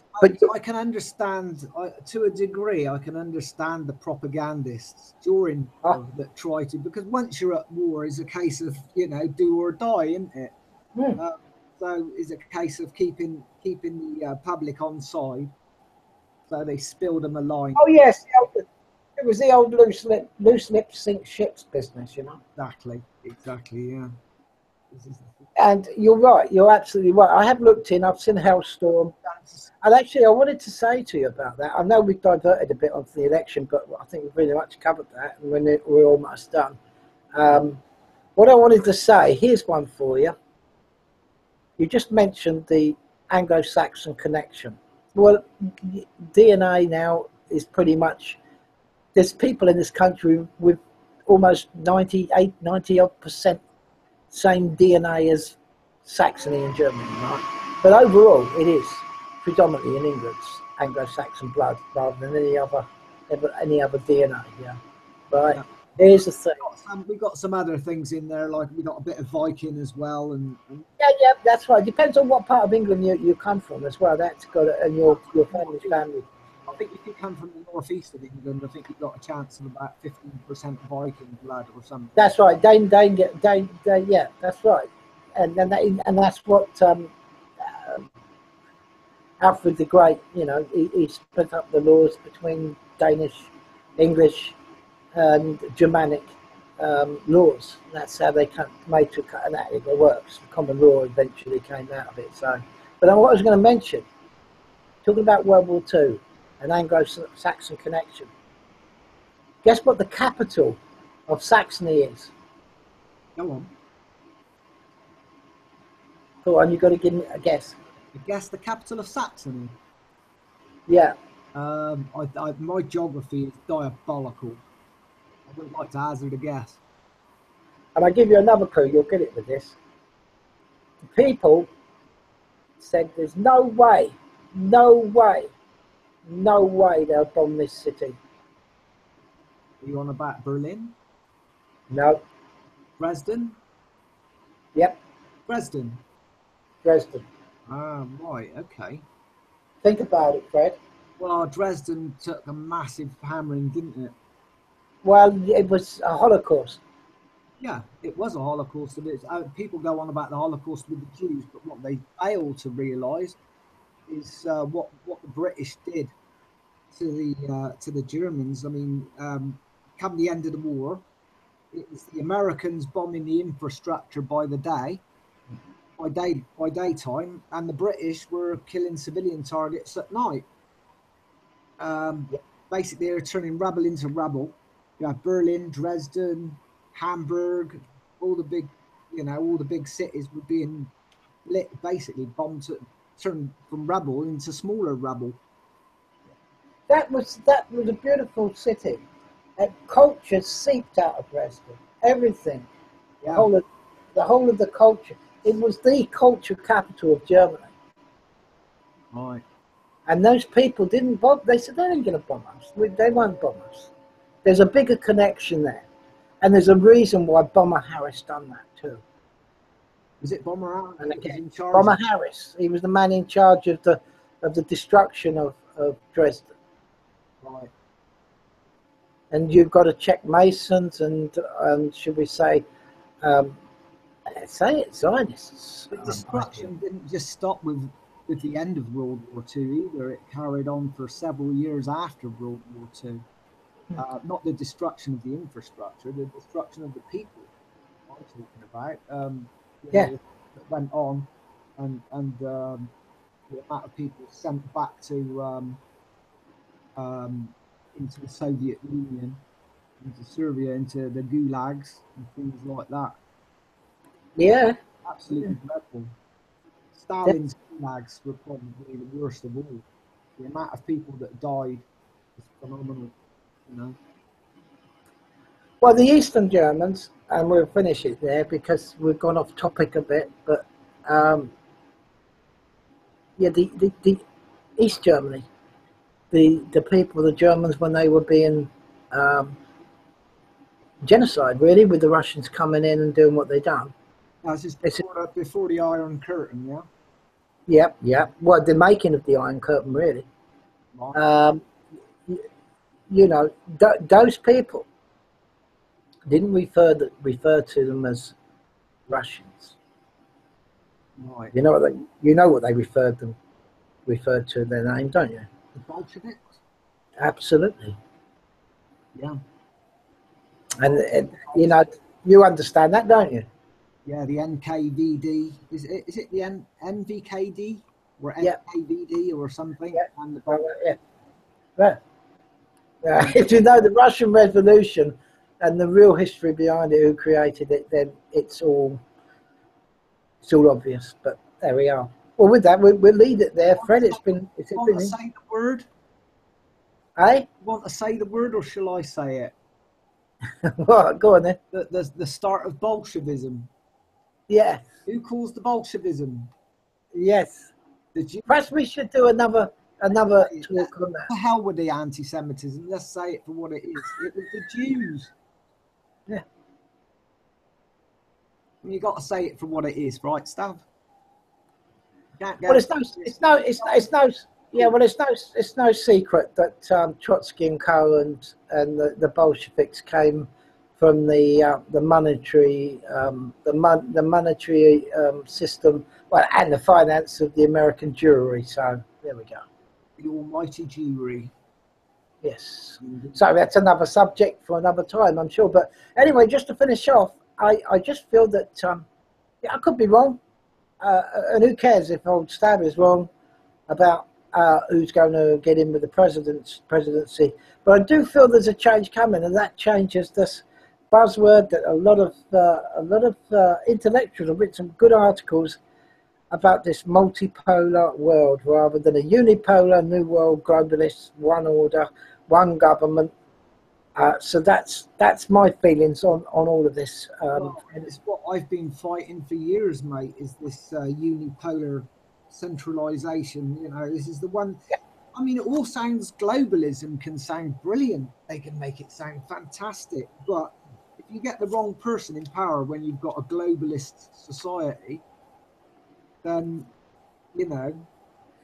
can understand, to a degree, I can understand the propagandists during that try to, because once you're at war, it's a case of, you know, do or die, isn't it? So it's a case of keeping the public on side. So they spilled them a line. Oh yes, it was the old loose lip sink ships business, you know. Exactly, yeah. And you're right. You're absolutely right. I have looked in. I've seen Hellstorm. And actually, I wanted to say to you about that. I know we've diverted a bit onto the election, but I think we've really much covered that, and we're almost done. What I wanted to say, here's one for you. You just mentioned the Anglo-Saxon connection. Well, DNA now is pretty much, there's people in this country with almost 90% same DNA as Saxony and Germany, right? But overall, it is predominantly in England's Anglo-Saxon blood rather than any other DNA. Yeah, right. Yeah. Here's the thing. We've got some other things in there, like we got a bit of Viking as well, and yeah, that's right. Depends on what part of England you come from as well. That's got and your family's family. I think if you come from the northeast of England, I think you've got a chance of about 15% Viking blood or something. That's right. Dane, yeah, that's right. And that's what Alfred the Great, you know, he split up the laws between Danish, English, and Germanic laws. That's how they made to cut, and that it works. The common law eventually came out of it. So, but what I was going to mention, talking about World War II. An Anglo-Saxon connection. Guess what the capital of Saxony is? Go on. Go on, you've got to give me a guess. I guess the capital of Saxony. Yeah. My geography is diabolical. I wouldn't like to hazard a guess. And I give you another clue, you'll get it with this. The people said there's no way they'll bomb this city. Are you on about Berlin? No. Dresden? Yep. Dresden. Dresden. Ah, right, okay. Think about it, Fred. Well, Dresden took a massive hammering, didn't it? Well, it was a Holocaust. Yeah, it was a Holocaust. And people go on about the Holocaust with the Jews, but what they fail to realise is what the British did to the Germans. I mean, come the end of the war, it was the Americans bombing the infrastructure by daytime, and the British were killing civilian targets at night. Basically, they're turning rubble into rubble. You have Berlin, Dresden, Hamburg, all the big cities were being basically bombed, turned from rubble into smaller rubble. That was a beautiful city. And culture seeped out of Dresden. Everything. Yeah. The whole of the culture. It was the culture capital of Germany. Right. And those people didn't bomb. They said, they ain't going to bomb us. They won't bomb us. There's a bigger connection there. And there's a reason why Bomber Harris done that too. Was it Bomber Harris? And again, Bomber Harris. He was the man in charge of the destruction of Dresden. Right. And you've got to check Masons and should we say it, Zionists. The destruction didn't just stop with the end of World War II either. It carried on for several years after World War II. Not the destruction of the infrastructure, the destruction of the people I'm talking about. That went on, and the amount of people sent back to into the Soviet Union, into Serbia, into the gulags and things like that. Yeah. Absolutely dreadful. Stalin's gulags were probably the worst of all. The amount of people that died was phenomenal, you know. Well, the Eastern Germans, and we'll finish it there because we've gone off topic a bit, but the East Germany, the people, the Germans, when they were being genocide, really, with the Russians coming in and doing what they done. That's just before the Iron Curtain, yeah? Yep. Well, the making of the Iron Curtain, really. Right. Those people didn't refer to them as Russians. Right. You know what they referred to their name, don't you? The Bolsheviks? Absolutely. Yeah. And you understand that, don't you? Yeah, the NKVD. Is it the NVKD or NKVD or something? Yeah. And if you know the Russian Revolution and the real history behind it, who created it, then it's all obvious. But there we are. Well, with that, we'll leave it there, Fred. Want to say the word? Eh? You want to say the word, or shall I say it? What? Go on then. The start of Bolshevism. Yeah. Who caused the Bolshevism? Yes. Perhaps we should do another talk on that. The hell with the anti-Semitism. Let's say it for what it is. It was the Jews. Yeah. You got to say it for what it is, right, Stav? Well, it's no secret that Trotsky and Co. and the Bolsheviks came from the monetary system, well, and the finance of the American Jewry. So there we go. The almighty Jewry. Yes. So that's another subject for another time, I'm sure. But anyway, just to finish off, I just feel that I could be wrong, and who cares if old Stab is wrong about who's going to get in with the presidency. But I do feel there's a change coming, and that change is this buzzword that a lot of intellectuals have written some good articles about this multipolar world rather than a unipolar new world globalist, one order, one government. So that's my feelings on all of this. Well, it's what I've been fighting for years, mate, is this unipolar centralization. You know, this is the one. I mean, it all sounds, globalism can sound brilliant. They can make it sound fantastic. But if you get the wrong person in power when you've got a globalist society, then, you know,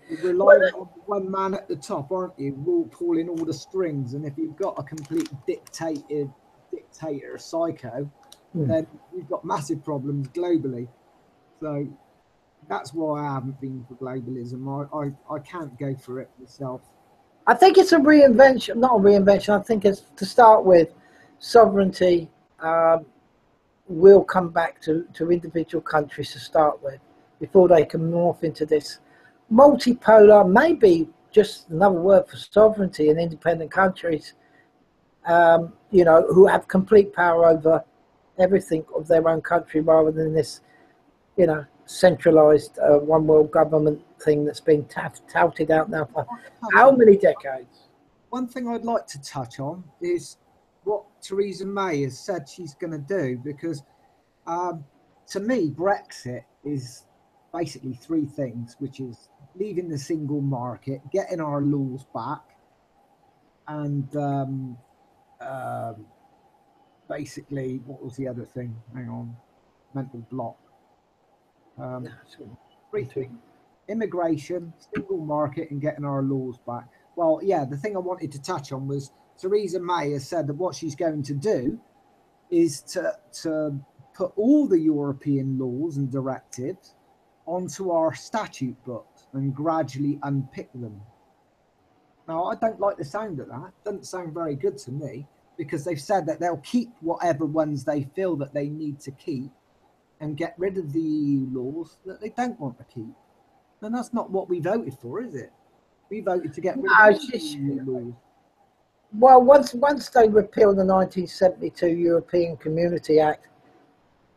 you're relying on one man at the top, aren't you? Pulling all the strings. And if you've got a complete dictator psycho, then you've got massive problems globally. So that's why I haven't been for globalism. I can't go for it myself. I think it's a reinvention, not a reinvention. I think it's, to start with, sovereignty will come back to individual countries to start with before they can morph into this multipolar, maybe just another word for sovereignty in independent countries, you know, who have complete power over everything of their own country rather than this, you know, centralized one world government thing that's been touted out now for how many decades. One thing I'd like to touch on is what Theresa May has said she's going to do, because to me, Brexit is basically three things, which is leaving the single market, getting our laws back, and basically, what was the other thing? Hang on, mental block. Three things: immigration, single market, and getting our laws back. Well, yeah, the thing I wanted to touch on was Theresa May has said that what she's going to do is to put all the European laws and directives onto our statute books and gradually unpick them. Now, I don't like the sound of that. It doesn't sound very good to me, because they've said that they'll keep whatever ones they feel that they need to keep and get rid of the EU laws that they don't want to keep. And that's not what we voted for, is it? We voted to get rid of the EU laws. Well, once they repeal the 1972 European Community Act,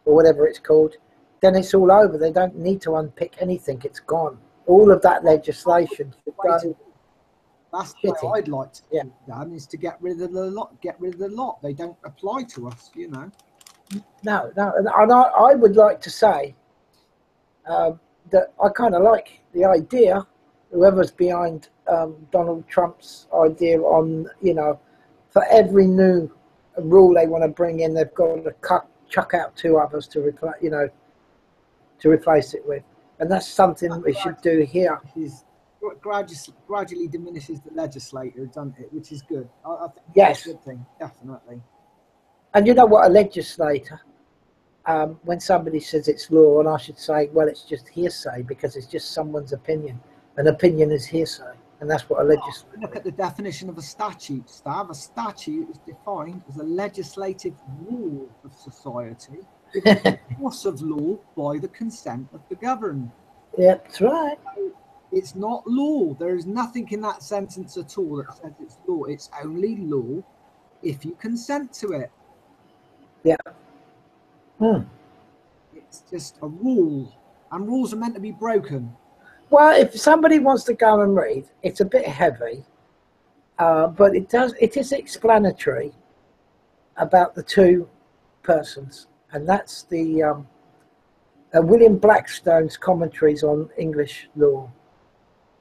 or whatever it's called, then it's all over. They don't need to unpick anything. It's gone. All of that legislation. That's what I'd like to be done, is to get rid of the lot. Get rid of the lot. They don't apply to us, you know. No. And I would like to say that I kind of like the idea, whoever's behind Donald Trump's idea on, you know, for every new rule they want to bring in, they've got to chuck out two others to replace, you know, to replace it with. And that's something we should do here. Gradually diminishes the legislator, doesn't it? Which is good. I think yes, that's a good thing, definitely. And you know what, a legislator, when somebody says it's law, and I should say, well, it's just hearsay, because it's just someone's opinion. An opinion is hearsay, and that's what a legislator. Look at the definition of a statute, Stav. A statute is defined as a legislative rule of society, given the force of law by the consent of the governed. Yeah, that's right. It's not law. There is nothing in that sentence at all that says it's law. It's only law if you consent to it. Yeah. It's just a rule, and rules are meant to be broken. Well, if somebody wants to go and read, it's a bit heavy, but it is explanatory about the two persons, and that's the William Blackstone's commentaries on English law.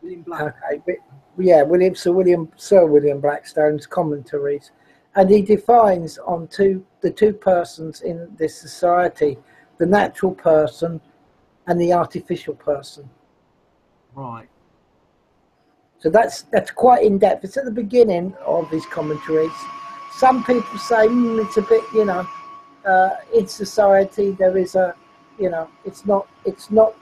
William Black. Okay, yeah, Sir William Blackstone's commentaries, and he defines on the two persons in this society: the natural person and the artificial person. Right. So that's quite in depth. It's at the beginning of his commentaries. Some people say it's a bit, you know, in society there is a, you know, it's not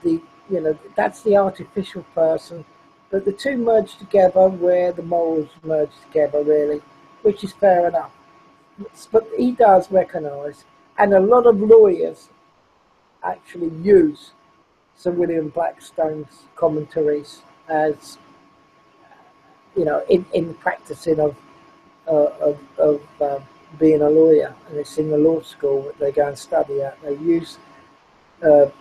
the, you know, that's the artificial person, but the two merge together where the morals merge together, really, which is fair enough. But he does recognise, and a lot of lawyers actually use Sir William Blackstone's commentaries as, you know, in practicing of being a lawyer, and it's in the law school that they go and study at. They use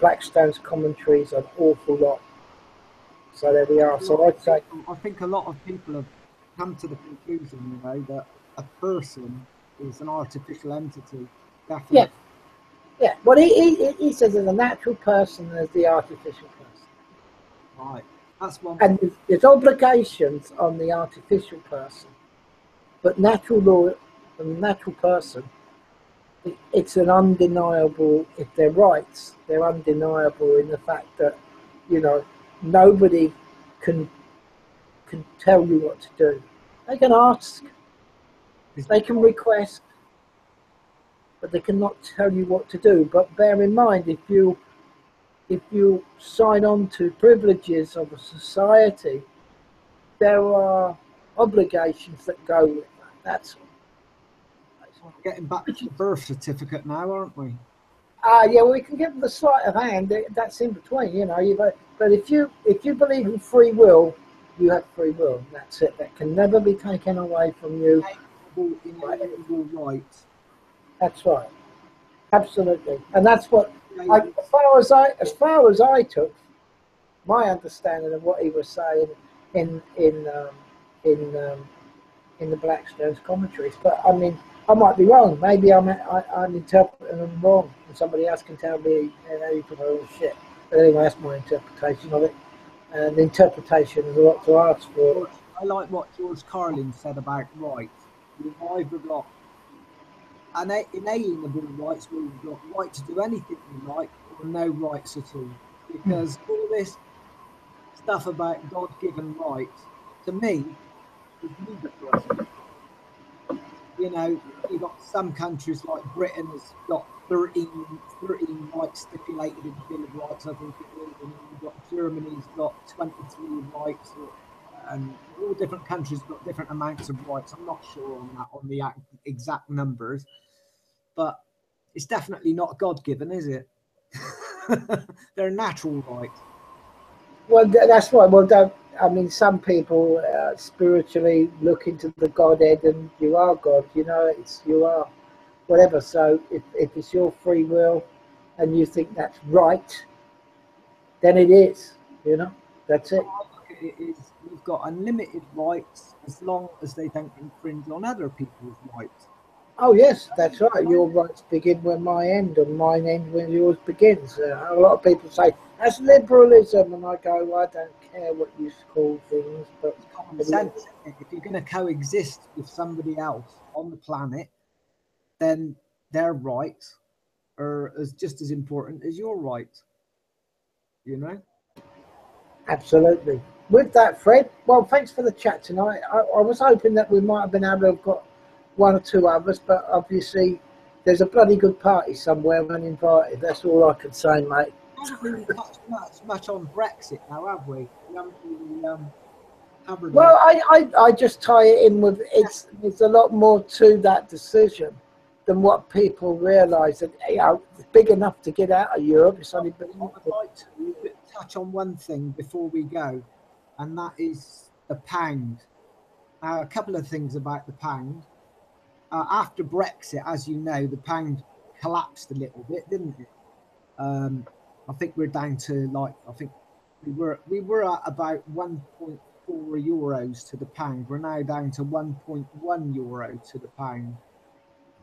Blackstone's commentaries an awful lot. So there we are. So I'd say, I think a lot of people have come to the conclusion, you know, that a person is an artificial entity. Definitely. yeah, yeah. Well, he says there's a natural person and there's the artificial person. Right. That's one. And there's obligations on the artificial person, but natural law and the natural person, it's an undeniable. If they're rights, they're undeniable in the fact that, you know, nobody can tell you what to do. They can ask, they can request, but they cannot tell you what to do. But bear in mind, if you sign on to privileges of a society, there are obligations that go with that. That's getting back to the birth certificate now, aren't we? yeah, well, we can give them the sleight of hand. That's in between, you know. But if you believe in free will, you have free will. That's it. That can never be taken away from you. Inalienable rights. That's right. Absolutely, and that's what. As far as I took my understanding of what he was saying in the Blackstone's commentaries, but I mean, I might be wrong. Maybe I'm interpreting them wrong, and somebody else can tell me, you know, you put all shit. But anyway, that's my interpretation of it. And the interpretation is a lot to ask for. I like what George Carlin said about rights. We've either got inalienable rights, where we've got right to do anything we like, or no rights at all. Because all this stuff about God-given rights, to me, is ludicrous. You know, you've got some countries like Britain has got 13 rights stipulated in the Bill of Rights, I think it is, and you've got Germany's got 23 rights, and all different countries have got different amounts of rights. I'm not sure on that, on the exact numbers, but it's definitely not God-given, is it? They're natural rights. Well, that's right. Well, I mean, some people spiritually look into the Godhead, and you are God. You know, you are whatever. So if it's your free will, and you think that's right, then it is. You know, that's it. It is. You've got unlimited rights as long as they don't infringe on other people's rights. Oh yes, that's right. Your rights begin when mine end, and mine end when yours begins. A lot of people say that's liberalism, and I go, well, I don't care what you call things, but it's common sense. If you're going to coexist with somebody else on the planet, then their rights are just as important as your rights. You know. Absolutely. With that, Fred, well, thanks for the chat tonight. I was hoping that we might have been able to have got one or two others, but obviously there's a bloody good party somewhere uninvited. That's all I can say, mate. We haven't really touched much on Brexit now, have we? We haven't really covered. Well, I just tie it in with it's a lot more to that decision than what people realise. That, you know, it's big enough to get out of Europe. It's only big enough. I'd like to touch on one thing before we go, and that is the pound. Now, a couple of things about the pound. After Brexit, as you know, the pound collapsed a little bit, didn't it? I think we're down to we were at about 1.4 euros to the pound. We're now down to 1.1 euro to the pound.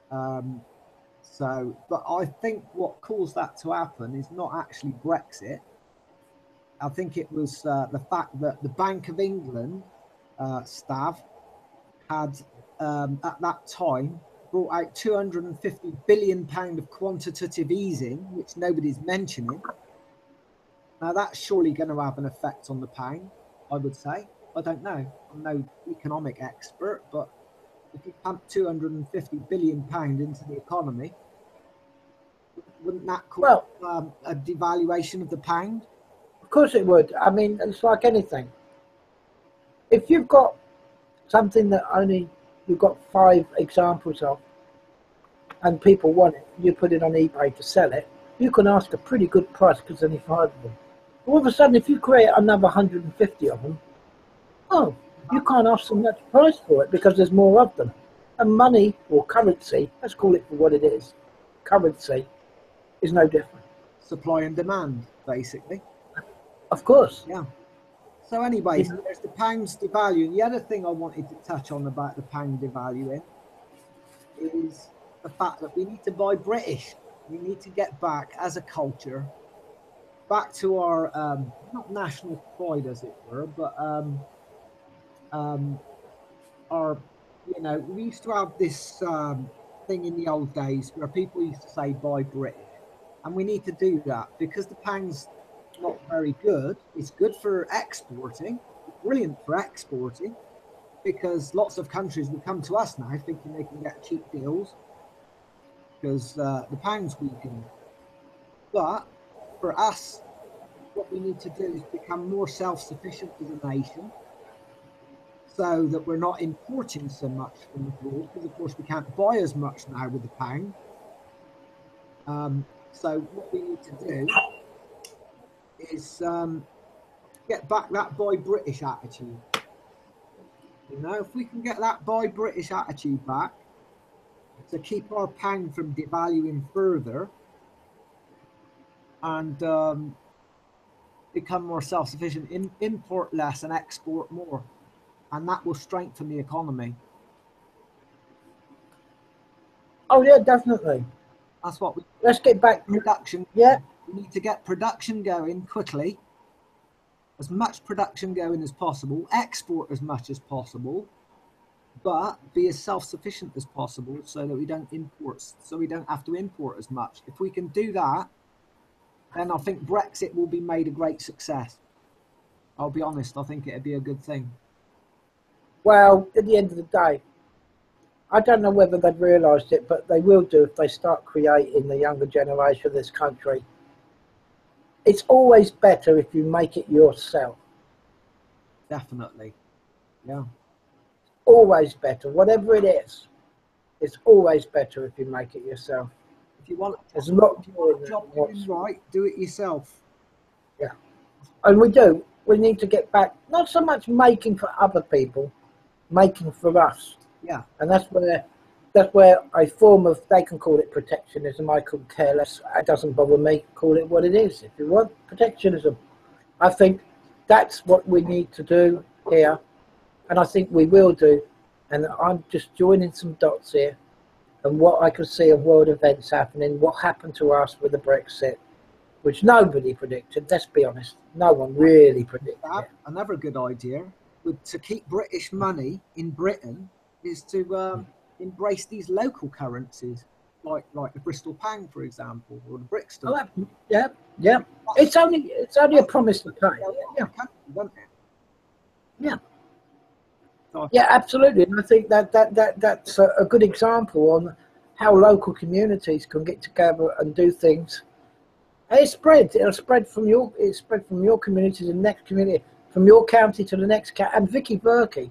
But I think what caused that to happen is not actually Brexit. I think it was the fact that the Bank of England staff had at that time brought out £250 billion of quantitative easing, which nobody's mentioning. Now that's surely going to have an effect on the pound, I would say. I don't know. I'm no economic expert, but if you pump £250 billion into the economy, wouldn't that cause a devaluation of the pound? Of course it would. I mean, it's like anything. If you've got something that only you've got 5 examples of, and people want it, you put it on eBay to sell it, you can ask a pretty good price because there's only 5 of them. All of a sudden, if you create another 150 of them, oh, you can't ask so much price for it because there's more of them. And money, or currency, let's call it for what it is, currency, is no different. supply and demand, basically. Of course. Yeah. So anyway, so there's the pounds devaluing. The other thing I wanted to touch on about the pound devaluing is the fact that we need to buy British. We need to get back as a culture, back to our not national pride, as it were, but our, you know, we used to have this thing in the old days where people used to say buy British, and we need to do that because the pound's not very good. It's good for exporting, brilliant for exporting, because lots of countries will come to us now thinking they can get cheap deals because the pound's weakened. But for us, what we need to do is become more self-sufficient as a nation, so that we're not importing so much from abroad, because of course we can't buy as much now with the pound. So what we need to do is get back that buy British attitude. You know, if we can get that buy British attitude back to keep our pound from devaluing further and become more self-sufficient, import less and export more, and that will strengthen the economy. Oh yeah, definitely. That's what we. Let's get back to Production. Yeah. We need to get production going quickly, as much production going as possible, export as much as possible, but be as self-sufficient as possible so that we don't import, so we don't have to import as much. If we can do that, then I think Brexit will be made a great success. I'll be honest, I think it'd be a good thing. Well, at the end of the day, I don't know whether they've realised it, but they will do if they start creating the younger generation of this country. It's always better if you make it yourself. Definitely. Yeah. Always better, whatever it is. It's always better if you make it yourself. If you want, There's a lot more job doing right, do it yourself. Yeah. And we do. We need to get back, not so much making for other people, making for us. Yeah. And that's where a form of, they can call it protectionism, I could care less, it doesn't bother me, call it what it is. If you want protectionism, I think that's what we need to do here, and I think we will do. And I'm just joining some dots here, and what I can see of world events happening, what happened to us with the Brexit, which nobody predicted, let's be honest, no one really predicted it. Another good idea to keep British money in Britain is to embrace these local currencies, like the Bristol pound, for example, or the Brixton. Oh, yeah, yeah. It's only a promise to pay. Yeah. Yeah. Yeah, absolutely. And I think that's a good example on how local communities can get together and do things. And it'll spread from your community to the next community, from your county to the next county, and Vicky Berkey.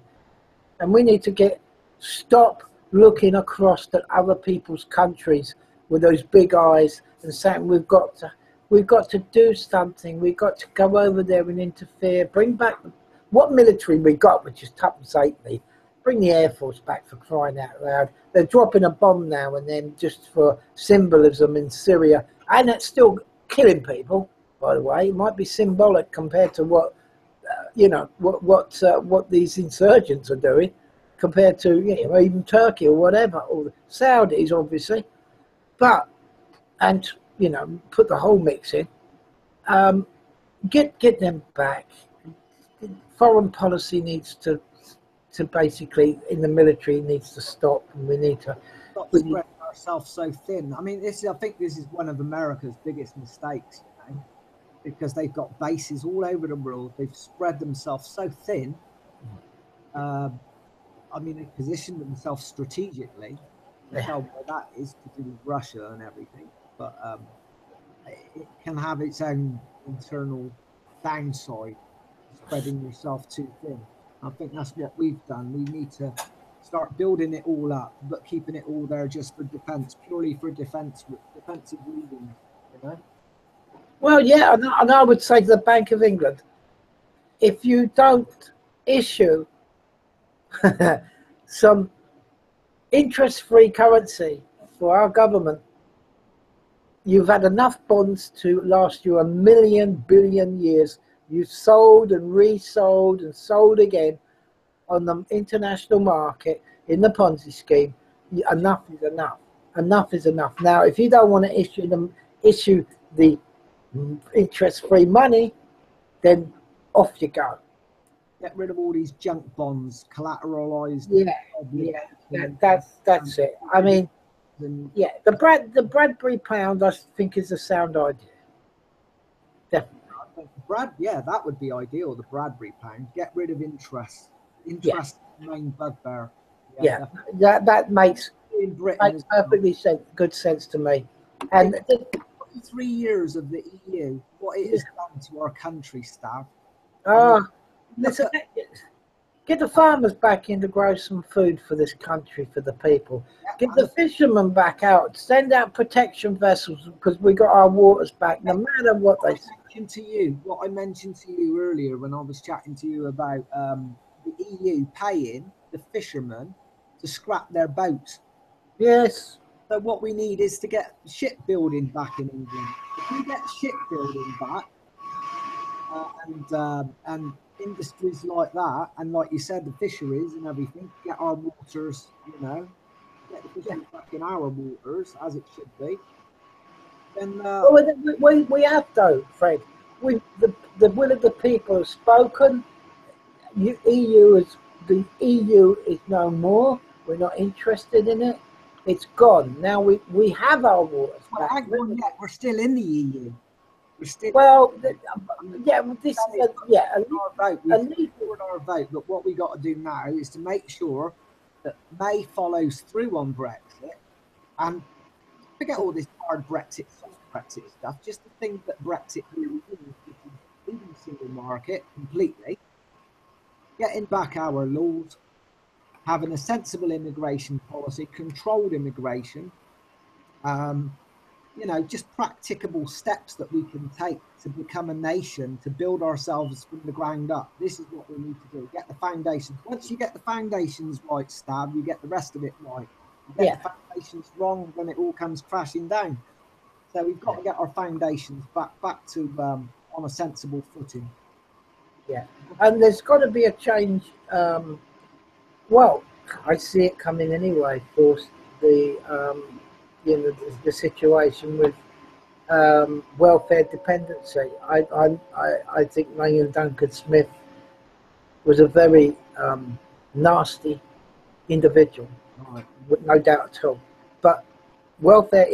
And we need to stop looking across at other people's countries with those big eyes and saying we've got to do something. We've got to go over there and interfere. Bring back what military we got, which is tuppence halfpenny. Bring the Air Force back, for crying out loud. They're dropping a bomb now and then just for symbolism in Syria, and it's still killing people. By the way, it might be symbolic compared to what what these insurgents are doing, compared to even Turkey or whatever, or the Saudis, obviously. But put the whole mix in. Get them back. Foreign policy needs to basically, in the military, needs to stop, and we need to stop spreading ourselves so thin. I mean, I think this is one of America's biggest mistakes, because they've got bases all over the world. They've spread themselves so thin. I mean, they've positioned themselves strategically. You tell where that is to do with Russia and everything, but it can have its own internal downside, spreading yourself too thin. I think that's what we've done. We need to start building it all up, but keeping it all there just for defence, purely for defensive reasons, Well, yeah, and I would say to the Bank of England, if you don't issue some interest-free currency for our government, you've had enough bonds to last you 1,000,000,000,000 years. You sold and resold and sold again on the international market in the Ponzi scheme. Enough is enough. Enough is enough. Now, if you don't want to issue the interest-free money, then off you go. Get rid of all these junk bonds, collateralized. Yeah, that's it. I mean, yeah, the Bradbury pound, I think, is a sound idea. Definitely. Yeah, that would be ideal. The Bradbury pound. Get rid of interest. Interest is the main bugbear. Yeah, that makes perfectly good sense to me. And 3 years of the EU, what it has done to our country, Stav. Listen, get the farmers back in to grow some food for this country, for the people. Get the fishermen back out. Send out protection vessels because we got our waters back, no matter what they say. What I mentioned to you earlier when I was chatting to you about the EU paying the fishermen to scrap their boats. Yes. So what we need is to get shipbuilding back in England. If we get shipbuilding back and industries like that, and like you said, the fisheries and everything, get our waters, get the fisheries back in our waters as it should be. Then we have though, Fred. The will of the people has spoken. The EU is no more. We're not interested in it. It's gone. Now we have our waters back. We're still in the EU. We're still this our vote. But what we got to do now is to make sure that May follows through on Brexit, and forget all this hard Brexit, soft Brexit stuff. Just the thing that Brexit really is, which is leaving the single market completely, getting back our laws, having a sensible immigration policy, controlled immigration, just practicable steps that we can take to become a nation, to build ourselves from the ground up. This is what we need to do. Get the foundations. Once you get the foundations right, Stav, you get the rest of it right. You get the foundations wrong, then it all comes crashing down. So we've got to get our foundations back to on a sensible footing. Yeah, and there's got to be a change. Well, I see it coming anyway. For the situation with welfare dependency. I think Mayan Duncan Smith was a very nasty individual, no doubt at all. But welfare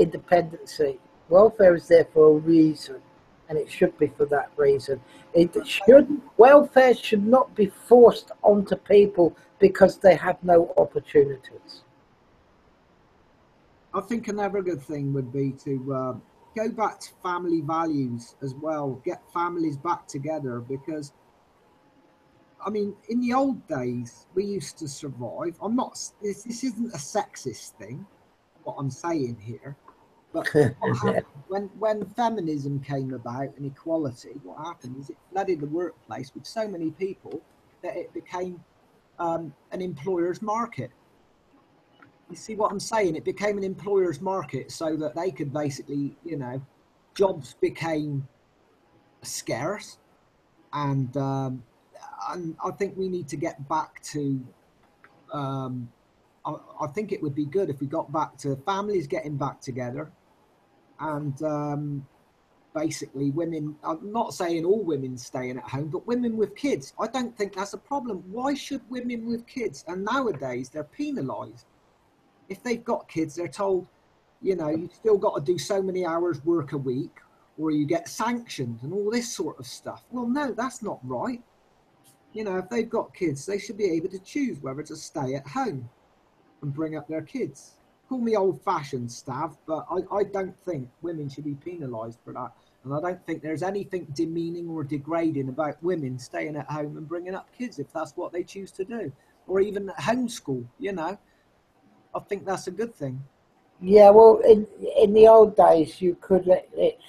welfare is there for a reason, and it should be for that reason. Welfare should not be forced onto people because they have no opportunities. I think another good thing would be to go back to family values as well, get families back together, because I mean, in the old days, we used to survive. This isn't a sexist thing, what I'm saying here, but what happened when feminism came about and equality, what happened is it flooded the workplace with so many people that it became an employer's market. You see what I'm saying? It became an employer's market so that they could basically, jobs became scarce, and I think we need to get back to. I think it would be good if we got back to families getting back together, and basically women. I'm not saying all women staying at home, but women with kids. I don't think that's a problem. Why should women with kids? And nowadays they're penalised. If they've got kids, they're told, you've still got to do so many hours work a week, or you get sanctioned and all this sort of stuff. Well, no, that's not right. If they've got kids, they should be able to choose whether to stay at home and bring up their kids. Call me old-fashioned, Stav, but I don't think women should be penalised for that. And I don't think there's anything demeaning or degrading about women staying at home and bringing up kids if that's what they choose to do. Or even homeschool, I think that's a good thing. Yeah, well, in the old days, you could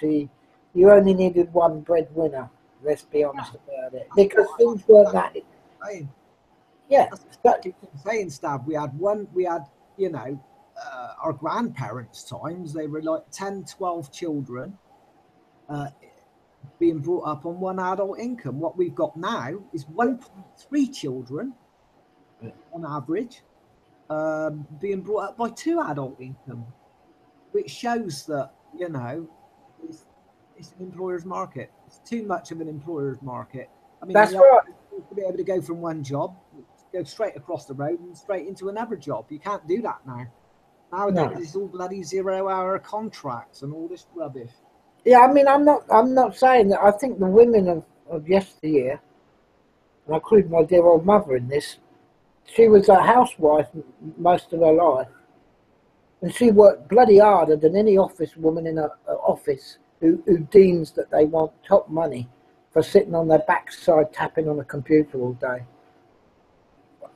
you only needed one breadwinner. Let's be honest about it, because things weren't that. Yeah, that's exactly what I'm saying, Stav. We had our grandparents' times, they were like 10, 12 children being brought up on one adult income. What we've got now is 1.3 children on average being brought up by two adult income, which shows that, you know, it's an employer's market. It's too much of an employer's market. I mean, That's right. to be able to go from one job, go straight across the road and straight into another job. You can't do that now. Nowadays, No. it's all bloody 0-hour contracts and all this rubbish. Yeah, I mean, I'm not saying that. I think the women of yesteryear, and I include my dear old mother in this, she was a housewife most of her life, and she worked bloody harder than any office woman in an office who deems that they want top money for sitting on their backside tapping on a computer all day.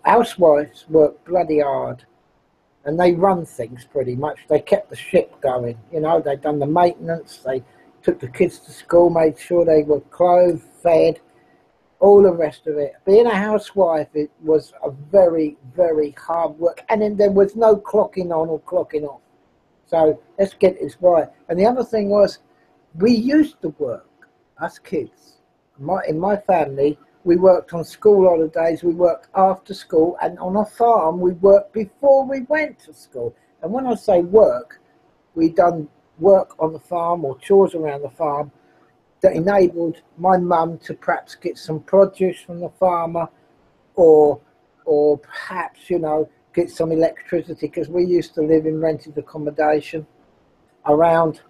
Housewives work bloody hard, and they run things pretty much. They kept the ship going, you know. They done the maintenance, they took the kids to school, made sure they were clothed, fed, all the rest of it. Being a housewife, it was a very, very hard work, and then there was no clocking on or clocking off. So let's get this right. And the other thing was, we used to work, us kids. In my family, we worked on school holidays, we worked after school, and on a farm, we worked before we went to school. And when I say work, we done work on the farm or chores around the farm that enabled my mum to perhaps get some produce from the farmer, or perhaps, you know, get some electricity, because we used to live in rented accommodation around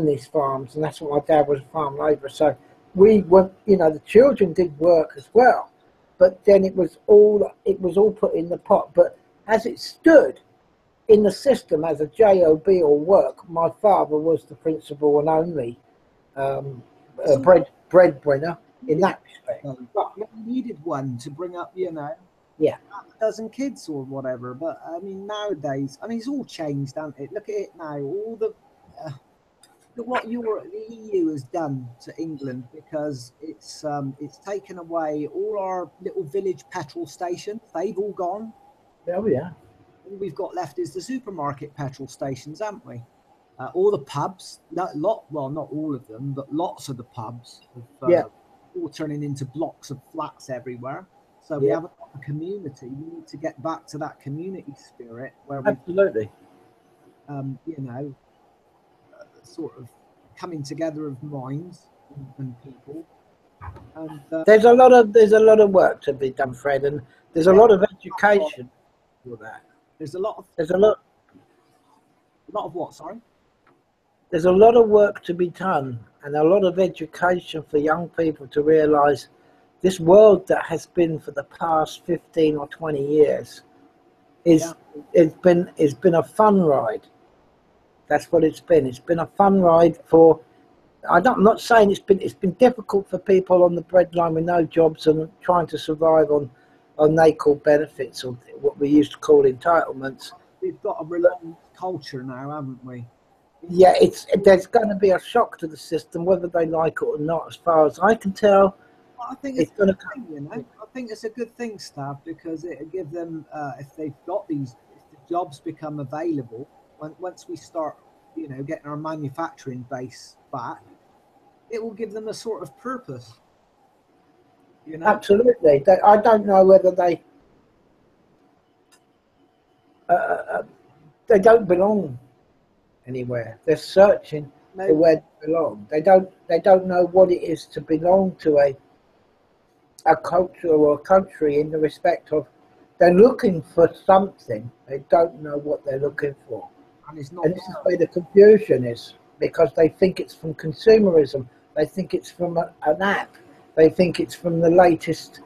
these farms, and that's what my dad was, a farm labourer. So we were, you know, the children did work as well, but then it was all put in the pot. But as it stood in the system as a job or work, my father was the principal and only breadwinner in that respect. But you needed one to bring up, you know, Yeah, a dozen kids or whatever. But I mean, nowadays, I mean, it's all changed, hasn't it? Look at it now. All the look what the EU has done to England, because it's taken away all our little village petrol stations. They've all gone. oh yeah, All we've got left is the supermarket petrol stations, haven't we? All the pubs, well, not all of them, but lots of the pubs have all turning into blocks of flats everywhere. So we haven't got a community. We need to get back to that community spirit where we, absolutely. you know, sort of coming together of minds and people. And There's a lot of work to be done, Fred, and there's a lot of education for that. There's a lot of what? Sorry. There's a lot of work to be done, and a lot of education for young people to realise this world that has been for the past 15 or 20 years it's been a fun ride. That's what it's been. It's been a fun ride for. I'm not saying it's been difficult for people on the breadline with no jobs and trying to survive on they-call benefits, or what we used to call entitlements. We've got a relentless culture now, haven't we? Yeah, there's going to be a shock to the system, whether they like it or not. As far as I can tell, I think it's going to come. You know, I think it's a good thing, Stav, because it'll give them, if they've got if the jobs become available, once we start, you know, getting our manufacturing base back, it will give them a sort of purpose. You know, absolutely. I don't know whether they don't belong anywhere. They're searching for where they belong. They don't know what it is to belong to a culture or a country, in the respect of they're looking for something. They don't know what they're looking for. And this is where the confusion is, because they think it's from consumerism. They think it's from an app. They think it's from the latest,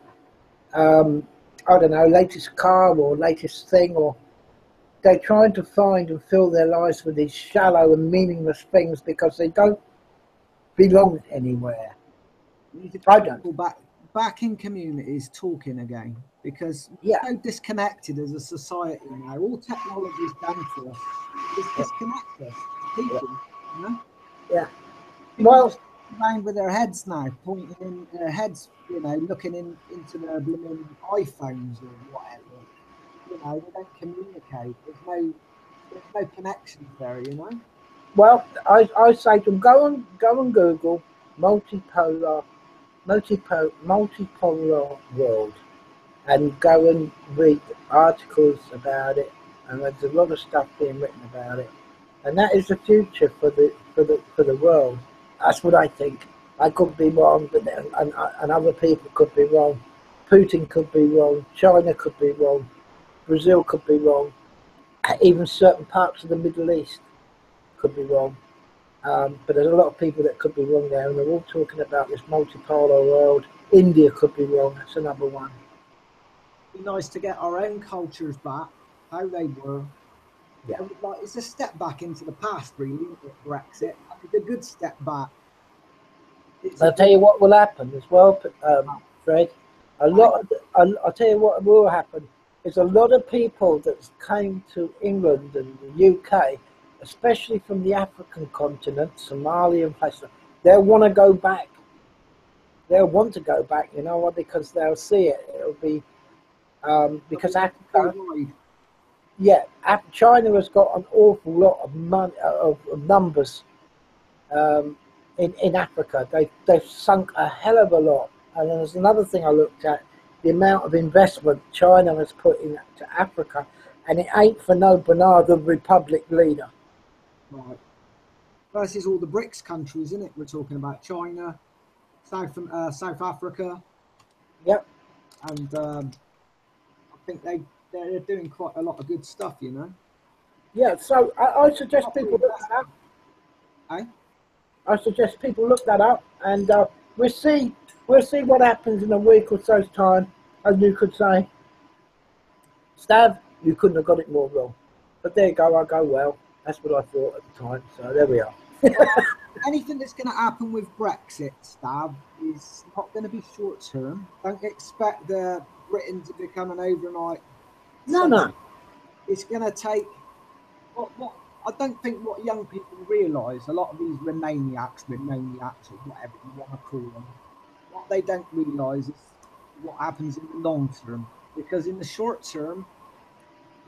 latest car or latest thing, or they're trying to find and fill their lives with these shallow and meaningless things because they don't belong anywhere. We need to get people back in communities talking again, because we're so disconnected as a society now. All technology is done for us is disconnect us, people. You know? Yeah. People Well, just around with their heads now, pointing in their heads, you know, looking into their blooming iPhones or whatever. You know, they don't communicate. There's no There's no connections there, you know. Well, I say to them, go and Google multipolar multipolar world, and go and read articles about it. And there's a lot of stuff being written about it, and that is the future for the world. That's what I think. I could be wrong, but and other people could be wrong. Putin could be wrong. China could be wrong. Brazil could be wrong. Even certain parts of the Middle East could be wrong. But there's a lot of people that could be wrong there, and they're all talking about this multipolar world. India could be wrong. That's another one. It'd be nice to get our own cultures back, how they were. Yeah. Like, it's a step back into the past, really, isn't it, Brexit? It's a good step back. I'll tell you what will happen as well, Fred. I'll tell you what will happen is a lot of people that came to England and the UK, especially from the African continent, Somalia and places, they'll want to go back. They'll want to go back, you know what? Because they'll see it. It'll be because Africa. Yeah, China has got an awful lot of money, of numbers in Africa. They've sunk a hell of a lot. And there's another thing I looked at, the amount of investment China has put into Africa, and it ain't for no Banana Republic leader. Right. Versus all the BRICS countries, isn't it? We're talking about China, South Africa. Yep. And I think they're doing quite a lot of good stuff, you know. Yeah, so I suggest people look that up. Eh? I suggest people look that up, and we'll see what happens in a week or so's time. As you could say, Stav, you couldn't have got it more wrong. But there you go. I go, well, that's what I thought at the time. So there we are. Anything that's going to happen with Brexit, Stav, is not going to be short term. Don't expect the Britain to become an overnight. No. It's going to take. What I don't think what young people realise. A lot of these Remainiacs, or whatever you want to call them, what they don't realise is what happens in the long term. Because in the short term,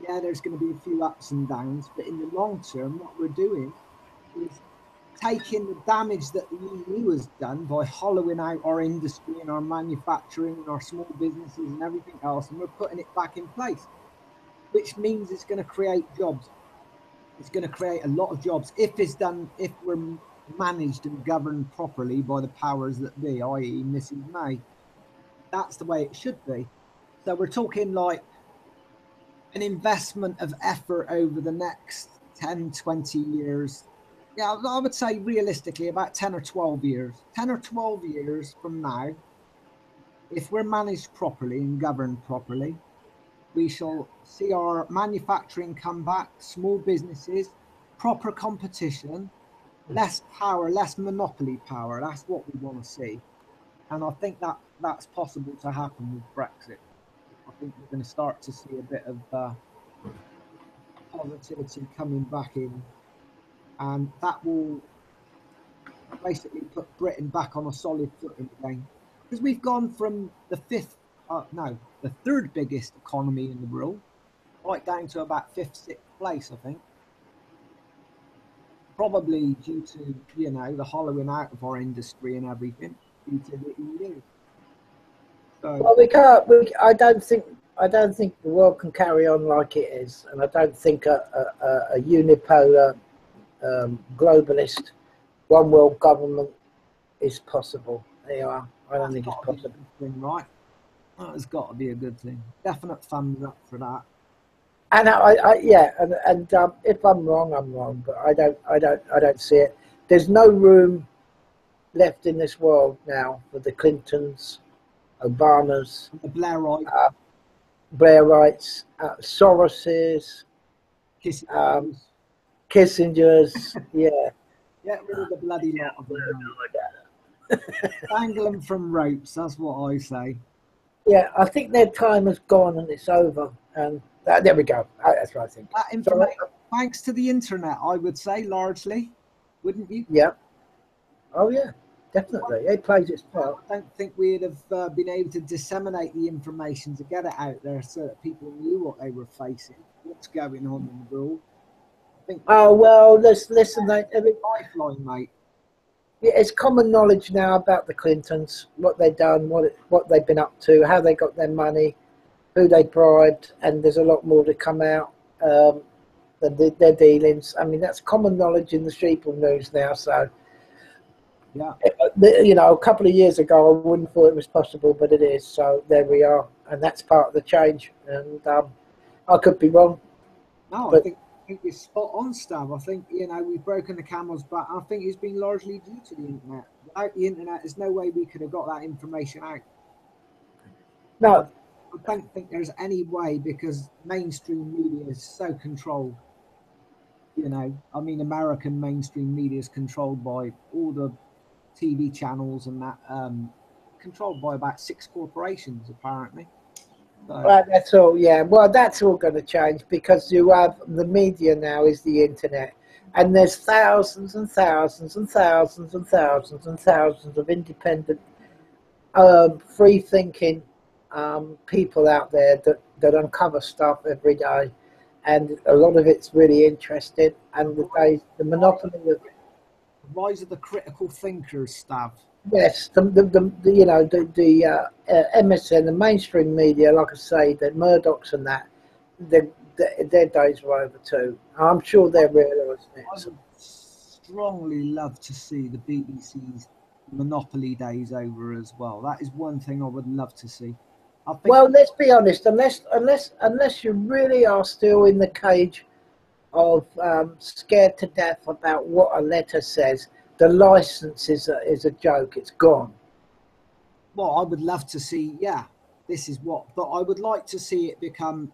yeah, there's going to be a few ups and downs, but in the long term, what we're doing is taking the damage that the EU has done by hollowing out our industry and our manufacturing and our small businesses and everything else, and we're putting it back in place, which means it's going to create jobs. It's going to create a lot of jobs if we're managed and governed properly by the powers that be, i.e. Mrs. May. That's the way it should be. So we're talking like an investment of effort over the next 10, 20 years. Yeah, I would say realistically about 10 or 12 years. 10 or 12 years from now, if we're managed properly and governed properly, we shall see our manufacturing come back, small businesses, proper competition, less power, less monopoly power. That's what we want to see. And I think that's possible to happen with Brexit. I think we're going to start to see a bit of positivity coming back in. And that will basically put Britain back on a solid footing again. Because we've gone from the third biggest economy in the world, right down to about fifth, sixth place, I think. Probably due to, the hollowing out of our industry and everything, due to the EU. So, well, we can't. I don't think the world can carry on like it is, and I don't think a unipolar globalist one world government is possible. There you are. I don't think it's possible. Thing, right? That has got to be a good thing. Definite thumbs up for that. And if I'm wrong, I'm wrong. But I don't see it. There's no room left in this world now for the Clintons, Obamas, the Blairites, Soroses, Kissinger's. Yeah. Get rid of the bloody lot of them. Dangle them from ropes. That's what I say. Yeah, I think their time has gone and it's over. And there we go. That's what I think. That information, thanks to the internet, I would say largely, wouldn't you? Yeah. Oh yeah, definitely. It plays its part. I don't think we'd have been able to disseminate the information to get it out there so that people knew what they were facing, what's going on in the world. think Oh well, listen. lifeline, mate. Yeah, it's common knowledge now about the Clintons, what they've done, what they've been up to, how they got their money, who they bribed, and there's a lot more to come out. Their dealings. I mean, that's common knowledge in the sheeple news now. So, Yeah. you know, a couple of years ago, I wouldn't have thought it was possible, but it is. So there we are, and that's part of the change. And I could be wrong. No, But I think you're spot on, Stav. I think, you know, we've broken the camel's back. I think it's been largely due to the internet. Without the internet, there's no way we could have got that information out. no, I don't think there's any way, because mainstream media is so controlled. You know, I mean, American mainstream media is controlled by all the TV channels and that, controlled by about 6 corporations, apparently. So, well, that's all. Yeah, well, that's all going to change because you have the media now is the internet, and there's thousands and thousands and thousands and thousands and thousands of independent, free-thinking people out there that uncover stuff every day, and a lot of it's really interesting. And the monopoly of rise of the critical thinkers, Stav. yes, the you know the MSN, the mainstream media, like I say, the Murdochs and that, their days were over too. I'm sure they're realising it. I would strongly love to see the BBC's monopoly days over as well. That is one thing I would love to see. I think, Well, let's be honest. Unless you really are still in the cage of scared to death about what a letter says, the license is a joke. It's gone. well, I would love to see, yeah, this is what, but I would like to see it become,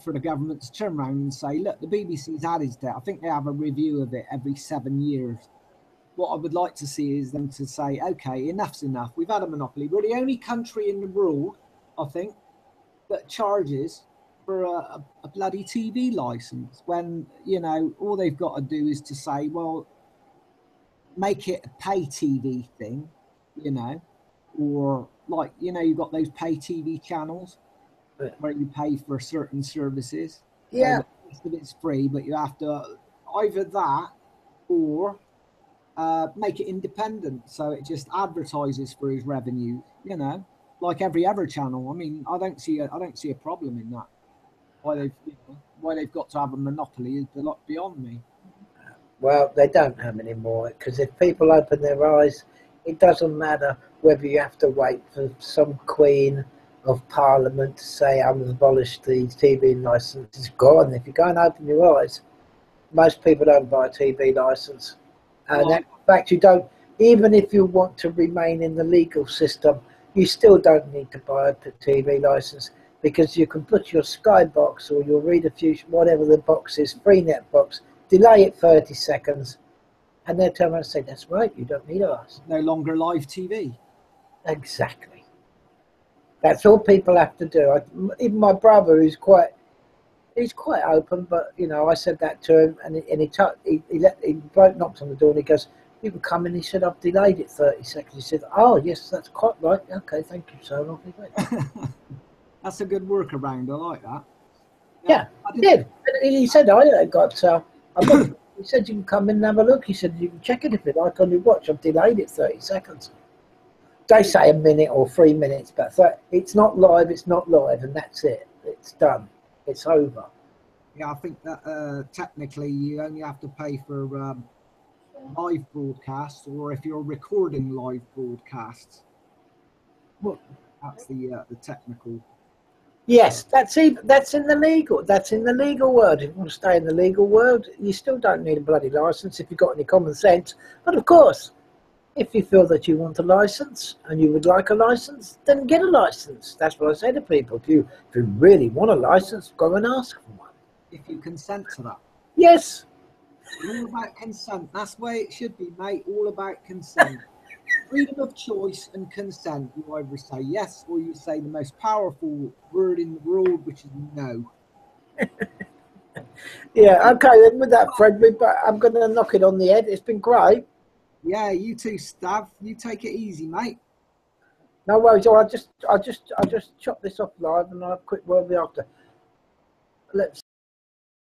for the government to turn around and say, look, the BBC's had its debt. I think they have a review of it every 7 years. What I would like to see is them to say, okay, enough's enough. We've had a monopoly. We're the only country in the world, I think, that charges for a bloody TV license, when, you know, all they've got to do is to say, well, make it a pay TV thing, you know, or like, you know, you've got those pay TV channels where you pay for certain services. Yeah. So the rest of it's free, but you have to either that or make it independent, so it just advertises for his revenue, you know, like every other channel. I mean, I don't see a problem in that. Why they've got to have a monopoly is a lot beyond me. Well, they don't have any more because if people open their eyes, it doesn't matter whether you have to wait for some Queen of Parliament to say I've abolished the TV license. It's gone. If you go and open your eyes, most people don't buy a TV license. And in fact, you don't, even if you want to remain in the legal system, you still don't need to buy a TV license because you can put your Sky box or your Reader Fusion, whatever the box is, Freenet box, delay it 30 seconds, and they'll turn around and say, that's right, you don't need a license. No longer live TV. Exactly. That's all people have to do. Even my brother, he's quite open, but you know, I said that to him, and he bloke knocked on the door, and he goes, "You can come in." He said, "I've delayed it 30 seconds." He said, "Oh yes, that's quite right. Okay, thank you, sir." And off he went. That's a good workaround. I like that. Yeah, he did. And he said, "I got." He said, "You can come in and have a look." He said, "You can check it if you like on your watch. I've delayed it 30 seconds." They say a minute or 3 minutes, but it's not live. It's not live, and that's it. It's done. It's over. Yeah, I think that technically you only have to pay for live broadcasts, or if you're recording live broadcasts. Well, that's the technical. Yes, that's in the legal world. If you want to stay in the legal world, you still don't need a bloody license if you've got any common sense. But of course, if you feel that you want a license and you would like a license, then get a license. That's what I say to people. If you really want a license, go and ask for one. If you consent to that. Yes. All about consent. That's the way it should be, mate. All about consent. Freedom of choice and consent. You either say yes or you say the most powerful word in the world, which is no. Yeah, okay, then with that, Fred, I'm going to knock it on the head. It's been great. Yeah, you too, Stav. You take it easy, mate. No worries. I'll just chop this off live and I'll have a quick word with you after. Let's